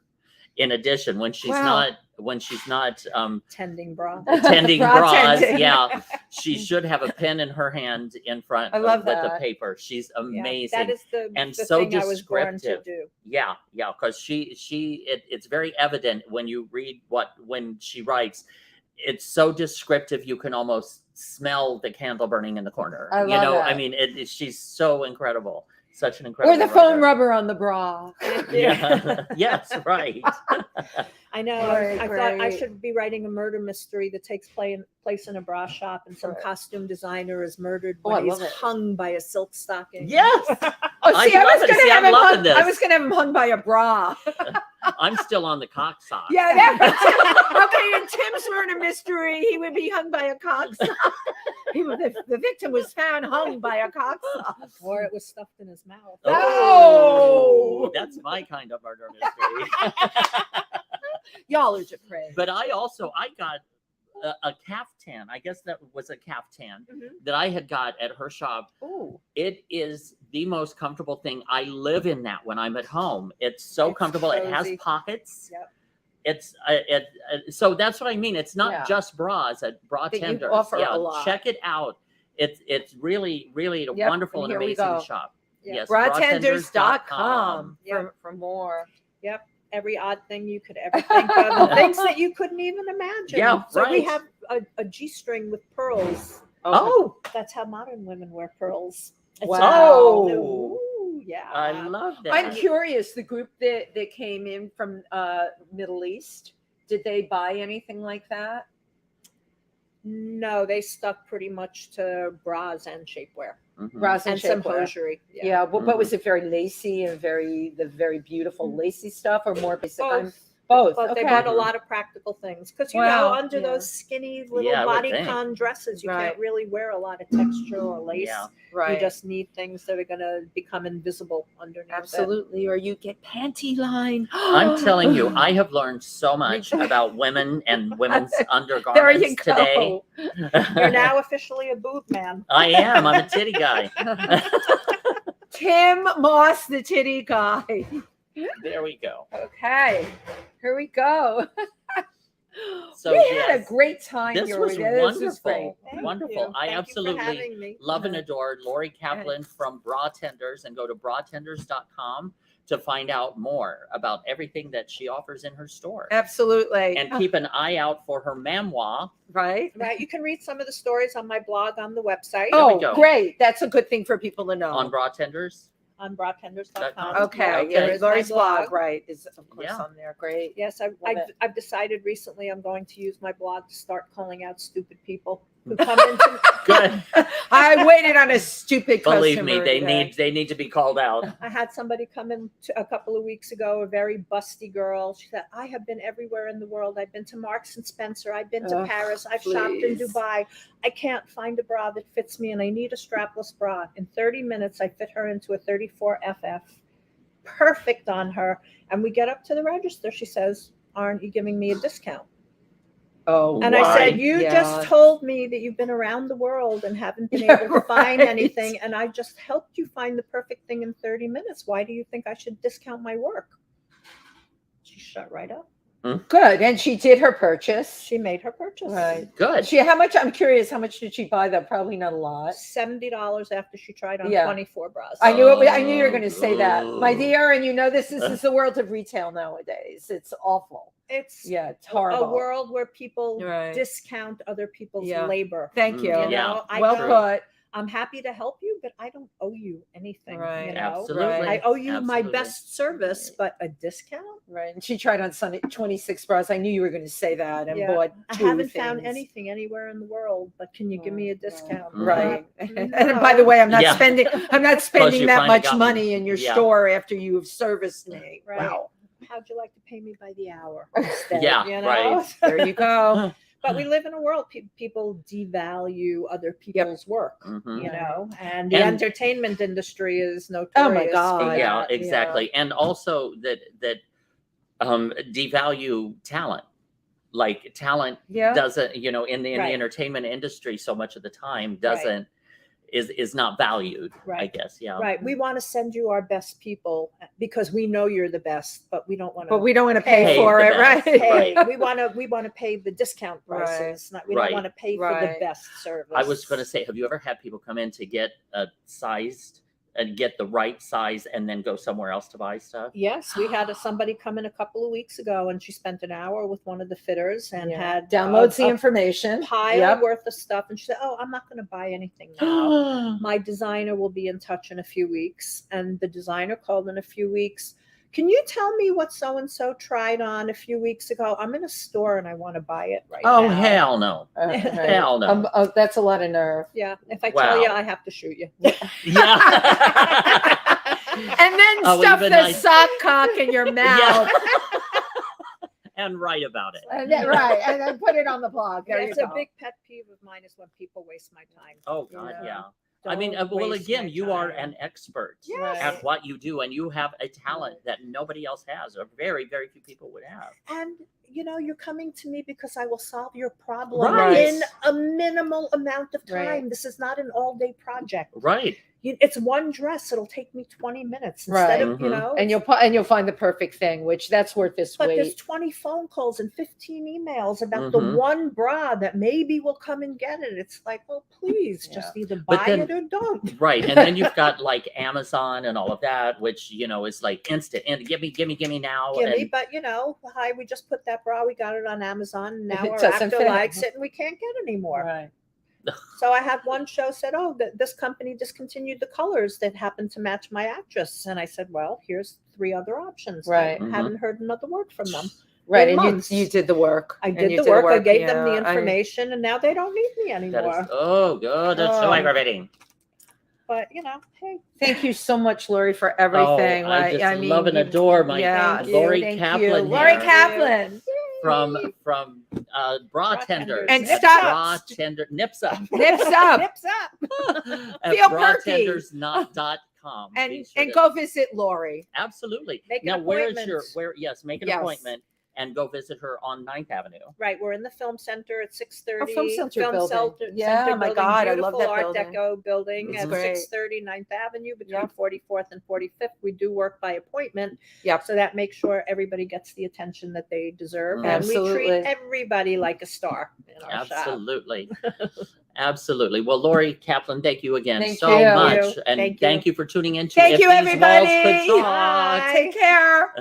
Speaker 1: In addition, when she's
Speaker 4: Wow.
Speaker 1: not
Speaker 3: Tending bra.
Speaker 1: tending
Speaker 4: Bra
Speaker 1: bras,
Speaker 4: tending.
Speaker 1: yeah, she should have a pen in her hand in front
Speaker 4: I love
Speaker 1: with the
Speaker 4: that.
Speaker 1: paper. She's
Speaker 3: Yeah,
Speaker 1: amazing.
Speaker 3: that is the
Speaker 1: and
Speaker 3: the
Speaker 1: so
Speaker 3: thing I was born to
Speaker 1: descriptive.
Speaker 3: do.
Speaker 1: Yeah, because it's very evident when you read when she writes. It's so descriptive you can almost smell the candle burning in the corner.
Speaker 4: I love
Speaker 1: I
Speaker 4: that.
Speaker 1: mean, she's so incredible, such an
Speaker 4: Or
Speaker 1: incredible.
Speaker 4: the foam
Speaker 1: writer.
Speaker 4: rubber on the bra.
Speaker 1: Yeah. Yes, right.
Speaker 3: I know.
Speaker 4: Right,
Speaker 3: I thought I
Speaker 4: right.
Speaker 3: should be writing a murder mystery that takes place in a bra shop, and some
Speaker 4: Right.
Speaker 3: costume designer is murdered
Speaker 4: Oh, I
Speaker 3: when he's
Speaker 4: love it.
Speaker 3: hung by a silk stocking.
Speaker 1: Yes.
Speaker 4: Oh, see, I
Speaker 1: love
Speaker 4: was
Speaker 1: it.
Speaker 4: going
Speaker 1: See,
Speaker 4: to have
Speaker 1: I'm
Speaker 4: him
Speaker 1: loving
Speaker 4: hung.
Speaker 1: this.
Speaker 4: I was going to have him hung by a bra.
Speaker 1: I'm still on the cock sock.
Speaker 4: Yeah, okay, and Tim's murder mystery, he would be hung by a cock sock. The victim was found hung by a cock sock.
Speaker 3: Or it was stuffed in his mouth.
Speaker 4: Oh!
Speaker 1: That's my kind of murder mystery.
Speaker 4: Y'all are depraved.
Speaker 1: But I got a caftan. I guess that was a caftan
Speaker 2: Mhm.
Speaker 1: that I had got at her shop.
Speaker 4: Ooh.
Speaker 1: It is the most comfortable thing. I live in that when I'm at home. It's so
Speaker 3: It's
Speaker 1: comfortable. It has
Speaker 3: cozy.
Speaker 1: pockets.
Speaker 3: Yep.
Speaker 1: It's so that's what I mean. It's not
Speaker 4: Yeah.
Speaker 1: just bras at Bra
Speaker 4: That you
Speaker 1: Tenders.
Speaker 4: offer
Speaker 1: Yeah,
Speaker 4: a lot.
Speaker 1: check it out. It's really a
Speaker 4: Yep,
Speaker 1: wonderful
Speaker 4: and
Speaker 1: and
Speaker 4: here we
Speaker 1: amazing
Speaker 4: go.
Speaker 1: shop.
Speaker 3: Yeah.
Speaker 1: Yes,
Speaker 4: Bratenders.com
Speaker 3: Yep.
Speaker 4: for more.
Speaker 3: Every odd thing you could ever think of, and things that you couldn't even imagine.
Speaker 1: Yeah,
Speaker 3: so we
Speaker 1: right.
Speaker 3: have a G-string with pearls.
Speaker 1: Oh,
Speaker 3: That's how modern women wear pearls. It's
Speaker 4: Wow.
Speaker 3: Ooh, yeah.
Speaker 1: I love that.
Speaker 4: I'm curious, the group that came in from Middle East, did they buy anything like that?
Speaker 3: No, they stuck pretty much to bras and shapewear
Speaker 1: Mhm.
Speaker 4: Bras
Speaker 3: and some
Speaker 4: shapewear?
Speaker 3: hosiery.
Speaker 4: Yeah, but was it very lacy and the very beautiful lacy stuff, or more basic?
Speaker 3: Both.
Speaker 4: Both.
Speaker 3: But they
Speaker 4: Okay.
Speaker 3: bought a lot of practical things because
Speaker 4: Wow,
Speaker 3: under
Speaker 4: yeah.
Speaker 3: those skinny little
Speaker 1: Yeah, I would think.
Speaker 3: bodycon dresses, you
Speaker 4: Right.
Speaker 3: can't really wear a lot of texture or lace.
Speaker 1: Yeah.
Speaker 4: Right.
Speaker 3: You just need things that are going to become invisible underneath.
Speaker 4: Absolutely, or you get panty line.
Speaker 1: I'm telling you, I have learned so much about women and women's
Speaker 4: There
Speaker 1: undergarments
Speaker 4: you go.
Speaker 1: today.
Speaker 3: You're now officially a boob man.
Speaker 1: I am. I'm a titty guy.
Speaker 4: Tim Moss, the titty guy.
Speaker 1: There we go.
Speaker 4: Okay, here we go.
Speaker 1: So
Speaker 4: we had a
Speaker 1: yes,
Speaker 4: great time
Speaker 1: this
Speaker 4: here.
Speaker 1: was
Speaker 4: This was
Speaker 1: wonderful.
Speaker 4: great.
Speaker 3: Thank
Speaker 1: Wonderful.
Speaker 3: you.
Speaker 1: I
Speaker 3: Thank you for
Speaker 1: absolutely
Speaker 3: having me.
Speaker 1: love and adore Lori Kaplan from Bra Tenders, and go to bratenders.com to find out more about everything that she offers in her store.
Speaker 4: Absolutely.
Speaker 1: And keep an eye out for her memoir.
Speaker 4: right.
Speaker 3: Right. You can read some of the stories on my blog on the website
Speaker 1: There we
Speaker 4: Oh,
Speaker 1: go.
Speaker 4: great. That's a good thing for people to know.
Speaker 1: On Bra Tenders.
Speaker 3: on bratenders.com.
Speaker 4: Okay.
Speaker 1: Okay.
Speaker 4: Yeah,
Speaker 3: There is my
Speaker 4: Lori's blog, right, is of course
Speaker 1: Yeah.
Speaker 4: on there. Great.
Speaker 3: Yes,
Speaker 4: Love it.
Speaker 3: I've decided recently I'm going to use my blog to start calling out stupid people who come into.
Speaker 1: Good.
Speaker 4: I waited on a stupid
Speaker 1: Believe
Speaker 4: customer
Speaker 1: me, they
Speaker 4: today.
Speaker 1: need to be called out.
Speaker 3: I had somebody come in a couple of weeks ago, a very busty girl. She said, I have been everywhere in the world. I've been to Marks and Spencer. I've been to
Speaker 4: Ugh,
Speaker 3: Paris. I've shopped in
Speaker 4: please.
Speaker 3: Dubai. I can't find a bra that fits me and I need a strapless bra. In 30 minutes, I fit her into a 34 FF. Perfect on her. And we get up to the register. She says, aren't you giving me a discount?
Speaker 4: Oh,
Speaker 3: And
Speaker 1: Why?
Speaker 3: I said, you
Speaker 4: Yeah.
Speaker 3: just told me that you've been around the world and haven't been
Speaker 4: Yeah,
Speaker 3: able to find
Speaker 4: right.
Speaker 3: anything. And I just helped you find the perfect thing in 30 minutes. Why do you think I should discount my work? She shut right up.
Speaker 4: good. And she did her purchase.
Speaker 3: She made her purchase.
Speaker 4: Right.
Speaker 1: Good.
Speaker 4: How much? I'm curious. How much did she buy? Though probably not a lot.
Speaker 3: $70 after she tried on
Speaker 4: Yeah.
Speaker 3: 24 bras.
Speaker 4: I knew it. I knew you were going to say that, my
Speaker 1: Oh.
Speaker 4: dear. And you know, this is the world of retail nowadays. It's awful.
Speaker 3: It's
Speaker 4: Yeah, it's
Speaker 3: a
Speaker 4: horrible.
Speaker 3: world where people
Speaker 4: Right.
Speaker 3: discount other people's
Speaker 4: Yeah.
Speaker 3: labor.
Speaker 4: Thank you.
Speaker 1: Mm,
Speaker 3: You
Speaker 1: yeah.
Speaker 3: know, I
Speaker 4: Well
Speaker 3: don't-
Speaker 4: put.
Speaker 3: I'm happy to help you, but I don't owe you anything.
Speaker 4: Right.
Speaker 3: You know?
Speaker 1: Absolutely.
Speaker 3: I owe you my
Speaker 1: Absolutely.
Speaker 3: best service, but a discount?
Speaker 4: Right. And she tried on Sunday 26 bras. I knew you were going to say that and
Speaker 3: Yeah.
Speaker 4: bought
Speaker 3: I
Speaker 4: two
Speaker 3: haven't found
Speaker 4: things.
Speaker 3: anything anywhere in the world, but can you give me a
Speaker 4: Right,
Speaker 3: discount?
Speaker 4: Right.
Speaker 3: No.
Speaker 4: And by the way, I'm not
Speaker 1: Yeah.
Speaker 4: spending
Speaker 1: you
Speaker 4: that
Speaker 1: finally
Speaker 4: much
Speaker 1: got me.
Speaker 4: money in your
Speaker 1: Yeah.
Speaker 4: store after you've serviced me.
Speaker 3: Right.
Speaker 4: Wow.
Speaker 3: How'd you like to pay me by the hour instead?
Speaker 1: Yeah,
Speaker 3: you know?
Speaker 1: right.
Speaker 4: There you go.
Speaker 3: But we live in a world people devalue other people's work,
Speaker 1: Mhm.
Speaker 3: you know, and the
Speaker 1: And-
Speaker 3: entertainment industry is notorious.
Speaker 4: Oh my
Speaker 3: for
Speaker 4: God.
Speaker 1: Yeah,
Speaker 3: that.
Speaker 1: exactly. And also that devalue talent. Like talent
Speaker 4: Yeah.
Speaker 1: doesn't, in the
Speaker 3: Right.
Speaker 1: entertainment industry so much of the time doesn't is not valued, I
Speaker 3: Right.
Speaker 1: guess. Yeah.
Speaker 3: Right. We want to send you our best people because we know you're the best, but we don't want
Speaker 4: But
Speaker 3: to
Speaker 4: we don't want to pay
Speaker 3: Pay
Speaker 4: for
Speaker 1: the
Speaker 4: it, right?
Speaker 1: best.
Speaker 3: pay.
Speaker 1: Right.
Speaker 3: We want to pay the discount
Speaker 4: Right.
Speaker 3: prices. We
Speaker 1: Right.
Speaker 3: don't want to pay for
Speaker 4: Right.
Speaker 3: the best service.
Speaker 1: I was going to say, have you ever had people come in to get sized and get the right size and then go somewhere else to buy stuff?
Speaker 3: Yes, we had somebody come in a couple of weeks ago, and she spent an hour with one of the fitters and
Speaker 4: Yeah.
Speaker 3: had
Speaker 4: Downloads the
Speaker 3: a
Speaker 4: information.
Speaker 3: pile
Speaker 4: Yep.
Speaker 3: worth of stuff. And she said, "Oh, I'm not going to buy anything now. My designer will be in touch in a few weeks." And the designer called in a few weeks. Can you tell me what so and so tried on a few weeks ago? I'm in a store and I want to buy it right
Speaker 1: Oh,
Speaker 3: now.
Speaker 1: hell no.
Speaker 4: Right.
Speaker 1: Hell no.
Speaker 4: That's a lot of nerve.
Speaker 3: Yeah, if I
Speaker 1: Wow.
Speaker 3: tell you, I have to shoot you.
Speaker 1: Yeah.
Speaker 4: And then
Speaker 1: Oh,
Speaker 4: stuff
Speaker 1: even
Speaker 4: the
Speaker 1: I-
Speaker 4: sock cock in your mouth.
Speaker 1: And write about it.
Speaker 4: And then, right. And then put it on the blog. There you
Speaker 3: It's
Speaker 4: go.
Speaker 3: a big pet peeve of mine is when people waste my time.
Speaker 1: Oh God,
Speaker 3: Yeah.
Speaker 1: yeah. I mean,
Speaker 3: Don't
Speaker 1: well,
Speaker 3: waste
Speaker 1: again,
Speaker 3: my
Speaker 1: you are
Speaker 3: time.
Speaker 1: an expert
Speaker 3: Yes.
Speaker 1: at what you do, and you have a talent that nobody else has, or very, very few people would have.
Speaker 3: And you're coming to me because I will solve your problem
Speaker 1: Right.
Speaker 3: in a minimal amount of time.
Speaker 4: Right.
Speaker 3: This is not an all-day project.
Speaker 1: Right.
Speaker 3: It's one dress. It'll take me 20 minutes
Speaker 4: Right.
Speaker 3: instead of,
Speaker 1: Mhm.
Speaker 4: And you'll find the perfect thing, which that's worth this
Speaker 3: but there's
Speaker 4: wait.
Speaker 3: 20 phone calls and 15 emails about the
Speaker 1: Mhm.
Speaker 3: one bra that maybe will come and get it. It's like, well, please just either
Speaker 1: But
Speaker 3: buy
Speaker 1: then-
Speaker 3: it or don't.
Speaker 1: Right. And then you've got like Amazon and all of that, which is like instant and give me now.
Speaker 3: Gimme,
Speaker 1: And
Speaker 3: but hi, we just put that bra, we got it on Amazon, and now
Speaker 4: It
Speaker 3: our
Speaker 4: doesn't
Speaker 3: actor
Speaker 4: fit.
Speaker 3: likes it and we can't get any more.
Speaker 4: Right.
Speaker 3: So I had one show said, oh, this company discontinued the colors that happened to match my actress. And I said, well, here's 3 other options.
Speaker 4: Right.
Speaker 3: I hadn't heard another word from them.
Speaker 4: Right.
Speaker 3: In
Speaker 4: And
Speaker 3: months.
Speaker 4: you did the work.
Speaker 3: I
Speaker 4: And
Speaker 3: did
Speaker 4: you
Speaker 3: the work. I gave
Speaker 4: yeah,
Speaker 3: them the information and now they don't need me
Speaker 1: that
Speaker 3: anymore.
Speaker 1: is, oh God, that's so
Speaker 4: Oh.
Speaker 1: aggravating.
Speaker 3: But hey,
Speaker 4: Thank you so much, Lori, for everything.
Speaker 1: Oh, I
Speaker 4: Like,
Speaker 1: just
Speaker 4: mean,
Speaker 1: love and
Speaker 4: you-
Speaker 1: adore my
Speaker 4: yeah,
Speaker 3: Thank you,
Speaker 1: Lori
Speaker 4: thank
Speaker 1: Kaplan
Speaker 4: you. Lori
Speaker 1: here.
Speaker 4: Kaplan.
Speaker 1: from bra
Speaker 3: Bra
Speaker 1: tenders
Speaker 3: tenders.
Speaker 4: And
Speaker 1: at
Speaker 4: stop.
Speaker 1: bra tender nips up
Speaker 4: Nips up.
Speaker 3: nips up.
Speaker 1: at
Speaker 4: Feel perky.
Speaker 1: bratenders.com.
Speaker 4: And
Speaker 1: Be sure
Speaker 4: and
Speaker 1: to-
Speaker 4: go visit Lori.
Speaker 1: absolutely.
Speaker 3: Make an
Speaker 1: Now where's
Speaker 3: appointment.
Speaker 1: yes, make an
Speaker 4: Yes.
Speaker 1: appointment and go visit her on 9th Avenue.
Speaker 3: Right, we're in the Film Center at 6:30.
Speaker 4: Film Center building.
Speaker 3: Center
Speaker 4: Yeah, my
Speaker 3: building,
Speaker 4: God, I love
Speaker 3: beautiful
Speaker 4: that
Speaker 3: Art
Speaker 4: building.
Speaker 3: Deco building
Speaker 1: It's
Speaker 3: at
Speaker 4: great.
Speaker 3: 6:30 9th Avenue between
Speaker 4: Yep.
Speaker 3: 44th and 45th. We do work by appointment.
Speaker 4: Yep.
Speaker 3: So that makes sure everybody gets the attention that they deserve. And we
Speaker 4: Absolutely.
Speaker 3: treat everybody like a star in our shop.
Speaker 1: Absolutely. Absolutely. Well, Lori Kaplan, thank you again
Speaker 4: Thank
Speaker 1: so
Speaker 4: you.
Speaker 1: much. And
Speaker 3: Thank you.
Speaker 1: thank you for tuning in to
Speaker 4: Thank
Speaker 1: If
Speaker 4: you,
Speaker 1: These
Speaker 4: everybody.
Speaker 1: Walls Could Talk.
Speaker 4: Take care.